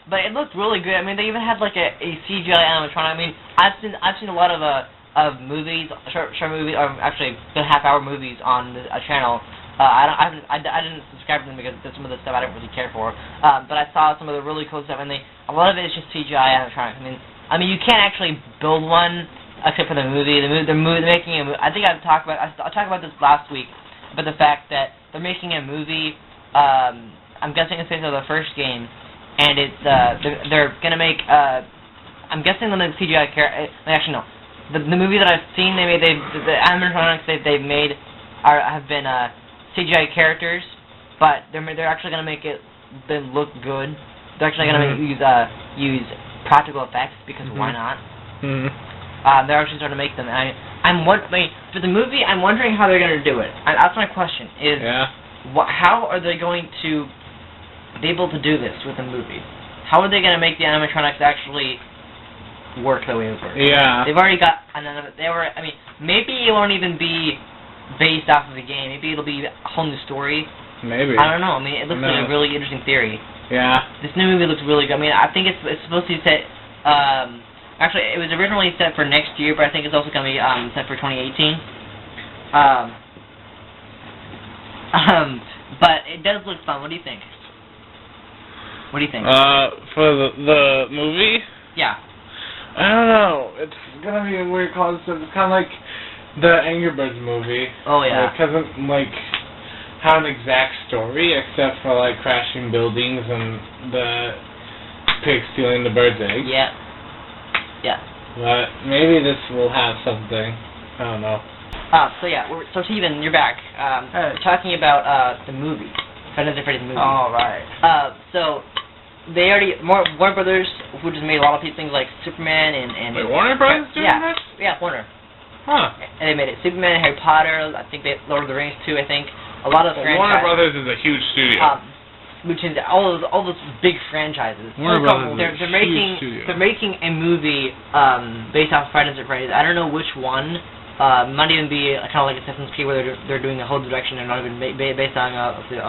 But it looked really good. I mean, they even had like a CGI animatronic. I mean, I've seen a lot of movies, short movies, or actually half-hour movies on the channel. I didn't subscribe to them because some of the stuff I didn't really care for. But I saw some of the really cool stuff, and a lot of it is just CGI animatronics. I mean, you can't actually build one except for the movie. They're making a movie. I think I talked about this last week, about the fact that they're making a movie. I'm guessing it's based on the first game, and it's they're gonna make. I'm guessing the CGI character. Actually, no. The movie that I've seen, the animatronics they've made have been CGI characters, but they're actually gonna make it look good. They're actually gonna use practical effects because why not? Mm-hmm. They're actually starting to make them. And for the movie, I'm wondering how they're gonna do it. That's my question. How are they going to be able to do this with a movie? How are they gonna make the animatronics actually work their way over. Yeah. They've already got another. I mean, maybe it won't even be based off of the game. Maybe it'll be a whole new story. Maybe. I don't know. I mean, it looks like a really interesting theory. Yeah. This new movie looks really good. I mean, I think it's supposed to be set. Actually, it was originally set for next year, but I think it's also going to be set for 2018. But it does look fun. What do you think? What do you think? For the movie? Yeah. I don't know. It's gonna be a weird concept. It's kind of like the Angry Birds movie. Oh yeah. It doesn't have an exact story except for crashing buildings and the pig stealing the bird's egg. Yeah. Yeah. But maybe this will have something. I don't know. So yeah, so Steven, you're back. Talking about the movie, Five Nights At Freddy's movie. All right. So they already Warner Brothers, who just made a lot of things like Superman and Wait, Warner Brothers doing this? Yeah, Warner. Huh. And they made it Superman, Harry Potter. I think they Lord of the Rings too. I think a lot of franchises. Warner Brothers is a huge studio. Which is all those big franchises. Warner Brothers they're making a movie based off Five Nights at Freddy's. I don't know which one. Might even be kind of like Assassin's Creed, where they're doing a whole direction and not even based on the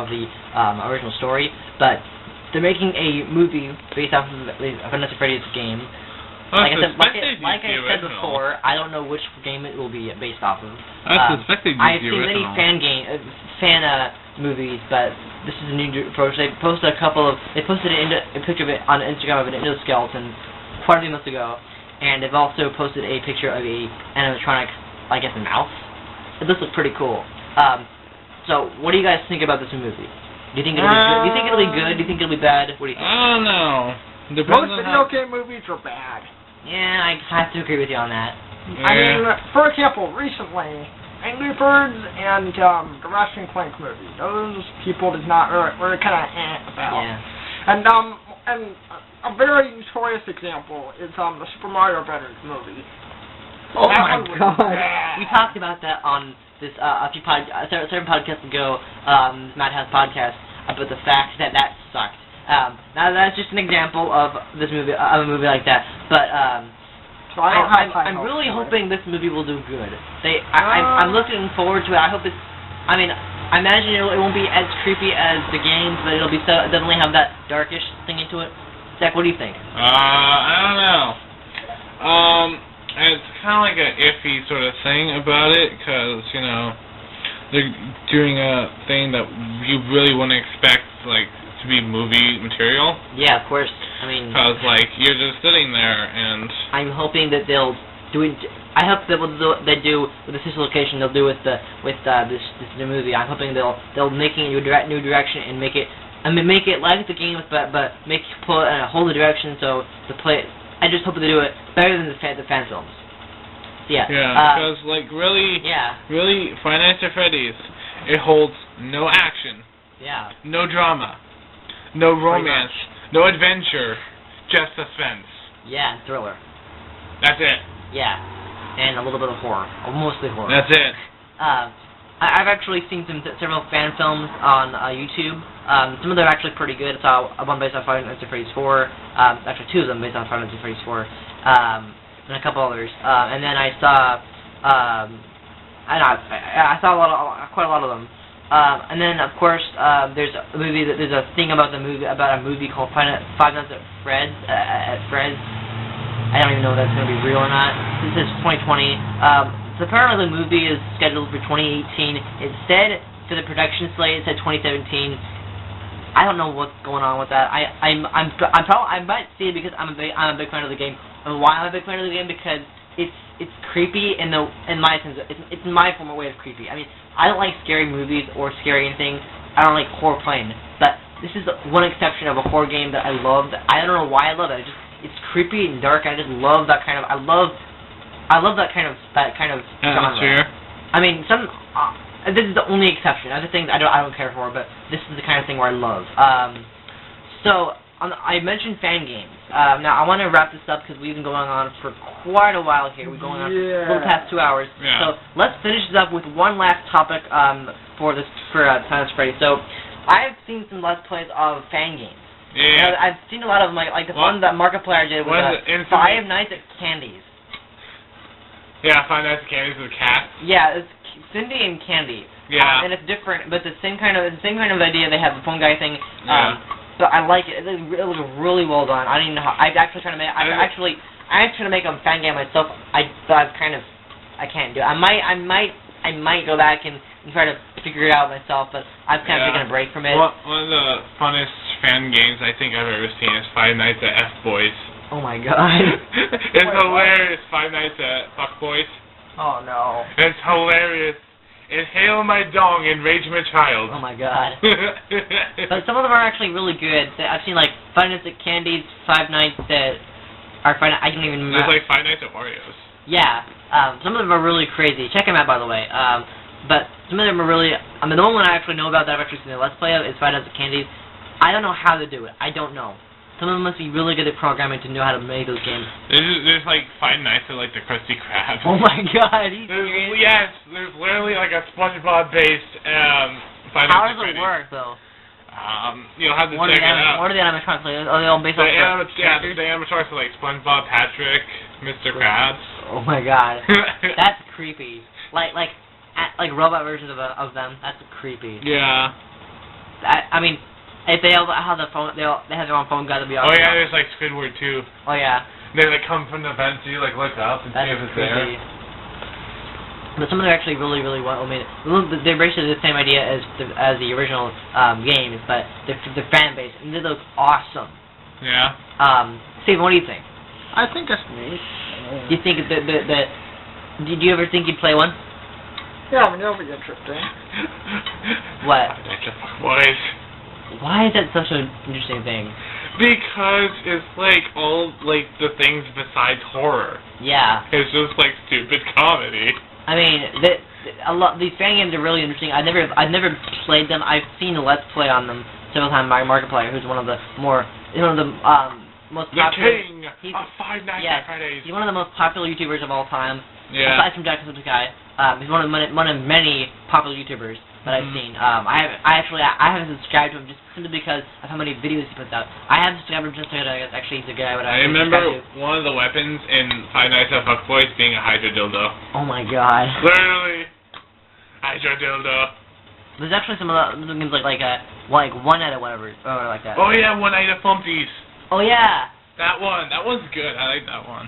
original story. But they're making a movie based off of Five Nights at Freddy's game. Like I said before, I don't know which game it will be based off of. I suspected I've seen many fan movies, but this is a new approach. They posted a picture of it on Instagram of an endoskeleton quite a few months ago, and they've also posted a picture of an animatronic, I guess, a mouse. It looks pretty cool. So, what do you guys think about this movie? Do you think it'll be good? Do you think it'll be good? Do you think it'll be bad? What do you think? I don't know. Most video game movies are bad. Yeah, I have to agree with you on that. Yeah. I mean, for example, recently, Angry Birds and the Ratchet & Clank movie. Those people did not were kind of about. Yeah. And a very notorious example is the Super Mario Brothers movie. Oh my God! We talked about that on this a few certain podcasts ago, Madhouse podcast, about the fact that sucked. Now that's just an example of this movie, of a movie like that. But so I'm really hoping this movie will do good. I'm looking forward to it. I hope it's. I mean, I imagine it won't be as creepy as the games, but it'll be definitely have that darkish thing into it. Zach, what do you think? I don't know. It's kind of like an iffy sort of thing about it, because they're doing a thing that you really wouldn't expect, to be movie material. Yeah, of course. I mean, because you're just sitting there, and I'm hoping that they'll do it. I hope that they do with this location. They'll do with this new movie. I'm hoping they'll make it a new direction and make it. I mean, make it like the games, but pull it in a whole new direction. So the play. I just hope they do it better than the fan films. Yeah. Yeah, because really, Five Nights at Freddy's, it holds no action. Yeah. No drama. No romance. No adventure. Just suspense. Yeah, and thriller. That's it. Yeah, and a little bit of horror, mostly horror. That's it. I've actually seen several fan films on YouTube. Some of them are actually pretty good. I saw one based on Five Nights at Freddy's 4. Actually, two of them based on Five Nights at Freddy's 4. And a couple others. And then I saw, I saw quite a lot of them. And then of course there's a thing about a movie called Five Nights at Freddy's. I don't even know if that's going to be real or not. This is 2020. So apparently the movie is scheduled for 2018. Instead, for the production slate, it said 2017. I don't know what's going on with that. I might see it because I'm a big fan of the game. And why I'm a big fan of the game? Because it's creepy in my sense. It's my form of way of creepy. I mean, I don't like scary movies or scary anything. I don't like horror playing. But this is one exception of a horror game that I loved. I don't know why I love it. It's creepy and dark. And I just love that kind of. I love that kind of genre. I mean, this is the only exception. Other things I don't care for, but this is the kind of thing where I love. I mentioned fan games. Now I want to wrap this up because we've been going on for quite a while here. We're going on for a little past 2 hours. Yeah. So let's finish this up with one last topic for Five Nights at Freddy. So I've seen some Let's Plays of fan games. Yeah. I've seen a lot of them, like the one that Markiplier did was Five Nights at Candy's. Yeah, Five Nights at Candy's with cats. Yeah, it's Cindy and Candy. Yeah. And it's different, but the same kind of idea. They have the phone guy thing. Yeah. So I like it. It looks really well done. I don't even know how. I actually trying to make. I actually to make a fan game myself. I can't do it. I might go back and try to figure it out myself, but I've kind of taken a break from it. One of the funnest fan games I think I've ever seen is Five Nights at F-Boys. Oh my god. It's hilarious. Five Nights at Fuck Boys. Oh no. It's hilarious. Inhale my dong and rage my child. Oh my god. But some of them are actually really good. I've seen like Five Nights at Candy's, Five Nights at... I don't even remember. There's like Five Nights at Wario's. Yeah. Some of them are really crazy. Check them out, by the way. But some of them are really... I mean, the only one I actually know about that I've actually seen the Let's Play of is Five Nights at Candy's. I don't know how to do it. I don't know. Some of them must be really good at programming to know how to make those games. There's like Five Nights at like the Krusty Krab. Oh my god, yes, there's literally like a SpongeBob-based Five Nights How at does it Freddy. work, though? You'll have to check it out. What are the animatronics like? Are they all based off the animatronics are like SpongeBob, Patrick, Mr. Krabs. Oh my god. That's creepy. Like robot versions of them. That's creepy. Yeah. I mean... If they all have the phone, they have their own phone guy to be. Oh yeah, there's like Squidward too. Oh yeah. They like come from the vent, so you like look up and see if it's there. But some of them are actually really well made. They're basically the same idea as the original games, but the fan base, and they look awesome. Yeah. Steven, what do you think? I think that's neat. Do you think did you ever think you'd play one? Yeah, I mean that'll be interesting. What? Boys. Why is that such an interesting thing? Because it's like all like the things besides horror. Yeah. It's just like stupid comedy. I mean, these fan games are really interesting. I've never played them. I've seen a Let's Play on them several times by Markiplier, who's one of the most popular. The king of Five Nights at Freddy's. He's one of the most popular YouTubers of all time. Yeah. Aside from Jacksepticeye, he's one of many popular YouTubers that I've seen. I haven't subscribed to him just simply because of how many videos he puts out. I have subscribed to him just because actually he's a guy I remember one of the weapons in Five Nights at Fuck Boys being a Hydra dildo. Oh my god. Literally, Hydra dildo. There's actually some of the games like One Night or whatever, or like that. Oh yeah, One Night at Fumpies. Oh yeah. That one's good. I like that one.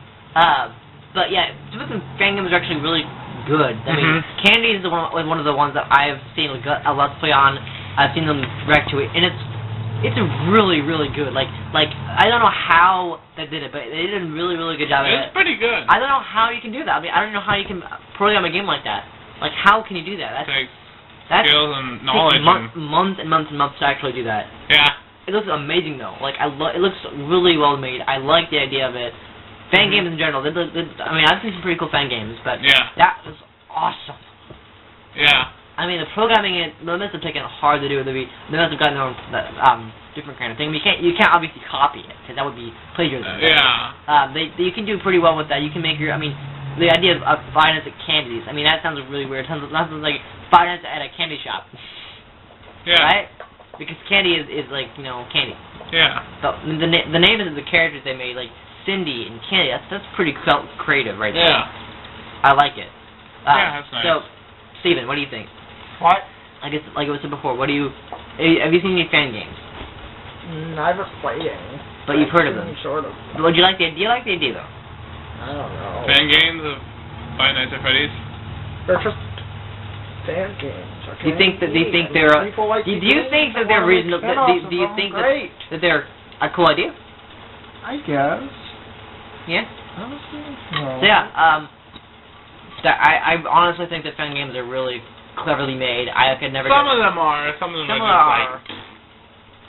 But yeah, some of the fan games are actually really good. I mean, Candy is one of the ones that I've seen a Let's Play on. I've seen them react to it, and it's really good. Like I don't know how they did it, but they did a really good job of it. It's pretty good. I don't know how you can do that. I mean, I don't know how you can program a game like that. Like, how can you do that? That's skills and knowledge. Months and months to actually do that. Yeah. It looks amazing though. Like it looks really well made. I like the idea of it. Fan games in general. I mean, I've seen some pretty cool fan games, but that was awesome. Yeah. I mean, the programming they must have taken hard to do. They must have gotten their own different kind of thing. You can't obviously copy it because that would be plagiarism. Yeah. You can do pretty well with that. You can make your. I mean, the idea of Five Nights at Candy's. I mean, that sounds really weird. It sounds like Five Nights at a candy shop. Yeah. Right? Because candy is like, candy. Yeah. So the name of the characters they made, like Cindy and Candy, that's pretty creative right there. Yeah. I like it. Yeah, that's nice. So, Steven, what do you think? What? I guess, like I said before, have you seen any fan games? I haven't played any. But you've heard of them? Sort of. Do you like the idea, though? I don't know. Fan games of Five Nights at Freddy's? They're just fan games. Do you think that they think they're? Do you think that they're reasonable? Do you think that they're a cool idea? I guess. Yeah. Honestly, So no. yeah. I honestly think that fan games are really cleverly made. I could never. Some of them are. Some of them are just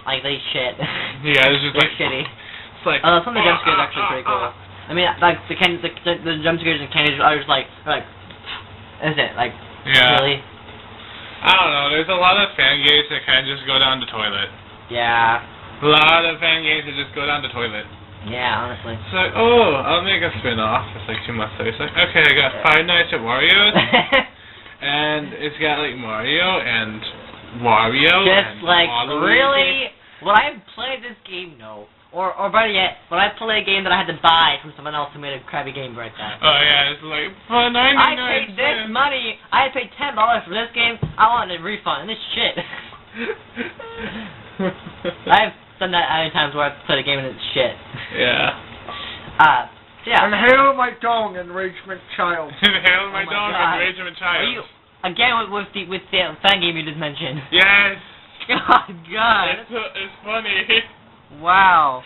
like they shit. Yeah, it's just they're shitty. It's like. Some of the jump scares are actually pretty cool. I mean, like the jump scares in Candy are just like, is it like? Yeah. Really? I don't know. There's a lot of fan games that kind of just go down the toilet. Yeah. A lot of fan games that just go down the toilet. Yeah, honestly. It's like, I'll make a spin-off. It's like 2 months later. It's like, okay, I got Five Nights at Wario's. And it's got like Mario and Wario. Just and like, Waluigi. really? Would I have played this game? No. Or better yet, would I play a game that I had to buy from someone else who made a crappy game like that? Oh yeah, it's like for 99 I paid this money. I paid $10 for this game. I wanted a refund. This shit. I've done that many times where I've played a game and it's shit. Yeah. Yeah. And hail my dong, enragement child. Hail my dong, enragement child. Are you again with the fan game you just mentioned? Yes. Oh God. It's funny. Wow.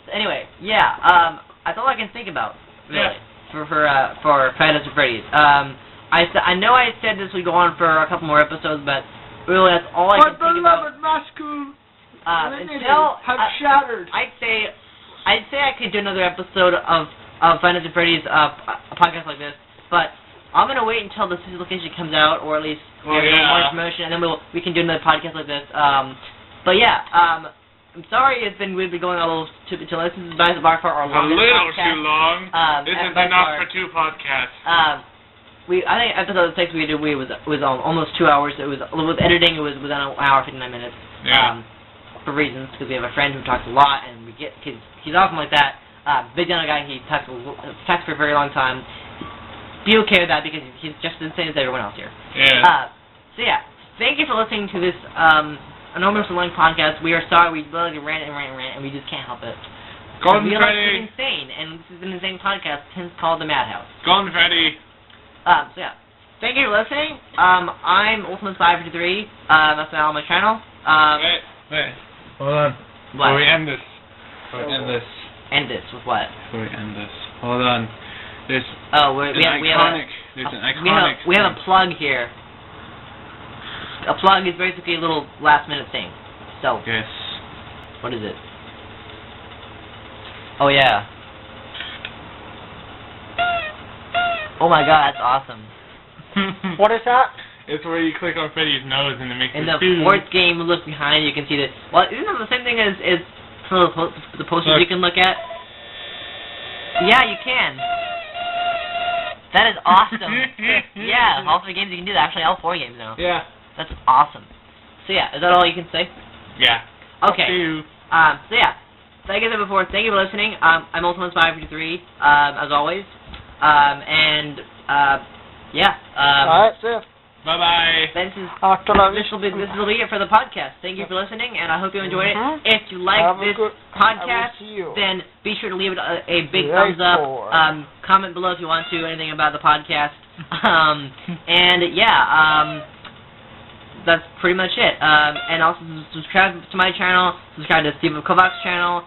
So anyway, yeah. That's all I can think about, really, for Five Nights At Freddy's. I know I said this would go on for a couple more episodes, but really that's all I can think about. My beloved Moscow until have shattered. I'd say I could do another episode of Five Nights At Freddy's a podcast like this, but I'm gonna wait until the location comes out, or at least we have more information, and then we can do another podcast like this. But yeah, I'm sorry we've been going a little to listen to by far our longest podcast. Too long. This is enough for 2 podcasts. I think episode 6 we did was almost 2 hours. It was with editing. It was within an hour 59 minutes. Yeah. For reasons, because we have a friend who talks a lot, and he's awesome like that. Big Dino guy, he talks for a very long time. Be okay with that because he's just as insane as everyone else here. Yeah. So yeah, thank you for listening to this enormously long podcast. We are sorry we literally rant, and we just can't help it. Golden we Freddy. Like insane, and this is an insane podcast, hence called the Madhouse. Golden Freddy. So yeah, thank you for listening. I'm Ultimate553. That's on my channel. Wait. Hold on. What? Before we end this. End this with what? Before we end this. Hold on. There's we have a plug here. A plug is basically a little last minute thing. So. Yes. What is it? Oh yeah. Oh my God, that's awesome. What is that? It's where you click on Freddy's nose and it makes in the fourth game, look behind, you can see that. Well, isn't that the same thing as some of the posters you can look at? Yeah, you can. That is awesome. Yeah, all 3 games you can do that. Actually, all 4 games now. Yeah. That's awesome. So yeah, is that all you can say? Yeah. Okay. So yeah, like I said before, thank you for listening. I'm Ultimate553, as always. Yeah. Alright, see ya. Bye-bye. This will be it for the podcast. Thank you for listening, and I hope you enjoyed it. If you like this podcast, then be sure to leave it a big thumbs up. Comment below if you want to, anything about the podcast. That's pretty much it. And also subscribe to my channel, subscribe to Steve Kovac's channel.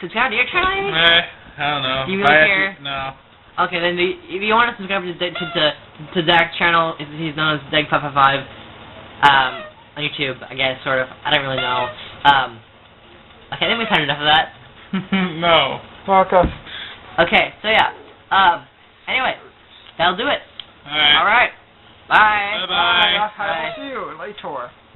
Subscribe to your channel, Amy? I don't know. Do you really care? No. Okay, then if you want to subscribe to Zach's channel, he's known as Zeg555 on YouTube, I guess, sort of. I don't really know. Okay, I think we've had enough of that. No. Okay. Okay, so yeah. Anyway, that'll do it. Alright. Alright. Bye. Bye-bye. I will see you later.